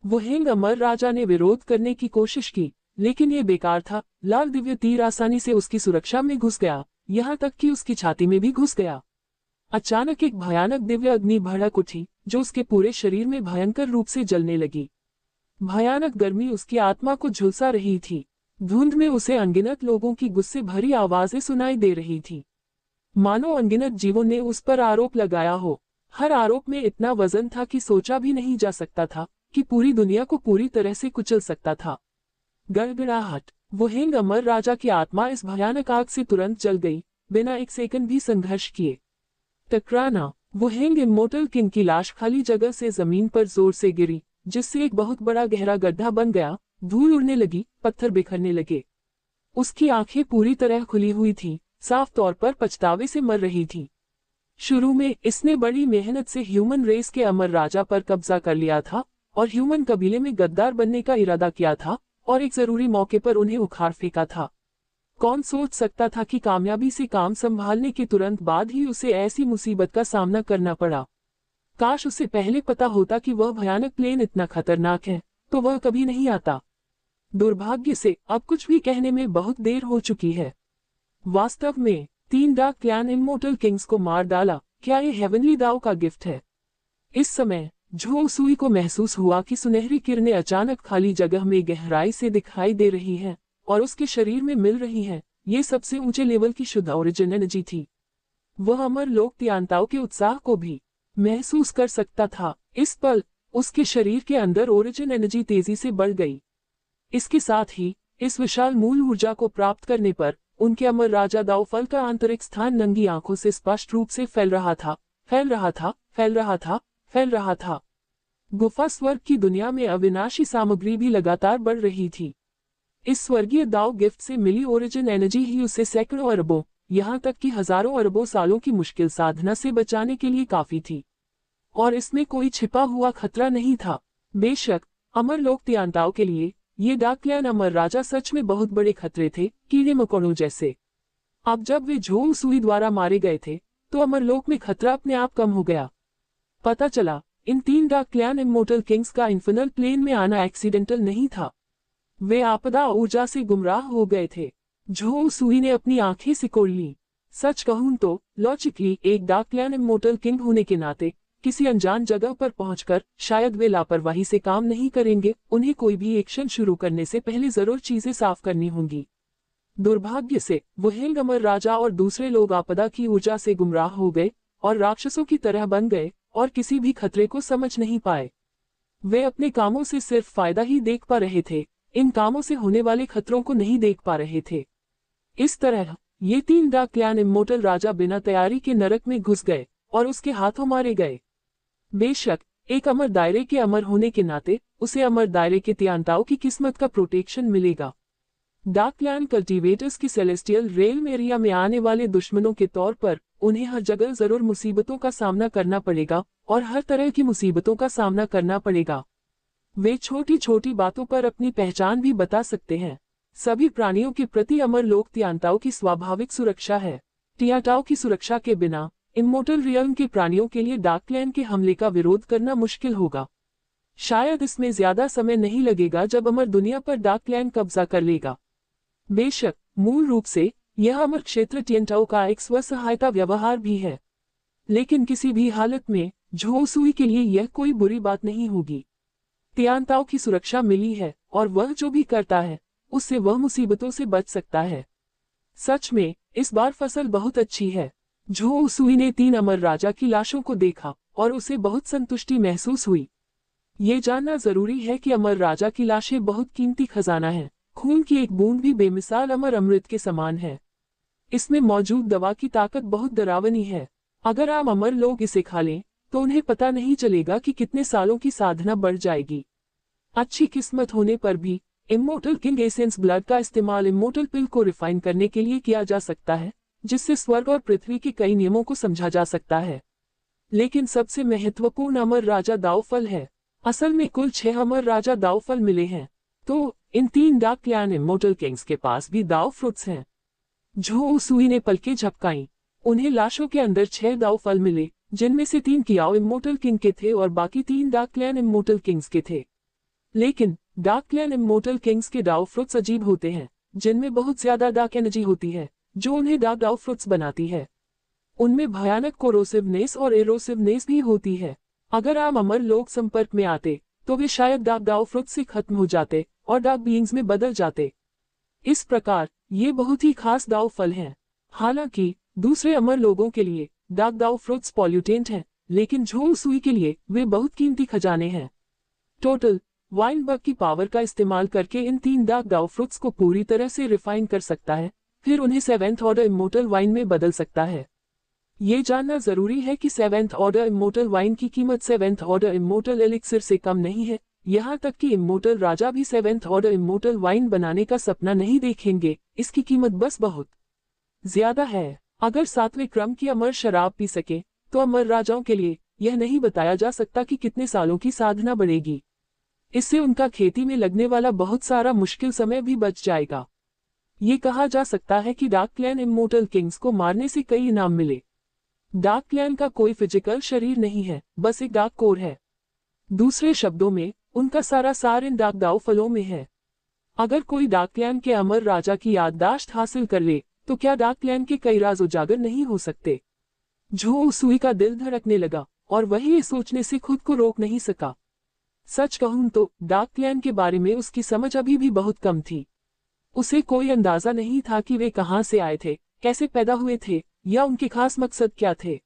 वुहेंग अमर राजा ने विरोध करने की कोशिश की, लेकिन ये बेकार था। लाल दिव्य तीर आसानी से उसकी सुरक्षा में घुस गया, यहाँ तक कि उसकी छाती में भी घुस गया। अचानक एक भयानक दिव्य अग्नि भड़क उठी, जो उसके पूरे शरीर में भयंकर रूप से जलने लगी। भयानक गर्मी उसकी आत्मा को झुलसा रही थी। धुंध में उसे अनगिनत लोगों की गुस्से भरी आवाजें सुनाई दे रही थी, मानो अनगिनत जीवों ने उस पर आरोप लगाया हो। हर आरोप में इतना वजन था कि सोचा भी नहीं जा सकता था कि पूरी दुनिया को पूरी तरह से कुचल सकता था। गड़गड़ाहट। वुहेंग अमर राजा की आत्मा इस भयानक आग से तुरंत जल गई, बिना एक सेकंड भी संघर्ष किए। टकराना। वुहेंग इमोर्टल किंग की लाश खाली जगह से जमीन पर जोर से गिरी, जिससे एक बहुत बड़ा गहरा गड्ढा बन गया। धूल उड़ने लगी, पत्थर बिखरने लगे। उसकी आंखें पूरी तरह खुली हुई थीं, साफ तौर पर पछतावे से मर रही थी। शुरू में इसने बड़ी मेहनत से ह्यूमन रेस के अमर राजा पर कब्जा कर लिया था और ह्यूमन कबीले में गद्दार बनने का इरादा किया था और एक जरूरी मौके पर उन्हें उखाड़ फेंका था। कौन सोच सकता था कि कामयाबी से काम संभालने के तुरंत बाद ही उसे ऐसी मुसीबत का सामना करना पड़ा। काश उसे पहले पता होता कि वह भयानक प्लेन इतना खतरनाक है, तो वह कभी नहीं आता। दुर्भाग्य से अब कुछ भी कहने में बहुत देर हो चुकी है। वास्तव में 3 डार्क क्लैन इमोर्टल किंग्स को मार डाला। क्या ये हेवनली दाव का गिफ्ट है? इस समय झो सुई को महसूस हुआ कि सुनहरी किरणें अचानक खाली जगह में गहराई से दिखाई दे रही हैं और उसके शरीर में मिल रही हैं। ये सबसे ऊंचे लेवल की शुद्ध ओरिजिन एनर्जी थी। वह अमर लोक तियांताओं के उत्साह को भी महसूस कर सकता था। इस पल उसके शरीर के अंदर ओरिजिन एनर्जी तेजी से बढ़ गई। इसके साथ ही इस विशाल मूल ऊर्जा को प्राप्त करने पर उनके अमर राजा दाओफल का आंतरिक स्थान नंगी आंखों से स्पष्ट रूप से फैल रहा था, फैल रहा था, फैल रहा था, फैल रहा था। गुफा स्वर्ग की दुनिया में अविनाशी सामग्री भी लगातार बढ़ रही थी। इस स्वर्गीय दाव गिफ्ट से मिली ओरिजिन एनर्जी ही उसे सैकड़ों अरबों, यहाँ तक कि हजारों अरबों सालों की मुश्किल साधना से बचाने के लिए काफी थी। और इसमें कोई छिपा हुआ खतरा नहीं था। बेशक अमर लोक तियांताओं के लिए ये डार्क क्लैन अमर राजा सच में बहुत बड़े खतरे थे, कीड़े मकोड़ों जैसे। अब जब वे झो सुई द्वारा मारे गए थे, तो अमरलोक में खतरा अपने आप कम हो गया। पता चला इन 3 डार्क क्लैन इमोर्टल किंग्स का इन्फिनल प्लेन में आना एक्सीडेंटल नहीं था। वे आपदा ऊर्जा से गुमराह हो गए थे। झो सुई ने अपनी आंखें सिकोड़ ली। सच कहूं तो लॉजिकली एक डार्क क्लैन इमोर्टल किंग होने के नाते किसी अनजान जगह पर पहुंचकर शायद वे लापरवाही से काम नहीं करेंगे। उन्हें कोई भी एक्शन शुरू करने से पहले जरूर चीजें साफ करनी होंगी। दुर्भाग्य से वुहेंग अमर राजा और दूसरे लोग आपदा की ऊर्जा से गुमराह हो गए और राक्षसों की तरह बन गए और किसी भी खतरे को समझ नहीं पाए। वे अपने कामों से सिर्फ फायदा ही देख पा रहे थे, इन कामों से होने वाले खतरों को नहीं देख पा रहे थे। इस तरह ये 3 डार्क क्लैन इमोर्टल राजा बिना तैयारी के नरक में घुस गए और उसके हाथों मारे गए। बेशक एक अमर दायरे के अमर होने के नाते उसे अमर दायरे के तियांताओं की किस्मत का प्रोटेक्शन मिलेगा। डार्क क्लैन कल्टीवेटर्स की सेलेस्टियल रेलम एरिया में आने वाले दुश्मनों के तौर पर उन्हें हर जगह जरूर मुसीबतों का सामना करना पड़ेगा और हर तरह की मुसीबतों का सामना करना पड़ेगा। वे छोटी छोटी बातों पर अपनी पहचान भी बता सकते हैं। सभी प्राणियों के प्रति अमर लोक तियांताओं की स्वाभाविक सुरक्षा है। तियांताओं की सुरक्षा के बिना इमोर्टल रियल्म के प्राणियों के लिए डार्क क्लैन के हमले का विरोध करना मुश्किल होगा। शायद इसमें ज्यादा समय नहीं लगेगा जब अमर दुनिया पर डार्क क्लैन कब्जा कर लेगा। बेशक मूल रूप से यह अमर क्षेत्र तियांताओं का एक स्वसहायता व्यवहार भी है, लेकिन किसी भी हालत में झो सुई के लिए यह कोई बुरी बात नहीं होगी। तियांताओं की सुरक्षा मिली है और वह जो भी करता है उससे वह मुसीबतों से बच सकता है। सच में इस बार फसल बहुत अच्छी है। झो सुई ने 3 अमर राजा की लाशों को देखा और उसे बहुत संतुष्टि महसूस हुई। ये जानना जरूरी है कि अमर राजा की लाशें बहुत कीमती खजाना है। खून की एक बूंद भी बेमिसाल अमर अमृत के समान है। इसमें मौजूद दवा की ताकत बहुत डरावनी है। अगर आम अमर लोग इसे खा लें तो उन्हें पता नहीं चलेगा कि कितने सालों की साधना बढ़ जाएगी। अच्छी किस्मत होने पर भी इमोर्टल किंग एसेंस ब्लड का इस्तेमाल इमोर्टल पिल को रिफाइन करने के लिए किया जा सकता है, जिससे स्वर्ग और पृथ्वी के कई नियमों को समझा जा सकता है। लेकिन सबसे महत्वपूर्ण अमर राजा दाव फल है। असल में कुल 6 अमर राजा दाव फल मिले हैं, तो इन 3 डार्क क्लैन इमोर्टल किंग्स के पास भी दाव फ्रूट्स हैं। झो उसूई ने पलकें झपकाईं। उन्हें लाशों के अंदर 6 दाव फल मिले, जिनमें से 3 कियाओ इमोर्टल किंग के थे और बाकी 3 डार्क क्लैन इमोर्टल किंग्स के थे। लेकिन डार्क क्लैन इमोर्टल किंग्स के डाव फ्रूट्स अजीब होते हैं, जिनमें बहुत ज्यादा डार्क एनर्जी होती है, जो उन्हें डार्क डाव फ्रूट्स बनाती है। उनमें भयानक कोरोसिवनेस और एरोसिवनेस भी होती है। अगर आम अमर लोग संपर्क में आते तो वे शायद डार्क डाव फ्रूट्स से खत्म हो जाते और डार्क बीइंग्स में बदल जाते। इस प्रकार ये बहुत ही खास दाव फल हैं। हालांकि दूसरे अमर लोगों के लिए डार्क दाव फ्रूट्स पॉल्यूटेंट हैं, लेकिन झो उसूई के लिए वे बहुत कीमती खजाने हैं। टोटल वाइनबर्ग की पावर का इस्तेमाल करके इन 3 डार्क दाव फ्रूट्स को पूरी तरह से रिफाइन कर सकता है, फिर उन्हें 7th ऑर्डर इमोर्टल वाइन में बदल सकता है। ये जानना जरूरी है कि 7th ऑर्डर इमोर्टल वाइन की कीमत 7th ऑर्डर इमोर्टल एलिक्सिर से कम नहीं है। यहाँ तक कि इमोर्टल राजा भी 7th ऑर्डर इमोर्टल वाइन बनाने का सपना नहीं देखेंगे, इसकी कीमत बस बहुत ज्यादा है। अगर 7वें क्रम की अमर शराब पी सके तो अमर राजाओं के लिए यह नहीं बताया जा सकता कि कितने सालों की साधना बढ़ेगी। इससे उनका खेती में लगने वाला बहुत सारा मुश्किल समय भी बच जाएगा। ये कहा जा सकता है कि डार्क क्लैन इमोर्टल किंग्स को मारने से कई इनाम मिले। डार्क क्लैन का कोई फिजिकल शरीर नहीं है, बस एक डार्क कोर है। दूसरे शब्दों में उनका सारा सार इन डार्क दाव फलों में है। अगर कोई डार्क क्लैन के अमर राजा की याददाश्त हासिल कर ले तो क्या डार्क क्लैन के कई राज उजागर नहीं हो सकते? झो उसूई का दिल धड़कने लगा और वही ये सोचने से खुद को रोक नहीं सका। सच कहूं तो डार्क क्लैन के बारे में उसकी समझ अभी भी बहुत कम थी। उसे कोई अंदाजा नहीं था कि वे कहां से आए थे, कैसे पैदा हुए थे या उनके खास मकसद क्या थे।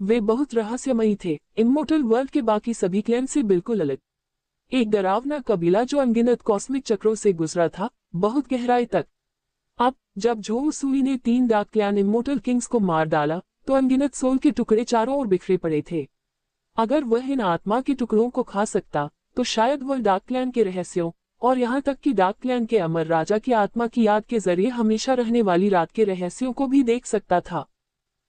वे बहुत रहस्यमयी थे, इमोर्टल वर्ल्ड के बाकी सभी क्लैन से बिल्कुल अलग। एक डरावना कबीला जो अनगिनत कॉस्मिक चक्रों से गुजरा था, बहुत गहराई तक। अब जब झो उसूई ने 3 डार्क क्लैन इमोर्टल किंग्स को मार डाला तो अनगिनत सोल के टुकड़े चारों ओर बिखरे पड़े थे। अगर वह इन आत्मा के टुकड़ों को खा सकता तो शायद वह डार्क क्लैन के रहस्यों और यहाँ तक कि डार्क क्लैन के अमर राजा की आत्मा की याद के जरिए हमेशा रहने वाली रात के रहस्यों को भी देख सकता था।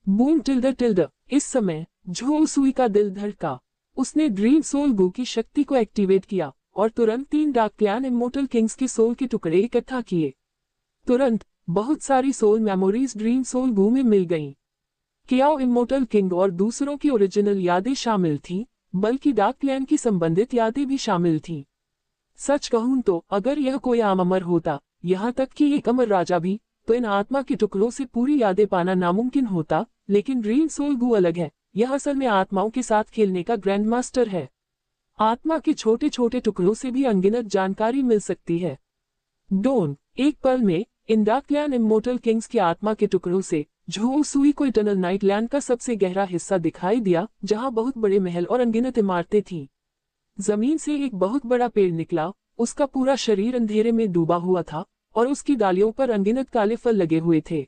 Boom tilde. इस समय झो उसूई का दिल धड़का। उसने ड्रीम सोल गू की शक्ति को एक्टिवेट किया और तुरंत 3 डार्क क्लैन इमोर्टल किंग्स के सोल के टुकड़े इकट्ठा किए। तुरंत बहुत सारी सोल मेमोरीज ड्रीम सोल गू में मिल गईं। कियाओ इमोर्टल किंग और दूसरों की ओरिजिनल यादें शामिल थीं, बल्कि डार्क क्लैन की संबंधित यादें भी शामिल थीं। सच कहूं तो अगर यह कोई आम अमर होता, यहाँ तक कि एक अमर राजा भी, तो इन आत्मा के टुकड़ों से पूरी यादें पाना नामुमकिन होता। लेकिन ड्रीम सोल गू अलग है, यह असल में आत्माओं के साथ खेलने का ग्रैंड मास्टर है। आत्मा के छोटे छोटे टुकड़ों से भी अनगिनत जानकारी मिल सकती है। डोन एक पल में इन डार्क क्लैन इमोर्टल किंग्स की आत्मा के टुकड़ों से झो उसूई को इटर्नल नाइट लैंड का सबसे गहरा हिस्सा दिखाई दिया, जहां बहुत बड़े महल और अनगिनत इमारतें थीं। जमीन से एक बहुत बड़ा पेड़ निकला, उसका पूरा शरीर अंधेरे में डूबा हुआ था और उसकी डालियों पर अनगिनत काले फल लगे हुए थे।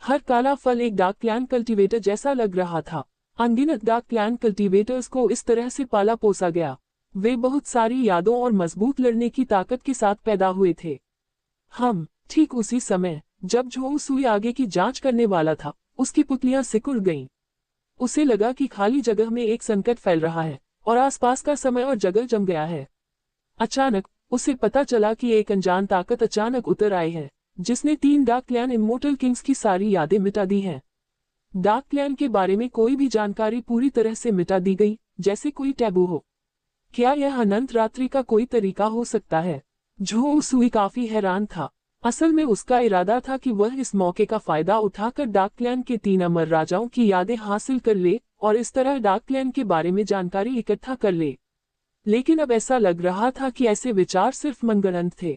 हर काला फल एक डार्क क्लैन कल्टीवेटर जैसा लग रहा था। अनगिनत डार्क क्लैन कल्टीवेटर्स को इस तरह से पाला पोसा गया। वे बहुत सारी यादों और मजबूत लड़ने की ताकत के साथ पैदा हुए थे। ठीक उसी समय जब झो उसूई आगे की जांच करने वाला था, उसकी पुतलियां सिकुड़ गईं। उसे लगा कि खाली जगह में एक संकट फैल रहा है और आसपास का समय और जगह जम गया है। अचानक उसे पता चला कि एक अनजान ताकत अचानक उतर आई है, जिसने 3 डार्क क्लैन इमोर्टल किंग्स की सारी यादें मिटा दी हैं। डार्क क्लैन के बारे में कोई भी जानकारी पूरी तरह से मिटा दी गई, जैसे कोई टैबू हो। क्या यह अनंत रात्रि का कोई तरीका हो सकता है? झो उसूई काफी हैरान था। असल में उसका इरादा था कि वह इस मौके का फायदा उठाकर डार्क क्लैन के 3 अमर राजाओं की यादें हासिल कर ले और इस तरह डार्क क्लैन के बारे में जानकारी इकट्ठा कर ले। लेकिन अब ऐसा लग रहा था कि ऐसे विचार सिर्फ मनगढ़ंत थे।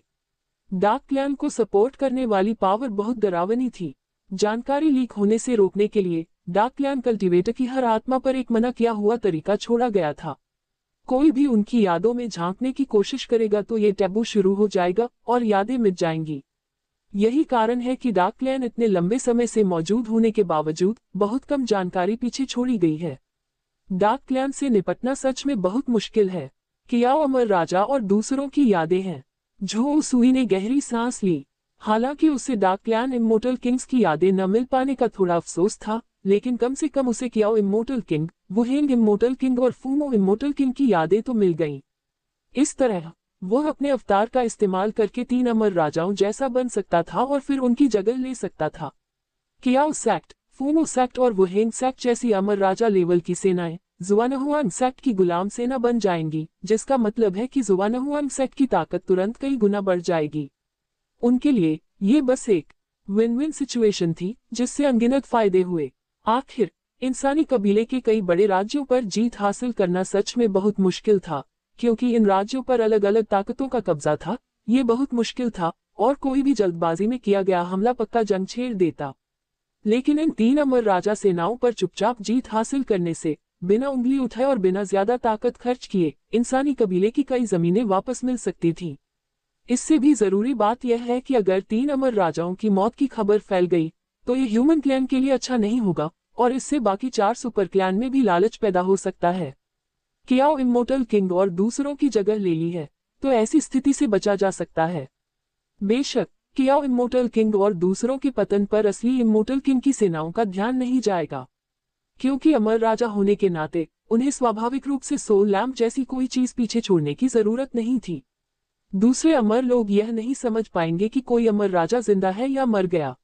डार्क क्लैन को सपोर्ट करने वाली पावर बहुत डरावनी थी। जानकारी लीक होने से रोकने के लिए डार्क क्लैन कल्टीवेटर की हर आत्मा पर एक मना किया हुआ तरीका छोड़ा गया था। कोई भी उनकी यादों में झांकने की कोशिश करेगा तो ये टैबू शुरू हो जाएगा और यादें मिट जाएंगी। यही कारण है कि डार्क क्लैन इतने लंबे समय से मौजूद होने के बावजूद बहुत कम जानकारी पीछे छोड़ी गई है। डार्क क्लैन से निपटना सच में बहुत मुश्किल है। कियाओ अमर राजा और दूसरों की यादें हैं। झो उसुई ने गहरी सांस ली। हालांकि उसे डार्क क्लैन इम्मोर्टल किंग्स की यादें न मिल पाने का थोड़ा अफसोस था, लेकिन कम से कम उसे कियाओ इम्मोर्टल किंग, वुहेंग इम्मोर्टल किंग और फूमो इम्मोर्टल किंग की यादें तो मिल गईं। इस तरह वह अपने अवतार का इस्तेमाल करके 3 अमर राजाओं जैसा बन सकता था और फिर उनकी जगह ले सकता था। कियाओ सेक्ट, फूमो सेक्ट और वुहेंग सेक्ट जैसी अमर राजा लेवल की सेनाएं जुआनहुआंग सेक्ट की गुलाम सेना बन जाएंगी, जिसका मतलब है कि जुआनहुआंग सेक्ट की ताकत तुरंत कई गुना बढ़ जाएगी। उनके लिए ये बस एक विन विन सिचुएशन थी, जिससे अनगिनत फायदे हुए। आखिर इंसानी कबीले के कई बड़े राज्यों पर जीत हासिल करना सच में बहुत मुश्किल था, क्योंकि इन राज्यों पर अलग अलग ताकतों का कब्जा था। ये बहुत मुश्किल था और कोई भी जल्दबाजी में किया गया हमला पक्का जंग छेड़ देता। लेकिन इन 3 अमर राजा सेनाओं पर चुपचाप जीत हासिल करने से, बिना उंगली उठाए और बिना ज्यादा ताकत खर्च किए, इंसानी कबीले की कई जमीनें वापस मिल सकती थीं। इससे भी जरूरी बात यह है कि अगर 3 अमर राजाओं की मौत की खबर फैल गई, तो ये ह्यूमन क्लैन के लिए अच्छा नहीं होगा और इससे बाकी 4 सुपर क्लैन में भी लालच पैदा हो सकता है। कियाओ इम्मोर्टल किंग और दूसरों की जगह ले ली है, तो ऐसी स्थिति से बचा जा सकता है। बेशक कियाओ इम्मोर्टल किंग और दूसरों के पतन पर असली इम्मोर्टल किंग की सेनाओं का ध्यान नहीं जाएगा, क्योंकि अमर राजा होने के नाते उन्हें स्वाभाविक रूप से सोल लैम्प जैसी कोई चीज पीछे छोड़ने की जरूरत नहीं थी। दूसरे अमर लोग यह नहीं समझ पाएंगे कि कोई अमर राजा जिंदा है या मर गया।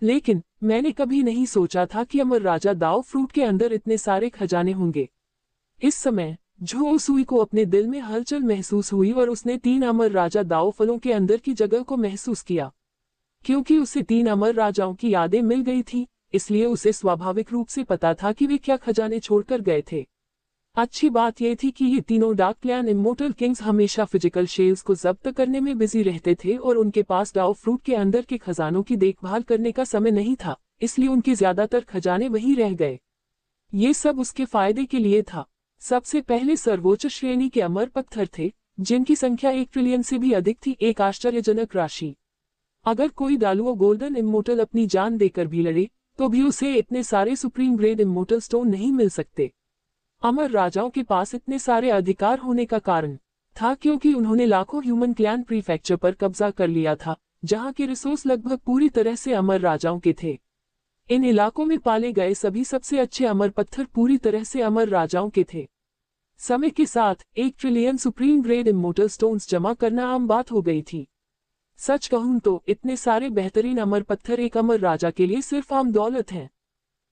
लेकिन मैंने कभी नहीं सोचा था कि अमर राजा दाओ फ्रूट के अंदर इतने सारे खजाने होंगे। इस समय झो उसुई को अपने दिल में हलचल महसूस हुई और उसने 3 अमर राजा दाओ फलों के अंदर की जगह को महसूस किया। क्योंकि उसे 3 अमर राजाओं की यादें मिल गई थी, इसलिए उसे स्वाभाविक रूप से पता था कि वे क्या खजाने छोड़कर गए थे। अच्छी बात यह थी कि ये तीनों डार्क क्लैन इम्मोर्टल किंग्स हमेशा फिजिकल शेल्स को जब्त करने में बिजी रहते थे और उनके पास दाओ फ्रूट के अंदर के खजानों की देखभाल करने का समय नहीं था, इसलिए उनके ज्यादातर खजाने वहीं रह गए। ये सब उसके फायदे के लिए था। सबसे पहले सर्वोच्च श्रेणी के अमर पत्थर थे, जिनकी संख्या 1 ट्रिलियन से भी अधिक थी, एक आश्चर्यजनक राशि। अगर कोई दालुओ गोल्डन इम्मोर्टल अपनी जान देकर भी लड़े, तो भी उसे इतने सारे सुप्रीम ग्रेड इम्मोर्टल स्टोन नहीं मिल सकते। अमर राजाओं के पास इतने सारे अधिकार होने का कारण था क्योंकि उन्होंने लाखों ह्यूमन क्लैन प्रीफेक्चर पर कब्जा कर लिया था, जहां के रिसोर्स लगभग पूरी तरह से अमर राजाओं के थे। इन इलाकों में पाले गए सभी सबसे अच्छे अमर पत्थर पूरी तरह से अमर राजाओं के थे। समय के साथ 1 trillion supreme grade immortal stones जमा करना आम बात हो गई थी। सच कहूं तो इतने सारे बेहतरीन अमर पत्थर एक अमर राजा के लिए सिर्फ आम दौलत हैं।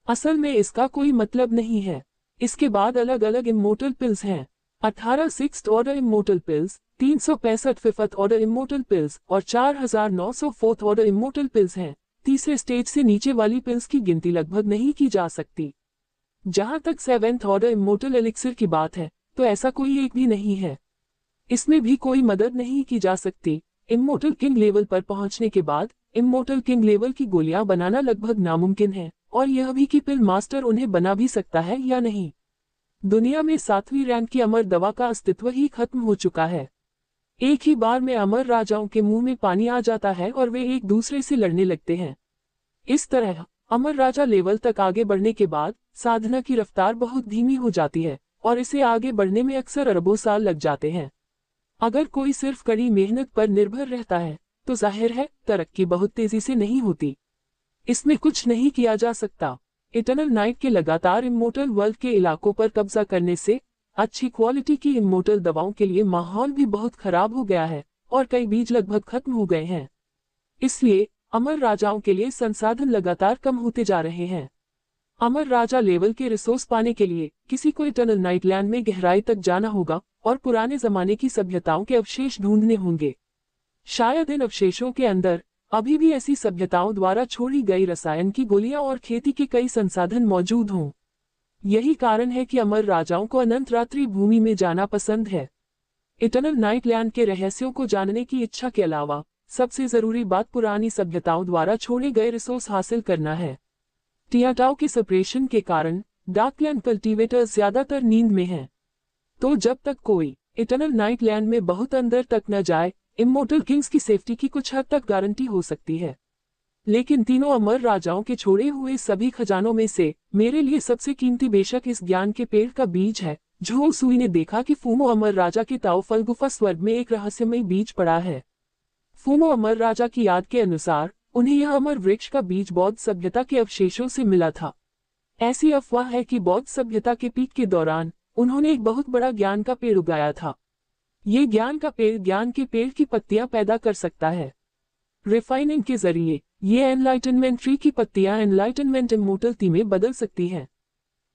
असल में इसका कोई मतलब नहीं है। इसके बाद अलग अलग इम्मोर्टल पिल्स हैं। 18 sixth order immortal pills, 365 fifth order immortal pills और 4900 फोर्थ ऑर्डर इम्मोर्टल पिल्स हैं। तीसरे स्टेज से नीचे वाली पिल्स की गिनती लगभग नहीं की जा सकती। जहां तक 7th ऑर्डर इम्मोर्टल एलिक्सिर की बात है, तो ऐसा कोई एक भी नहीं है। इसमें भी कोई मदद नहीं की जा सकती। इम्मोर्टल किंग लेवल पर पहुंचने के बाद इम्मोर्टल किंग लेवल की गोलियां बनाना लगभग नामुमकिन है, और यह भी कि पिल मास्टर उन्हें बना भी सकता है या नहीं। दुनिया में 7वीं रैंक की अमर दवा का अस्तित्व ही खत्म हो चुका है। एक ही बार में अमर राजाओं के मुंह में पानी आ जाता है और वे एक दूसरे से लड़ने लगते हैं। इस तरह अमर राजा लेवल तक आगे बढ़ने के बाद साधना की रफ्तार बहुत धीमी हो जाती है और इसे आगे बढ़ने में अक्सर अरबों साल लग जाते हैं। अगर कोई सिर्फ कड़ी मेहनत पर निर्भर रहता है, तो जाहिर है तरक्की बहुत तेजी से नहीं होती। इसमें कुछ नहीं किया जा सकता। इटर्नल नाइट के लगातार इम्मोर्टल वर्ल्ड के इलाकों पर कब्जा करने से अच्छी क्वालिटी की इम्मोर्टल दवाओं के लिए माहौल भी बहुत खराब हो गया है और कई बीज लगभग खत्म हो गए हैं। इसलिए अमर राजाओं के लिए संसाधन लगातार कम होते जा रहे हैं। अमर राजा लेवल के रिसोर्स पाने के लिए किसी को इटर्नल नाइट लैंड में गहराई तक जाना होगा और पुराने जमाने की सभ्यताओं के अवशेष ढूंढने होंगे। शायद इन अवशेषों के अंदर अभी भी ऐसी सभ्यताओं द्वारा छोड़ी गई रसायन की गोलियां और खेती के कई संसाधन मौजूद हों। यही कारण है कि अमर राजाओं को अनंत रात्रि भूमि में जाना पसंद है। इटर्नल नाइट लैंड के रहस्यों को जानने की इच्छा के अलावा सबसे जरूरी बात पुरानी सभ्यताओं द्वारा छोड़े गए रिसोर्स हासिल करना है। टियाटाओ के सेपरेशन के कारण डार्कलैंड कल्टीवेटर्स ज्यादातर नींद में हैं। तो जब तक कोई इटर्नल नाइट लैंड में बहुत अंदर तक न जाए, इमोर्टल किंग्स की सेफ्टी की कुछ हद तक गारंटी हो सकती है, लेकिन तीनों अमर राजाओं के छोड़े हुए सभी खजानों में से मेरे लिए सबसे कीमती बेशक इस ज्ञान के पेड़ का बीज है। झो सुई ने देखा कि फूमो अमर राजा के ताओफल गुफा स्वर्ग में एक रहस्यमय बीज पड़ा है। फूमो अमर राजा की याद के अनुसार उन्हें यह अमर वृक्ष का बीज बौद्ध सभ्यता के अवशेषों से मिला था। ऐसी अफवाह है कि बौद्ध सभ्यता के पीक के दौरान उन्होंने एक बहुत बड़ा ज्ञान का पेड़ उगाया था। ये ज्ञान का पेड़ ज्ञान के पेड़ की पत्तियां पैदा कर सकता है। रिफाइनिंग के जरिए ये एनलाइटनमेंट ट्री की पत्तियां एनलाइटनमेंट इमोर्टलिटी में बदल सकती हैं।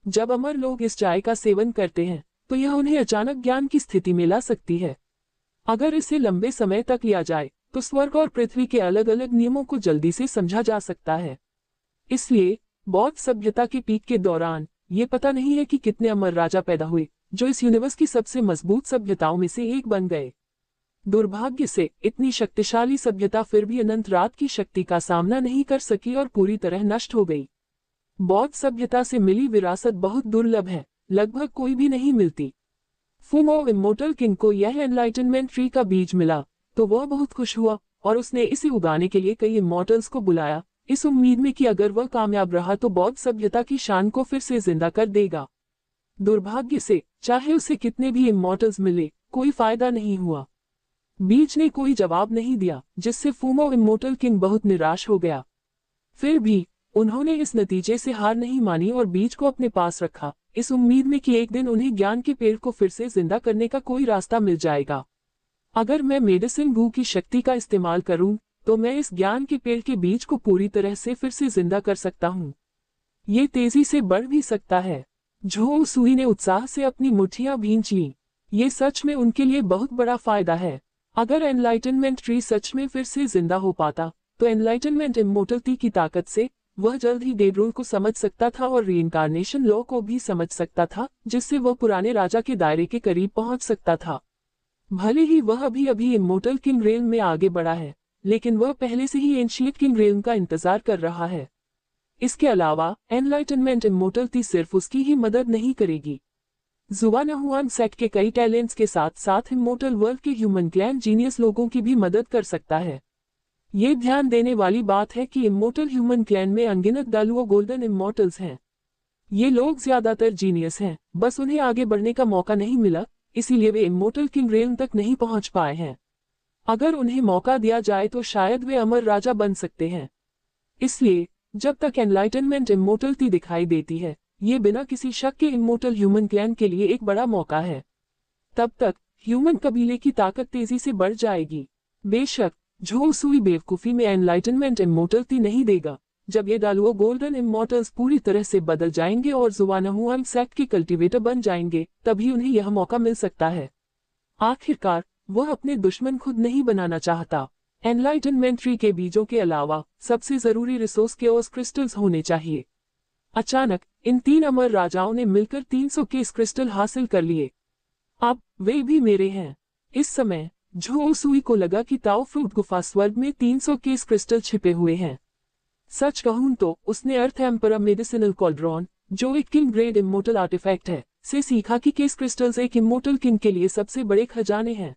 जब अमर लोग इस चाय का सेवन करते हैं तो यह उन्हें अचानक ज्ञान की स्थिति में ला सकती है। अगर इसे लंबे समय तक लिया जाए तो स्वर्ग और पृथ्वी के अलग अलग नियमों को जल्दी से समझा जा सकता है। इसलिए बौद्ध सभ्यता के पीक के दौरान ये पता नहीं है कि कितने अमर राजा पैदा हुए जो इस यूनिवर्स की सबसे मजबूत सभ्यताओं में से एक बन गए। दुर्भाग्य से इतनी शक्तिशाली सभ्यता फिर भी अनंत रात की शक्ति का सामना नहीं कर सकी और पूरी तरह नष्ट हो गई। बौद्ध सभ्यता से मिली विरासत बहुत दुर्लभ है, लगभग कोई भी नहीं मिलती। फूमो इमोर्टल किंग को यह एनलाइटनमेंट ट्री का बीज मिला तो वह बहुत खुश हुआ और उसने इसे उगाने के लिए कई इमोर्टल्स को बुलाया, इस उम्मीद में कि अगर वह कामयाब रहा तो बौद्ध सभ्यता की शान को फिर से जिंदा कर देगा। दुर्भाग्य से चाहे उसे कितने भी इमोर्टल्स मिले कोई फायदा नहीं हुआ। बीज ने कोई जवाब नहीं दिया, जिससे फूमो इमोर्टल किंग बहुत निराश हो गया। फिर भी उन्होंने इस नतीजे से हार नहीं मानी और बीज को अपने पास रखा, इस उम्मीद में कि एक दिन उन्हें ज्ञान के पेड़ को फिर से जिंदा करने का कोई रास्ता मिल जाएगा। अगर मैं मेडिसिन गू की शक्ति का इस्तेमाल करूं तो मैं इस ज्ञान के पेड़ के बीज को पूरी तरह से फिर से जिंदा कर सकता हूं। ये तेजी से बढ़ भी सकता है। झो सुई ने उत्साह से अपनी मुट्ठियां भींच लीं। ये सच में उनके लिए बहुत बड़ा फायदा है। अगर एनलाइटनमेंट ट्री सच में फिर से जिंदा हो पाता तो एनलाइटनमेंट इमोर्टलिटी की ताकत से वह जल्द ही डेड रूल को समझ सकता था और रीइंकार्नेशन लॉ को भी समझ सकता था, जिससे वह पुराने राजा के दायरे के करीब पहुंच सकता था। भले ही वह अभी इमोर्टल किंग रेल्म में आगे बढ़ा है, लेकिन वह पहले से ही एंशिएंट किंग रेल्म का इंतजार कर रहा है। इसके अलावा एनलाइटनमेंट इमोर्टलिटी सिर्फ उसकी ही मदद नहीं करेगी। जुआनहुआन सेक्ट के कई टैलेंट्स के साथ साथ इमोर्टल वर्ल्ड के ह्यूमन क्लैन जीनियस लोगों की भी मदद कर सकता है। ये ध्यान देने वाली बात है कि इमोर्टल ह्यूमन क्लैन में अनगिनत दालुओ गोल्डन इमोर्टल्स हैं। ये लोग ज्यादातर जीनियस हैं, बस उन्हें आगे बढ़ने का मौका नहीं मिला, इसीलिए वे इमोर्टल किंग रेल्म तक नहीं पहुंच पाए हैं। अगर उन्हें मौका दिया जाए तो शायद वे अमर राजा बन सकते हैं। इसलिए जब तक एनलाइटनमेंट इमोर्टलिटी दिखाई देती है, ये बिना किसी शक के इमोर्टल ह्यूमन क्लैन के लिए एक बड़ा मौका है। तब तक ह्यूमन कबीले की ताकत तेजी से बढ़ जाएगी। बेशक झो सुई बेवकूफी में एनलाइटनमेंट इमोर्टलिटी नहीं देगा। जब ये दालुओ गोल्डन इमोर्टल्स पूरी तरह से बदल जाएंगे और जुआनहुआन सेक्ट के कल्टीवेटर बन जाएंगे, तभी उन्हें यह मौका मिल सकता है। आखिरकार वह अपने दुश्मन खुद नहीं बनाना चाहता। एनलाइटनमेंट ट्री के बीजों के अलावा सबसे जरूरी रिसोर्स केओस क्रिस्टल्स होने चाहिए। अचानक इन तीन अमर राजाओं ने मिलकर 300 केस क्रिस्टल हासिल कर लिए। अब वे भी मेरे हैं। इस समय झो सुई को लगा कि ताओ फ्रूट गुफा स्वर्ग में 300 केस क्रिस्टल छिपे हुए हैं। सच कहूं तो उसने अर्थ एम्परर मेडिसिनल कॉल्ड्रॉन, जो एक किंग ग्रेड इमोर्टल आर्टिफैक्ट है, से सीखा कि केस क्रिस्टल्स एक इमोर्टल किंग के लिए सबसे बड़े खजाने हैं।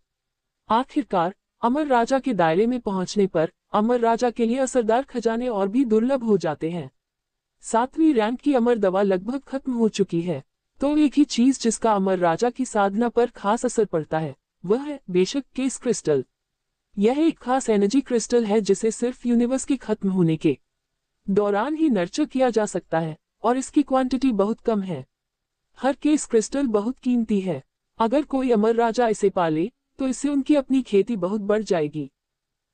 आखिरकार अमर राजा के दायरे में पहुंचने पर अमर राजा के लिए असरदार खजाने और भी दुर्लभ हो जाते हैं। 7वीं रैंक की अमर दवा लगभग खत्म हो चुकी है, तो एक ही चीज जिसका अमर राजा की साधना पर खास असर पड़ता है वह है बेशक केस क्रिस्टल। यह एक खास एनर्जी क्रिस्टल है जिसे सिर्फ यूनिवर्स के खत्म होने के दौरान ही नर्चर किया जा सकता है और इसकी क्वांटिटी बहुत कम है। हर केस क्रिस्टल बहुत कीमती है। अगर कोई अमर राजा इसे पाले तो इससे उनकी अपनी खेती बहुत बढ़ जाएगी।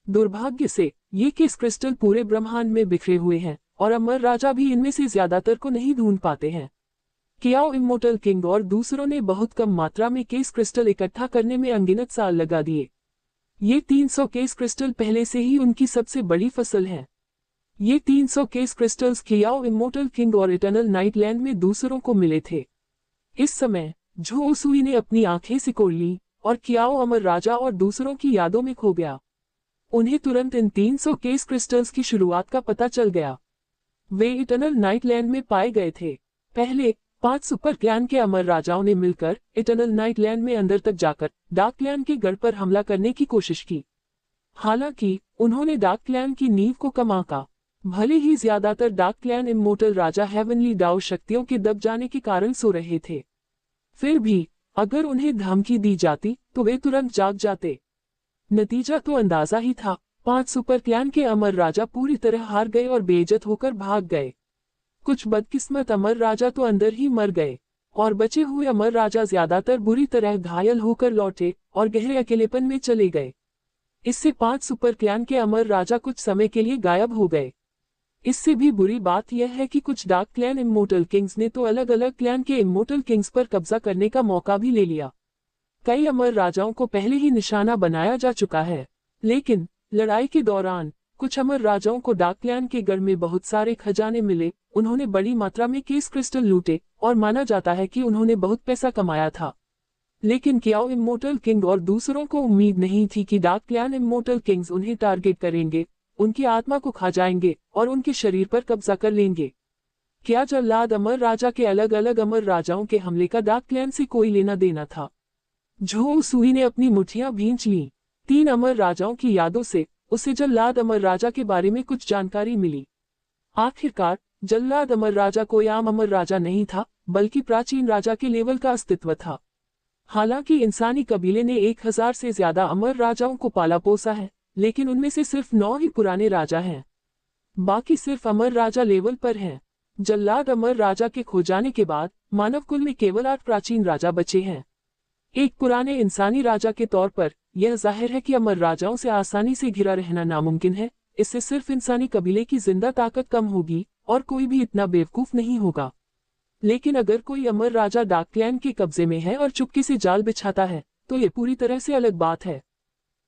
दुर्भाग्य से ये केस क्रिस्टल पूरे ब्रह्मांड में बिखरे हुए हैं और अमर राजा भी इनमें से ज्यादातर को नहीं ढूंढ पाते हैं। कियाओ इमोर्टल किंग और दूसरों ने बहुत कम मात्रा में केस क्रिस्टल इकट्ठा करने में अनगिनत साल लगा दिए। ये 300 केस क्रिस्टल पहले से ही उनकी सबसे बड़ी फसल है। ये 300 केस क्रिस्टल्स कियाओ इमोर्टल किंग और इटर्नल नाइटलैंड में दूसरों को मिले थे। इस समय झो सुई ने अपनी आंखें सिकोड़ ली और कियाओ अमर राजा और दूसरों की यादों में खो गया। उन्हें तुरंत इन 300 केस क्रिस्टल्स की शुरुआत का पता चल गया। वे इटर्नल नाइटलैंड में पाए गए थे। पहले 5 सुपर क्लैन के अमर राजाओं ने मिलकर इटर्नल नाइटलैंड में अंदर तक जाकर डार्क क्लैन के गढ़ पर हमला करने की कोशिश की। हालांकि उन्होंने डार्क क्लैन की नींव को कम आंका। भले ही ज्यादातर डार्क क्लैन इमोर्टल राजा हेवनली डाउ शक्तियों के दब जाने के कारण सो रहे थे, फिर भी अगर उन्हें धमकी दी जाती तो वे तुरंत जाग जाते। नतीजा तो अंदाजा ही था। 5 सुपर क्लैन के अमर राजा पूरी तरह हार गए और बेइज्जत होकर भाग गए। कुछ बदकिस्मत अमर राजा तो अंदर ही मर गए और बचे हुए अमर राजा ज्यादातर बुरी तरह घायल होकर लौटे और गहरे अकेलेपन में चले गए। इससे 5 सुपर क्लैन के अमर राजा कुछ समय के लिए गायब हो गए। इससे भी बुरी बात यह है कि कुछ डार्क क्लैन इमोर्टल किंग्स ने तो अलग अलग क्लैन के इमोर्टल किंग्स पर कब्जा करने का मौका भी ले लिया। कई अमर राजाओं को पहले ही निशाना बनाया जा चुका है, लेकिन लड़ाई के दौरान कुछ अमर राजाओं को डार्क क्लैन के गढ़ में बहुत सारे खजाने मिले। उन्होंने बड़ी मात्रा में केस क्रिस्टल लूटे और माना जाता है कि उन्होंने बहुत पैसा कमाया था। लेकिन क्याओ इमोर्टल किंग और दूसरों को उम्मीद नहीं थी कि डार्क क्लैन इमोर्टल किंग्स उन्हें टारगेट करेंगे, उनकी आत्मा को खा जाएंगे और उनके शरीर पर कब्जा कर लेंगे। क्या जल्लाद अमर राजा के अलग अलग अमर राजाओं के हमले का डार्क क्लैन से कोई लेना देना था? झो सुई ने अपनी मुठ्ठियां भींच लीं। 3 अमर राजाओं की यादों से उसे जल्लाद अमर राजा के बारे में कुछ जानकारी मिली। आखिरकार जल्लाद अमर राजा कोई आम अमर राजा नहीं था, बल्कि प्राचीन राजा के लेवल का अस्तित्व था। हालांकि इंसानी कबीले ने 1000 से ज्यादा अमर राजाओं को पाला पोसा है, लेकिन उनमें से सिर्फ 9 ही पुराने राजा हैं। बाकी सिर्फ अमर राजा लेवल पर हैं। जल्लाद अमर राजा के खो जाने के बाद मानव कुल में केवल 8 प्राचीन राजा बचे हैं। एक पुराने इंसानी राजा के तौर पर यह जाहिर है कि अमर राजाओं से आसानी से घिरा रहना नामुमकिन है। इससे सिर्फ इंसानी कबीले की जिंदा ताकत कम होगी और कोई भी इतना बेवकूफ नहीं होगा। लेकिन अगर कोई अमर राजा डार्क क्लैन के कब्जे में है और चुपके से जाल बिछाता है तो ये पूरी तरह से अलग बात है।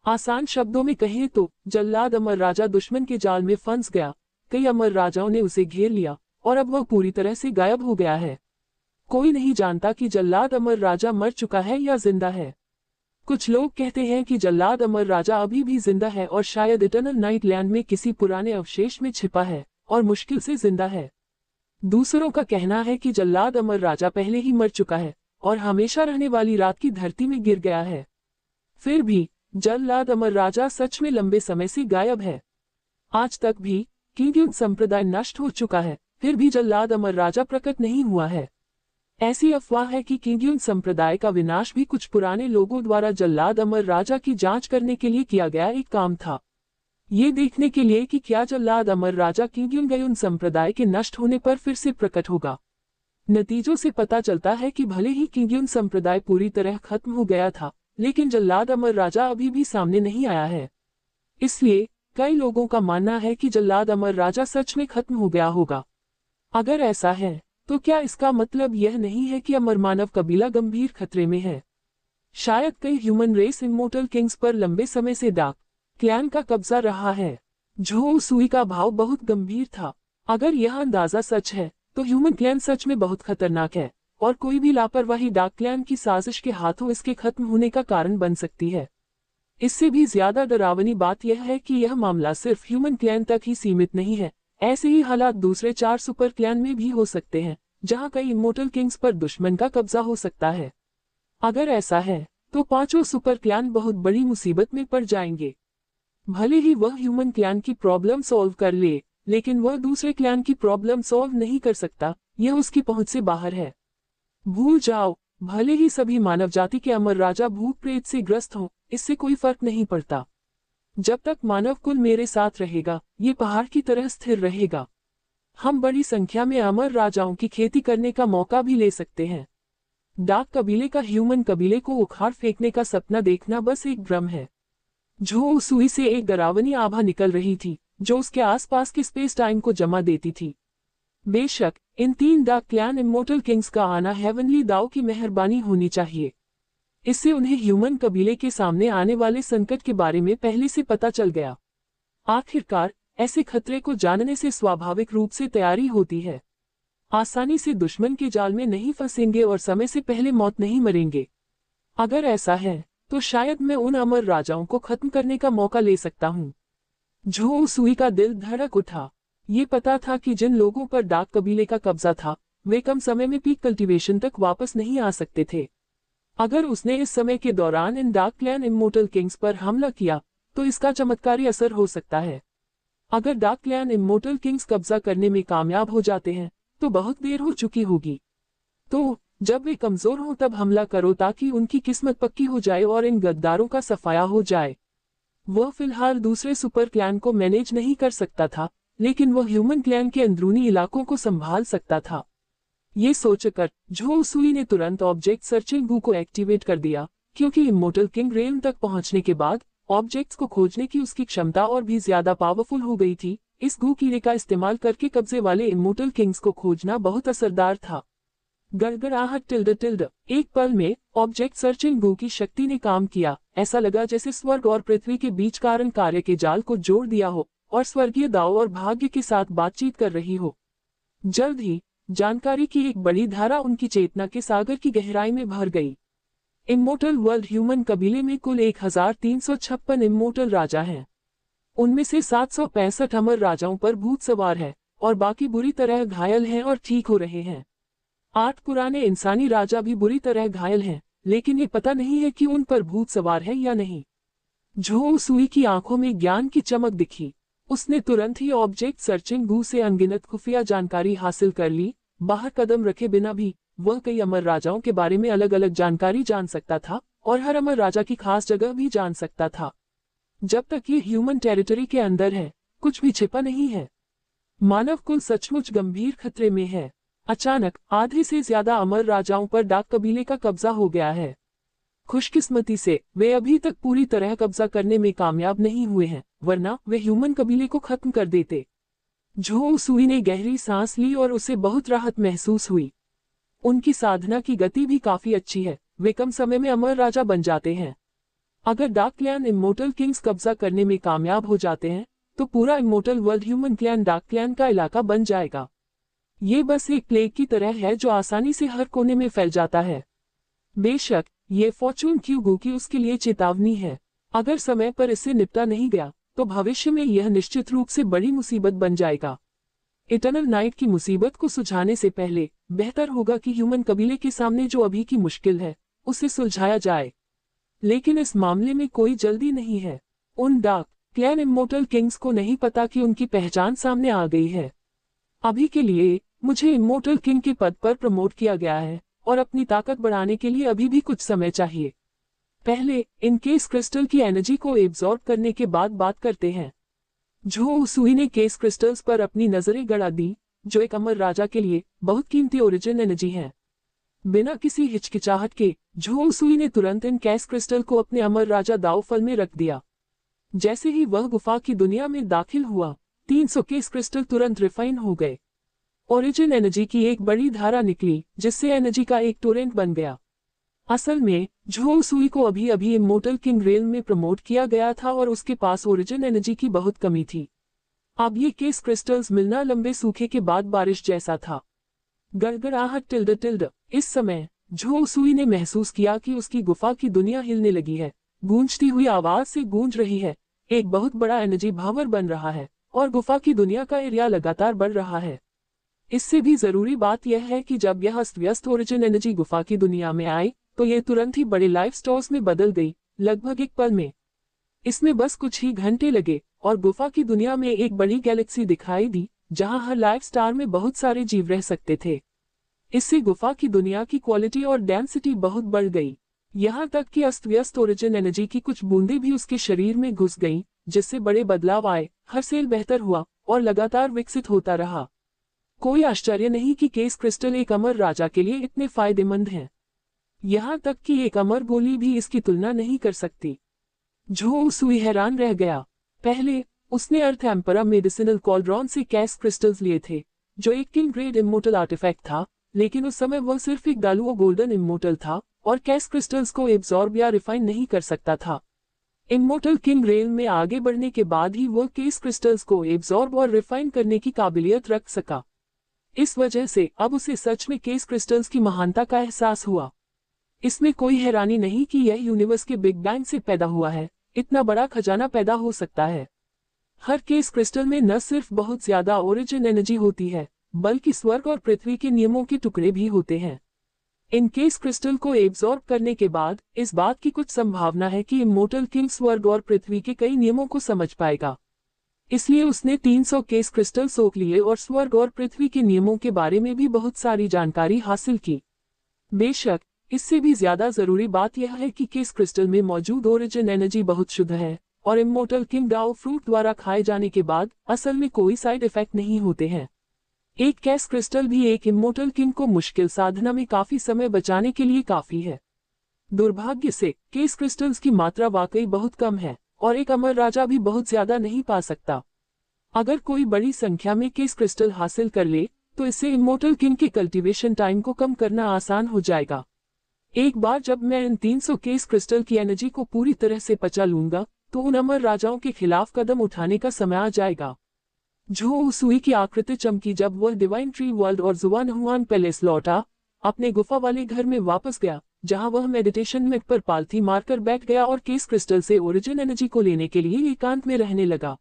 आसान शब्दों में कहें तो जल्लाद अमर राजा दुश्मन के जाल में फंस गया। कई अमर राजाओं ने उसे घेर लिया और अब वह पूरी तरह से गायब हो गया है। कोई नहीं जानता कि जल्लाद अमर राजा मर चुका है या जिंदा है। कुछ लोग कहते हैं कि जल्लाद अमर राजा अभी भी जिंदा है और शायद इटर्नल नाइट लैंड में किसी पुराने अवशेष में छिपा है और मुश्किल से जिंदा है। दूसरों का कहना है कि जल्लाद अमर राजा पहले ही मर चुका है और हमेशा रहने वाली रात की धरती में गिर गया है। फिर भी जल्लाद अमर राजा सच में लंबे समय से गायब है। आज तक भी किंग्युन संप्रदाय नष्ट हो चुका है, फिर भी जल्लाद अमर राजा प्रकट नहीं हुआ है। ऐसी अफवाह है कि किंग्युन संप्रदाय का विनाश भी कुछ पुराने लोगों द्वारा जल्लाद अमर राजा की जांच करने के लिए किया गया एक काम था। ये देखने के लिए कि क्या जल्लाद अमर राजा किंग्युन गयुन संप्रदाय के नष्ट होने पर फिर से प्रकट होगा। नतीजों से पता चलता है कि भले ही किंग्युन संप्रदाय पूरी तरह खत्म हो गया था, लेकिन जल्लाद अमर राजा अभी भी सामने नहीं आया है। इसलिए कई लोगों का मानना है कि जल्लाद अमर राजा सच में खत्म हो गया होगा। अगर ऐसा है तो क्या इसका मतलब यह नहीं है कि अमर मानव कबीला गंभीर खतरे में है? शायद कई ह्यूमन रेस इमोर्टल किंग्स पर लंबे समय से डार्क क्लैन का कब्जा रहा है। झो सुई का भाव बहुत गंभीर था। अगर यह अंदाजा सच है तो ह्यूमन क्लैन सच में बहुत खतरनाक है और कोई भी लापरवाही डार्क क्लैन की साजिश के हाथों इसके खत्म होने का कारण बन सकती है। इससे भी ज्यादा डरावनी बात यह है कि यह मामला सिर्फ ह्यूमन क्लैन तक ही सीमित नहीं है। ऐसे ही हालात दूसरे 4 सुपर क्लैन में भी हो सकते हैं, जहां कई इमोर्टल किंग्स पर दुश्मन का कब्जा हो सकता है। अगर ऐसा है तो 5 सुपर क्लैन बहुत बड़ी मुसीबत में पड़ जाएंगे। भले ही वह ह्यूमन क्लैन की प्रॉब्लम सॉल्व कर ले, लेकिन वह दूसरे क्लैन की प्रॉब्लम सॉल्व नहीं कर सकता। यह उसकी पहुंच से बाहर है। भूल जाओ, भले ही सभी मानव जाति के अमर राजा भूत प्रेत से ग्रस्त हों, इससे कोई फर्क नहीं पड़ता। जब तक मानव कुल मेरे साथ रहेगा, ये पहाड़ की तरह स्थिर रहेगा। हम बड़ी संख्या में अमर राजाओं की खेती करने का मौका भी ले सकते हैं। डार्क कबीले का ह्यूमन कबीले को उखाड़ फेंकने का सपना देखना बस एक भ्रम है। झो सुई से एक डरावनी आभा निकल रही थी, जो उसके आसपास के स्पेस टाइम को जमा देती थी। बेशक इन 3 डार्क क्लैन इमोर्टल किंग्स का आना हेवनली दाओ की मेहरबानी होनी चाहिए। इससे उन्हें ह्यूमन कबीले के सामने आने वाले संकट के बारे में पहले से पता चल गया। आखिरकार ऐसे खतरे को जानने से स्वाभाविक रूप से तैयारी होती है। आसानी से दुश्मन के जाल में नहीं फंसेंगे और समय से पहले मौत नहीं मरेंगे। अगर ऐसा है तो शायद मैं उन अमर राजाओं को खत्म करने का मौका ले सकता हूँ। झो सुई का दिल धड़क उठा। ये पता था कि जिन लोगों पर डार्क कबीले का कब्जा था, वे कम समय में पीक कल्टीवेशन तक वापस नहीं आ सकते थे। अगर उसने इस समय के दौरान इन डार्क क्लैन इमोर्टल किंग्स पर हमला किया तो इसका चमत्कारी असर हो सकता है। अगर डार्क क्लैन इमोर्टल किंग्स कब्जा करने में कामयाब हो जाते हैं तो बहुत देर हो चुकी होगी। तो जब वे कमजोर हों तब हमला करो ताकि उनकी किस्मत पक्की हो जाए और इन गद्दारों का सफाया हो जाए। वह फिलहाल दूसरे सुपर क्लैन को मैनेज नहीं कर सकता था, लेकिन वह ह्यूमन क्लैन के अंदरूनी इलाकों को संभाल सकता था। ये सोचकर झो सुई ने तुरंत ऑब्जेक्ट सर्चिंग गू को एक्टिवेट कर दिया, क्योंकि इमोर्टल किंग रेल्म तक पहुंचने के बाद ऑब्जेक्ट्स को खोजने की उसकी क्षमता और भी ज्यादा पावरफुल हो गई थी। इस गू कीड़े का इस्तेमाल करके कब्जे वाले इमोर्टल किंग्स को खोजना बहुत असरदार था। गड़गड़ाहट टिल्ड टिल्ड। एक पल में ऑब्जेक्ट सर्चिंग गू की शक्ति ने काम किया। ऐसा लगा जैसे स्वर्ग और पृथ्वी के बीच कारण कार्य के जाल को जोड़ दिया हो और स्वर्गीय दाव और भाग्य के साथ बातचीत कर रही हो। जल्द ही जानकारी की एक बड़ी धारा उनकी चेतना के सागर की गहराई में भर गई। इमोर्टल वर्ल्ड ह्यूमन कबीले में कुल 1356 इमोर्टल राजा हैं। उनमें से 765 अमर राजाओं पर भूत सवार है और बाकी बुरी तरह घायल हैं और ठीक हो रहे हैं। 8 पुराने इंसानी राजा भी बुरी तरह घायल हैं, लेकिन ये पता नहीं है कि उन पर भूत सवार है या नहीं। झो सुई की आंखों में ज्ञान की चमक दिखी। उसने तुरंत ही ऑब्जेक्ट सर्चिंग गू से अनगिनत खुफिया जानकारी हासिल कर ली। बाहर कदम रखे बिना भी वह कई अमर राजाओं के बारे में अलग अलग जानकारी जान सकता था और हर अमर राजा की खास जगह भी जान सकता था। जब तक ये ह्यूमन टेरिटरी के अंदर है, कुछ भी छिपा नहीं है। मानव कुल सचमुच गंभीर खतरे में है। अचानक आधे से ज्यादा अमर राजाओं पर डाक कबीले का कब्जा हो गया है। खुशकिस्मती से वे अभी तक पूरी तरह कब्जा करने में कामयाब नहीं हुए हैं, वरना वे ह्यूमन कबीले को खत्म कर देते। झो सुई ने गहरी सांस ली और उसे बहुत राहत महसूस हुई। उनकी साधना की गति भी काफी अच्छी है। वे कम समय में अमर राजा बन जाते हैं। अगर डार्क क्लैन इमोर्टल किंग्स कब्जा करने में कामयाब हो जाते हैं तो पूरा immortal world human clan dark clan का इलाका बन जाएगा। ये बस एक प्लेग की तरह है जो आसानी से हर कोने में फैल जाता है। बेशक ये फॉर्चून क्यूगो की उसके लिए चेतावनी है। अगर समय पर इससे निपटा नहीं गया तो भविष्य में यह निश्चित रूप से बड़ी मुसीबत बन जाएगा। इटर्नल नाइट की मुसीबत को सुलझाने से पहले बेहतर होगा कि ह्यूमन कबीले के सामने जो अभी की मुश्किल है उसे सुलझाया जाए। लेकिन इस मामले में कोई जल्दी नहीं है। उन डार्क क्लैन इमोर्टल किंग्स को नहीं पता कि उनकी पहचान सामने आ गई है। अभी के लिए मुझे इमोर्टल किंग के पद पर प्रमोट किया गया है और अपनी ताकत बढ़ाने के लिए अभी भी कुछ समय चाहिए। पहले इन केस क्रिस्टल की एनर्जी को एब्जॉर्ब करने के बाद बात करते हैं। झो सुई ने केस क्रिस्टल्स पर अपनी नजरें गड़ा दी, जो एक अमर राजा के लिए बहुत कीमती ओरिजिन एनर्जी है। बिना किसी हिचकिचाहट के झो सुई ने तुरंत इन केस क्रिस्टल को अपने अमर राजा दाव फल में रख दिया। जैसे ही वह गुफा की दुनिया में दाखिल हुआ, 300 केस क्रिस्टल तुरंत रिफाइन हो गए। ओरिजिन एनर्जी की एक बड़ी धारा निकली, जिससे एनर्जी का एक टोरेंट बन गया। असल में झो सुई को अभी अभी इमोर्टल किंग रेल में प्रमोट किया गया था और उसके पास ओरिजिन एनर्जी की बहुत कमी थी। अब ये केस क्रिस्टल्स मिलना लंबे सूखे के बाद बारिश जैसा था। गड़गड़ाहट टिल्ड टिल्ड। इस समय झो सुई ने महसूस किया कि उसकी गुफा की दुनिया हिलने लगी है। गूंजती हुई आवाज से गूंज रही है। एक बहुत बड़ा एनर्जी भावर बन रहा है और गुफा की दुनिया का एरिया लगातार बढ़ रहा है। इससे भी जरूरी बात यह है कि जब यह अस्त व्यस्त ओरिजिन एनर्जी गुफा की दुनिया में आई तो ये तुरंत ही बड़े लाइफ स्टोर्स में बदल गई, लगभग एक पल में। इसमें बस कुछ ही घंटे लगे और गुफा की दुनिया में एक बड़ी गैलेक्सी दिखाई दी, जहां हर लाइफ स्टार में बहुत सारे जीव रह सकते थे। इससे गुफा की दुनिया की क्वालिटी और डेंसिटी बहुत बढ़ गई, यहाँ तक कि अस्त व्यस्त ओरिजिन एनर्जी की कुछ बूंदें भी उसके शरीर में घुस गईं, जिससे बड़े बदलाव आए। हर सेल बेहतर हुआ और लगातार विकसित होता रहा। कोई आश्चर्य नहीं कि केस क्रिस्टल एक अमर राजा के लिए इतने फायदेमंद हैं। यहाँ तक कि एक अमर गोली भी इसकी तुलना नहीं कर सकती। झो सुई हैरान रह गया। पहले उसने अर्थ एम्परा मेडिसिनल कॉल्ड्रॉन से केस क्रिस्टल्स लिए थे, जो एक किंग ग्रेड इमोर्टल आर्टिफैक्ट था, लेकिन उस समय वह सिर्फ एक डालुओ गोल्डन इमोर्टल था और केस क्रिस्टल्स को एब्जॉर्ब या रिफाइन नहीं कर सकता था। इमोर्टल किंग रेल में आगे बढ़ने के बाद ही वह केस क्रिस्टल्स को एब्जॉर्ब और रिफाइन करने की काबिलियत रख सका। इस वजह से अब उसे सच में केस क्रिस्टल्स की महानता का एहसास हुआ। इसमें कोई हैरानी नहीं कि यह यूनिवर्स के बिग बैंग से पैदा हुआ है। इतना बड़ा खजाना पैदा हो सकता है। हर केस क्रिस्टल में न सिर्फ बहुत ज्यादा ओरिजिन एनर्जी होती है, बल्कि स्वर्ग और पृथ्वी के नियमों के टुकड़े भी होते हैं। इन केस क्रिस्टल को एब्जॉर्ब करने के बाद इस बात की कुछ संभावना है कि इमोर्टल किंग स्वर्ग और पृथ्वी के कई नियमों को समझ पाएगा। इसलिए उसने 300 केस क्रिस्टल सोख लिए और स्वर्ग और पृथ्वी के नियमों के बारे में भी बहुत सारी जानकारी हासिल की। बेशक इससे भी ज्यादा जरूरी बात यह है कि केस क्रिस्टल में मौजूद ओरिजिन एनर्जी बहुत शुद्ध है और इमोर्टल किंग डाओ फ्रूट द्वारा खाए जाने के बाद असल में कोई साइड इफेक्ट नहीं होते हैं। एक केस क्रिस्टल भी एक इमोर्टल किंग को मुश्किल साधना में काफी समय बचाने के लिए काफी है। दुर्भाग्य से केस क्रिस्टल्स की मात्रा वाकई बहुत कम है और एक अमर राजा भी बहुत ज्यादा नहीं पा सकता। अगर कोई बड़ी संख्या में केस क्रिस्टल हासिल कर ले तो इससे इमोर्टल किंग के कल्टीवेशन टाइम को कम करना आसान हो जाएगा। एक बार जब मैं इन 300 केस क्रिस्टल की एनर्जी को पूरी तरह से पचा लूंगा तो उन अमर राजाओं के खिलाफ कदम उठाने का समय आ जाएगा। झो उसुई की आकृति चमकी जब वह डिवाइन ट्री वर्ल्ड और जुआन हुआन पैलेस लौटा, अपने गुफा वाले घर में वापस गया जहां वह मेडिटेशन मैट पर पालथी मारकर बैठ गया और केस क्रिस्टल से ओरिजिन एनर्जी को लेने के लिए एकांत में रहने लगा।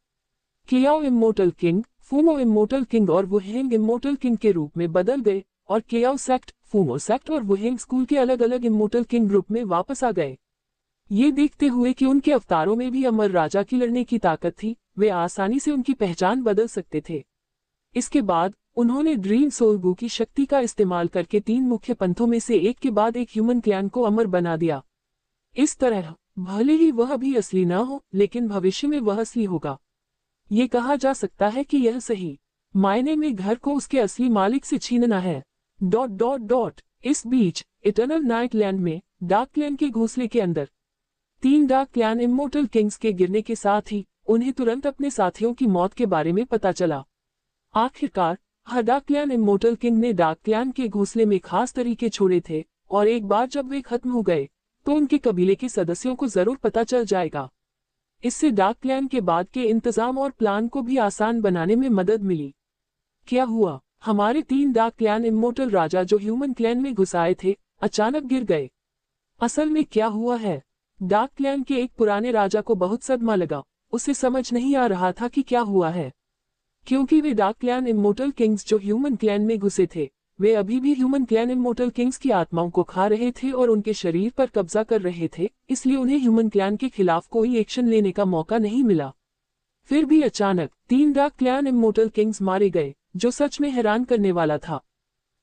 केयाओ इमोर्टल किंग, फूमो इमोर्टल किंग और वुहेंग इमोर्टल किंग के रूप में बदल गए और केयाओ सेक्ट, फूमो सेक्ट और वुहेंग स्कूल के अलग अलग इमोर्टल किंग ग्रुप में वापस आ गए। ये देखते हुए कि उनके अवतारों में भी अमर राजा की लड़ने की ताकत थी, वे आसानी से उनकी पहचान बदल सकते थे। इसके बाद उन्होंने ड्रीम सोलगू की शक्ति का इस्तेमाल करके 3 मुख्य पंथों में से एक के बाद एक ह्यूमन क्लैन को अमर बना दिया। इस तरह भले ही वह भी असली न हो लेकिन भविष्य में वह असली होगा। ये कहा जा सकता है कि यह सही मायने में घर को उसके असली मालिक से छीनना है। ... इस बीच इटर्नल नाइट लैंड में डार्क क्लैन के घोंसले के अंदर 3 डार्क क्लैन इमोर्टल किंग्स के गिरने के साथ ही उन्हें तुरंत अपने साथियों की मौत के बारे में पता चला। आखिरकार हर डार्क क्लैन इमोर्टल किंग ने डार्क क्लैन के घोंसले में खास तरीके छोड़े थे और एक बार जब वे खत्म हो गए तो उनके कबीले के सदस्यों को जरूर पता चल जाएगा। इससे डार्क क्लैन के बाद के इंतजाम और प्लान को भी आसान बनाने में मदद मिली। क्या हुआ? हमारे 3 डार्क क्लैन इमोर्टल राजा जो ह्यूमन क्लैन में घुस आए थे अचानक गिर गए। असल में क्या हुआ है? डार्क क्लैन के एक पुराने राजा को बहुत सदमा लगा। उसे समझ नहीं आ रहा था कि क्या हुआ है, क्योंकि वे डार्क क्लैन इमोर्टल किंग्स जो ह्यूमन क्लैन में घुसे थे वे अभी भी ह्यूमन क्लैन इमोर्टल किंग्स की आत्माओं को खा रहे थे और उनके शरीर पर कब्जा कर रहे थे, इसलिए उन्हें ह्यूमन क्लैन के खिलाफ कोई एक्शन लेने का मौका नहीं मिला। फिर भी अचानक 3 डार्क क्लैन इमोर्टल किंग्स मारे गए, जो सच में हैरान करने वाला था।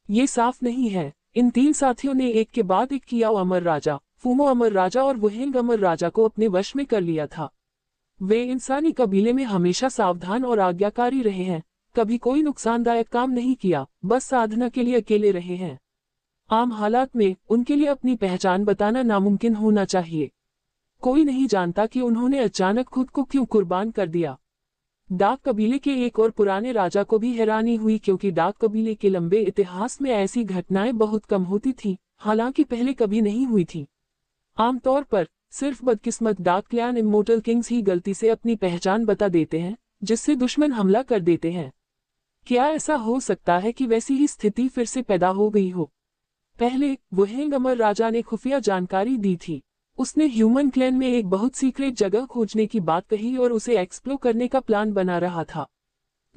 ये साफ नहीं है इन 3 साथियों ने एक के बाद एक कियाओ अमर राजा, फूमो अमर राजा और वुहेंग अमर राजा को अपने वश में कर लिया था। वे इंसानी कबीले में हमेशा सावधान और आज्ञाकारी रहे हैं, कभी कोई नुकसानदायक काम नहीं किया, बस साधना के लिए अकेले रहे हैं। आम हालात में उनके लिए अपनी पहचान बताना नामुमकिन होना चाहिए। कोई नहीं जानता कि उन्होंने अचानक खुद को क्यों कुर्बान कर दिया। डार्क कबीले के एक और पुराने राजा को भी हैरानी हुई क्योंकि डार्क कबीले के लंबे इतिहास में ऐसी घटनाएं बहुत कम होती थी, हालांकि पहले कभी नहीं हुई थी। आमतौर पर सिर्फ बदकिस्मत डार्क क्लैन इमोर्टल किंग्स ही गलती से अपनी पहचान बता देते हैं, जिससे दुश्मन हमला कर देते हैं। क्या ऐसा हो सकता है कि वैसी ही स्थिति फिर से पैदा हो गई हो? पहले वुहेंग अमर राजा ने खुफिया जानकारी दी थी। उसने ह्यूमन क्लैन में एक बहुत सीक्रेट जगह खोजने की बात कही और उसे एक्सप्लोर करने का प्लान बना रहा था,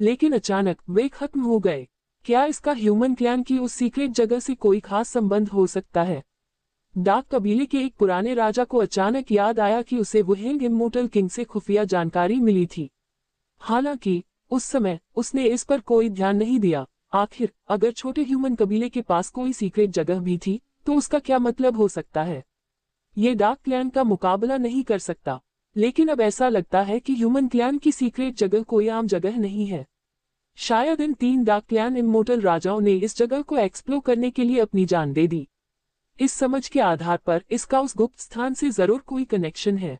लेकिन अचानक वे खत्म हो गए। क्या इसका ह्यूमन क्लैन की उस सीक्रेट जगह से कोई खास संबंध हो सकता है? डार्क कबीले के एक पुराने राजा को अचानक याद आया कि उसे वुहेंग इमोर्टल किंग से खुफिया जानकारी मिली थी। हालांकि उस समय उसने इस पर कोई ध्यान नहीं दिया। आखिर अगर छोटे ह्यूमन कबीले के पास कोई सीक्रेट जगह भी थी तो उसका क्या मतलब हो सकता है? ये डार्क क्लैन का मुकाबला नहीं कर सकता, लेकिन अब ऐसा लगता है कि ह्यूमन क्लैन की सीक्रेट जगह कोई आम जगह नहीं है। शायद इन 3 डार्क क्लैन इमोर्टल राजाओं ने इस जगह को एक्सप्लोर करने के लिए अपनी जान दे दी। इस समझ के आधार पर इसका उस गुप्त स्थान से जरूर कोई कनेक्शन है।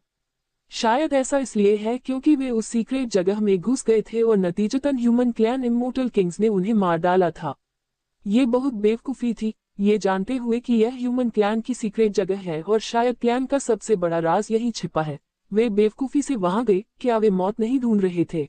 शायद ऐसा इसलिए है क्योंकि वे उस सीक्रेट जगह में घुस गए थे और नतीजतन ह्यूमन क्लैन इमोर्टल किंग्स ने उन्हें मार डाला था। ये बहुत बेवकूफी थी, ये जानते हुए कि यह ह्यूमन क्लैन की सीक्रेट जगह है और शायद क्लैन का सबसे बड़ा राज यही छिपा है। वे बेवकूफी से वहां गए। क्या वे मौत नहीं ढूंढ रहे थे?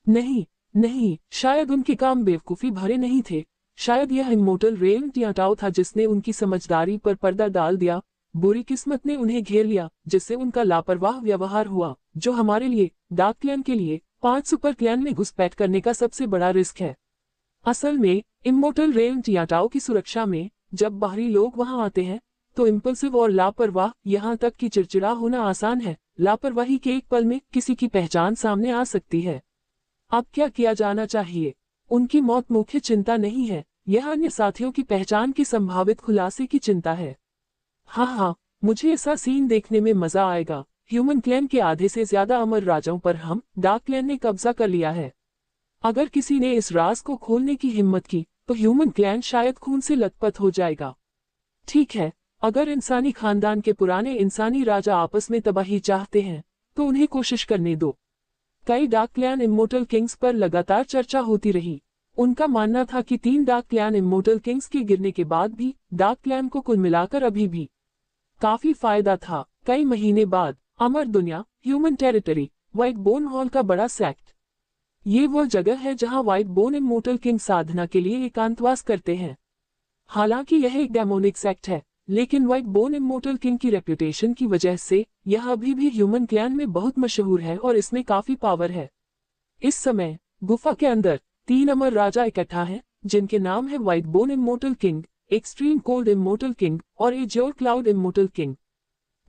नहीं, शायद उनके काम बेवकूफी भरे नहीं थे। शायद यह इमोर्टल रेन टियाटाओ था जिसने उनकी समझदारी पर पर्दा डाल दिया। बुरी किस्मत ने उन्हें घेर लिया, जिससे उनका लापरवाह व्यवहार हुआ, जो हमारे लिए, डार्क क्लैन के लिए, 5 सुपर क्लैन में घुसपैठ करने का सबसे बड़ा रिस्क है। असल में इमोर्टल रेन टियाटाओ की सुरक्षा में जब बाहरी लोग वहां आते हैं तो इम्पल्सिव और लापरवाह, यहाँ तक कि चिड़चिड़ा होना आसान है। लापरवाही के एक पल में किसी की पहचान सामने आ सकती है। अब क्या किया जाना चाहिए? उनकी मौत मुख्य चिंता नहीं है, यह अन्य साथियों की पहचान की संभावित खुलासे की चिंता है। हाँ, मुझे ऐसा सीन देखने में मजा आएगा। ह्यूमन क्लैन के आधे से ज्यादा अमर राजाओं पर हम डार्क क्लैन ने कब्जा कर लिया है। अगर किसी ने इस राज को खोलने की हिम्मत की तो ह्यूमन क्लैन शायद खून से लथपथ हो जाएगा। ठीक है, अगर इंसानी खानदान के पुराने इंसानी राजा आपस में तबाही चाहते हैं तो उन्हें कोशिश करने दो। कई डार्क क्लैन इमोर्टल किंग्स पर लगातार चर्चा होती रही। उनका मानना था कि 3 डार्क क्लैन इमोर्टल किंग्स के गिरने के बाद भी डार्क क्लैन को कुल मिलाकर अभी भी काफी फायदा था। कई महीने बाद अमर दुनिया, human territory, white bone hall का बड़ा सेक्ट। ये वह जगह है जहां व्हाइट बोन इमोर्टल किंग साधना के लिए एकांतवास करते हैं। हालांकि यह एक डेमोनिक सेक्ट है, लेकिन व्हाइट बोन इमोर्टल किंग की रेप्यूटेशन की वजह से यह अभी भी ह्यूमन क्लैन में बहुत मशहूर है और इसमें काफी पावर है। इस समय गुफा के अंदर 3 अमर राजा इकट्ठा हैं, जिनके नाम है white bone immortal king, extreme cold immortal king और एज्योर क्लाउड इमोर्टल किंग।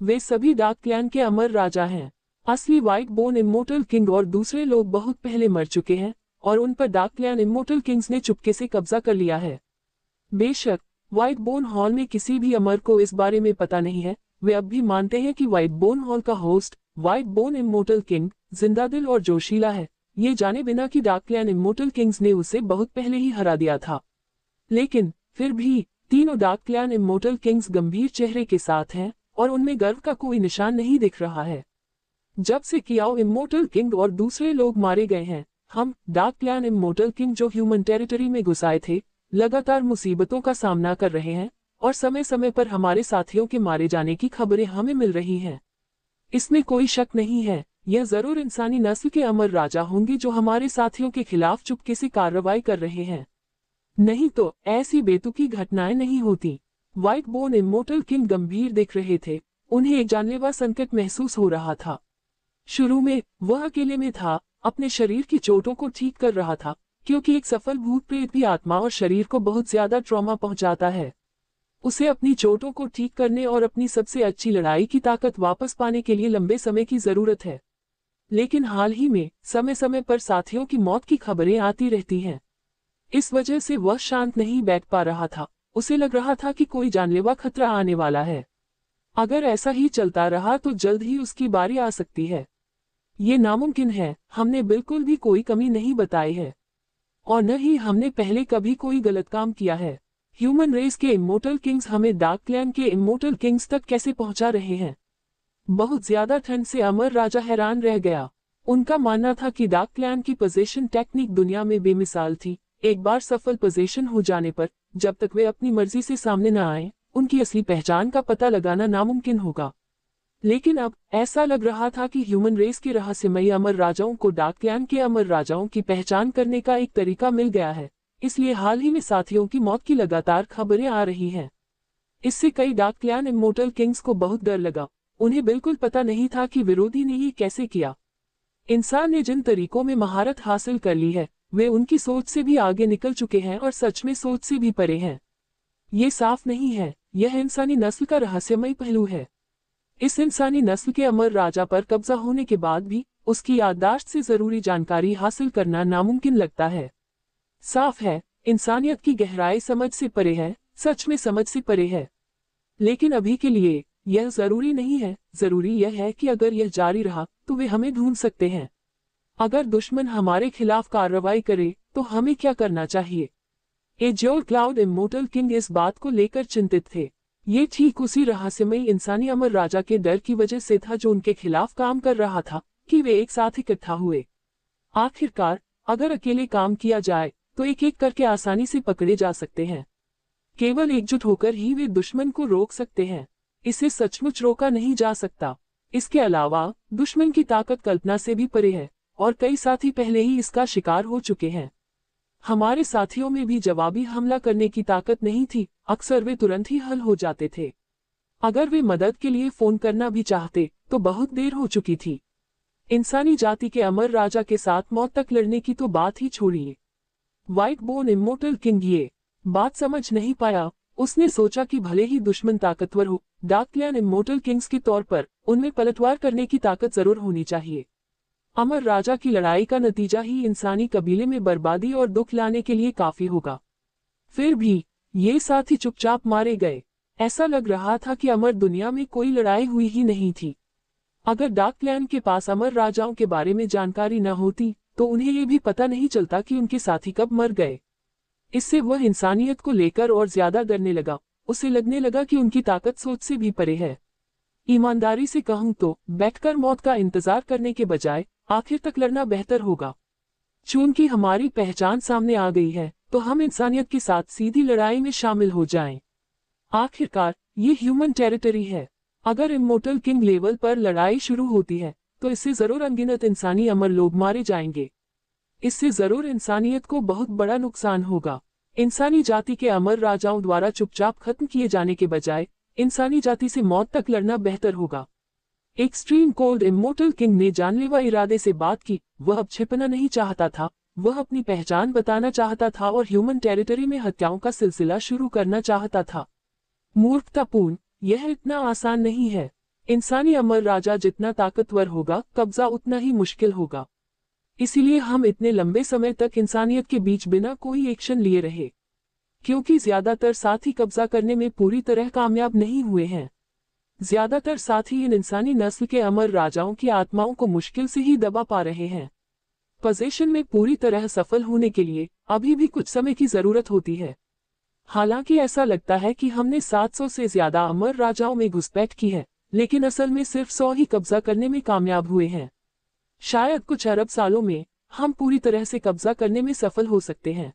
वे सभी डार्क क्लैन के अमर राजा हैं। असली व्हाइट बोन इमोर्टल किंग और दूसरे लोग बहुत पहले मर चुके हैं और उन पर डार्क क्लैन इमोर्टल किंग्स ने चुपके से कब्जा कर लिया है। बेशक व्हाइट बोन हॉल में किसी भी अमर को इस बारे में पता नहीं है। वे अब भी मानते हैं कि व्हाइट बोन हॉल का host white bone immortal king जिंदादिल और जोशीला है, ये जाने बिना कि डार्क क्लैन इमोर्टल किंग्स ने उसे बहुत पहले ही हरा दिया था। लेकिन फिर भी तीनों डार्क क्लैन इमोर्टल किंग्स गंभीर चेहरे के साथ हैं और उनमें गर्व का कोई निशान नहीं दिख रहा है। जब से कियाओ इमोर्टल किंग और दूसरे लोग मारे गए हैं, हम डार्क क्लैन इमोर्टल किंग जो ह्यूमन टेरिटरी में घुस आए थे, लगातार मुसीबतों का सामना कर रहे हैं और समय समय पर हमारे साथियों के मारे जाने की खबरें हमें मिल रही हैं। इसमें कोई शक नहीं है, यह जरूर इंसानी नस्ल के अमर राजा होंगे जो हमारे साथियों के खिलाफ चुपके से कार्रवाई कर रहे हैं। नहीं तो ऐसी बेतुकी घटनाएं नहीं होती। व्हाइट बोन इमोर्टल किंग गंभीर दिख रहे थे, उन्हें एक जानलेवा संकट महसूस हो रहा था। शुरू में वह अकेले में था, अपने शरीर की चोटों को ठीक कर रहा था, क्योंकि एक सफल भूत प्रेत भी आत्मा और शरीर को बहुत ज्यादा ट्रॉमा पहुंचाता है। उसे अपनी चोटों को ठीक करने और अपनी सबसे अच्छी लड़ाई की ताकत वापस पाने के लिए लंबे समय की जरूरत है। लेकिन हाल ही में समय समय पर साथियों की मौत की खबरें आती रहती हैं। इस वजह से वह शांत नहीं बैठ पा रहा था। उसे लग रहा था कि कोई जानलेवा खतरा आने वाला है। अगर ऐसा ही चलता रहा तो जल्द ही उसकी बारी आ सकती है। ये नामुमकिन है, हमने बिल्कुल भी कोई कमी नहीं बताई है और न ही हमने पहले कभी कोई गलत काम किया है। ह्यूमन रेस के इमोर्टल किंग्स हमें डार्क क्लैन के इमोर्टल किंग्स तक कैसे पहुंचा रहे हैं? बहुत ज्यादा ठंड से अमर राजा हैरान रह गया। उनका मानना था कि डार्क क्लैन की पोजीशन टेक्निक दुनिया में बेमिसाल थी। एक बार सफल पोजीशन हो जाने पर जब तक वे अपनी मर्जी से सामने न आए, उनकी असली पहचान का पता लगाना नामुमकिन होगा। लेकिन अब ऐसा लग रहा था कि ह्यूमन रेस के रहस्यमयी अमर राजाओं को डार्क क्लैन के अमर राजाओं की पहचान करने का एक तरीका मिल गया है। इसलिए हाल ही में साथियों की मौत की लगातार खबरें आ रही हैं। इससे कई डार्क क्लैन इमोर्टल किंग्स को बहुत डर लगा। उन्हें बिल्कुल पता नहीं था कि विरोधी ने ये कैसे किया। इंसान ने जिन तरीकों में महारत हासिल कर ली है, वे उनकी सोच से भी आगे निकल चुके हैं और सच में सोच से भी परे हैं। ये साफ नहीं है, यह इंसानी नस्ल का रहस्यमयी पहलू है। इस इंसानी नस्ल के अमर राजा पर कब्जा होने के बाद भी उसकी याददाश्त से जरूरी जानकारी हासिल करना नामुमकिन लगता है। साफ है, इंसानियत की गहराई समझ से परे है, सच में समझ से परे है। लेकिन अभी के लिए यह जरूरी नहीं है। जरूरी यह है कि अगर यह जारी रहा तो वे हमें ढूंढ सकते हैं। अगर दुश्मन हमारे खिलाफ कार्रवाई करे तो हमें क्या करना चाहिए? एज्योर क्लाउड इमोर्टल किंग इस बात को लेकर चिंतित थे। ये ठीक उसी रहस्यमयी इंसानी अमर राजा के डर की वजह से था जो उनके खिलाफ काम कर रहा था कि वे एक साथ इकट्ठा हुए। आखिरकार अगर अकेले काम किया जाए तो एक एक करके आसानी से पकड़े जा सकते हैं। केवल एकजुट होकर ही वे दुश्मन को रोक सकते हैं। इसे सचमुच रोका नहीं जा सकता। इसके अलावा दुश्मन की ताकत कल्पना से भी परे है और कई साथी पहले ही इसका शिकार हो चुके हैं। हमारे साथियों में भी जवाबी हमला करने की ताकत नहीं थी। अक्सर वे तुरंत ही हल हो जाते थे। अगर वे मदद के लिए फोन करना भी चाहते तो बहुत देर हो चुकी थी। इंसानी जाति के अमर राजा के साथ मौत तक लड़ने की तो बात ही छोड़िए। व्हाइट बोन इमोर्टल किंग ये बात समझ नहीं पाया। उसने सोचा कि भले ही दुश्मन ताकतवर हो, डार्क क्लैन इमोर्टल किंग्स के तौर पर उनमें पलटवार करने की ताकत जरूर होनी चाहिए। अमर राजा की लड़ाई का नतीजा ही इंसानी कबीले में बर्बादी और दुख लाने के लिए काफी होगा। फिर भी ये साथी चुपचाप मारे गए। ऐसा लग रहा था कि अमर दुनिया में कोई लड़ाई हुई ही नहीं थी। अगर डार्क क्लैन के पास अमर राजाओं के बारे में जानकारी न होती तो उन्हें ये भी पता नहीं चलता कि उनके साथी कब मर गए। इससे वह इंसानियत को लेकर और ज्यादा डरने लगा। उसे लगने लगा कि उनकी ताकत सोच से भी परे है। ईमानदारी से कहूं तो बैठकर मौत का इंतजार करने के बजाय आखिर तक लड़ना बेहतर होगा। चूंकि हमारी पहचान सामने आ गई है तो हम इंसानियत के साथ सीधी लड़ाई में शामिल हो जाएं। आखिरकार ये ह्यूमन टेरिटरी है। अगर इमोर्टल किंग लेवल पर लड़ाई शुरू होती है तो इससे जरूर अनगिनत इंसानी अमर लोग मारे जाएंगे। इससे जरूर इंसानियत को बहुत बड़ा नुकसान होगा। इंसानी जाति के अमर राजाओं द्वारा चुपचाप खत्म किए जाने के बजाय इंसानी जाति से मौत तक लड़ना बेहतर होगा। एक्सट्रीम कोल्ड इमोर्टल किंग ने जानलेवा इरादे से बात की। वह अब छिपना नहीं चाहता था, वह अपनी पहचान बताना चाहता था और ह्यूमन टेरिटरी में हत्याओं का सिलसिला शुरू करना चाहता था। मूर्खतापूर्ण, यह इतना आसान नहीं है। इंसानी अमर राजा जितना ताकतवर होगा, कब्जा उतना ही मुश्किल होगा। इसीलिए हम इतने लंबे समय तक इंसानियत के बीच बिना कोई एक्शन लिए रहे, क्योंकि ज्यादातर साथी कब्जा करने में पूरी तरह कामयाब नहीं हुए हैं। ज्यादातर साथी इन इंसानी नस्ल के अमर राजाओं की आत्माओं को मुश्किल से ही दबा पा रहे हैं। पोजीशन में पूरी तरह सफल होने के लिए अभी भी कुछ समय की जरूरत होती है। हालांकि ऐसा लगता है कि हमने 700 से ज्यादा अमर राजाओं में घुसपैठ की है, लेकिन असल में सिर्फ 100 ही कब्जा करने में कामयाब हुए हैं। शायद कुछ अरब सालों में हम पूरी तरह से कब्जा करने में सफल हो सकते हैं।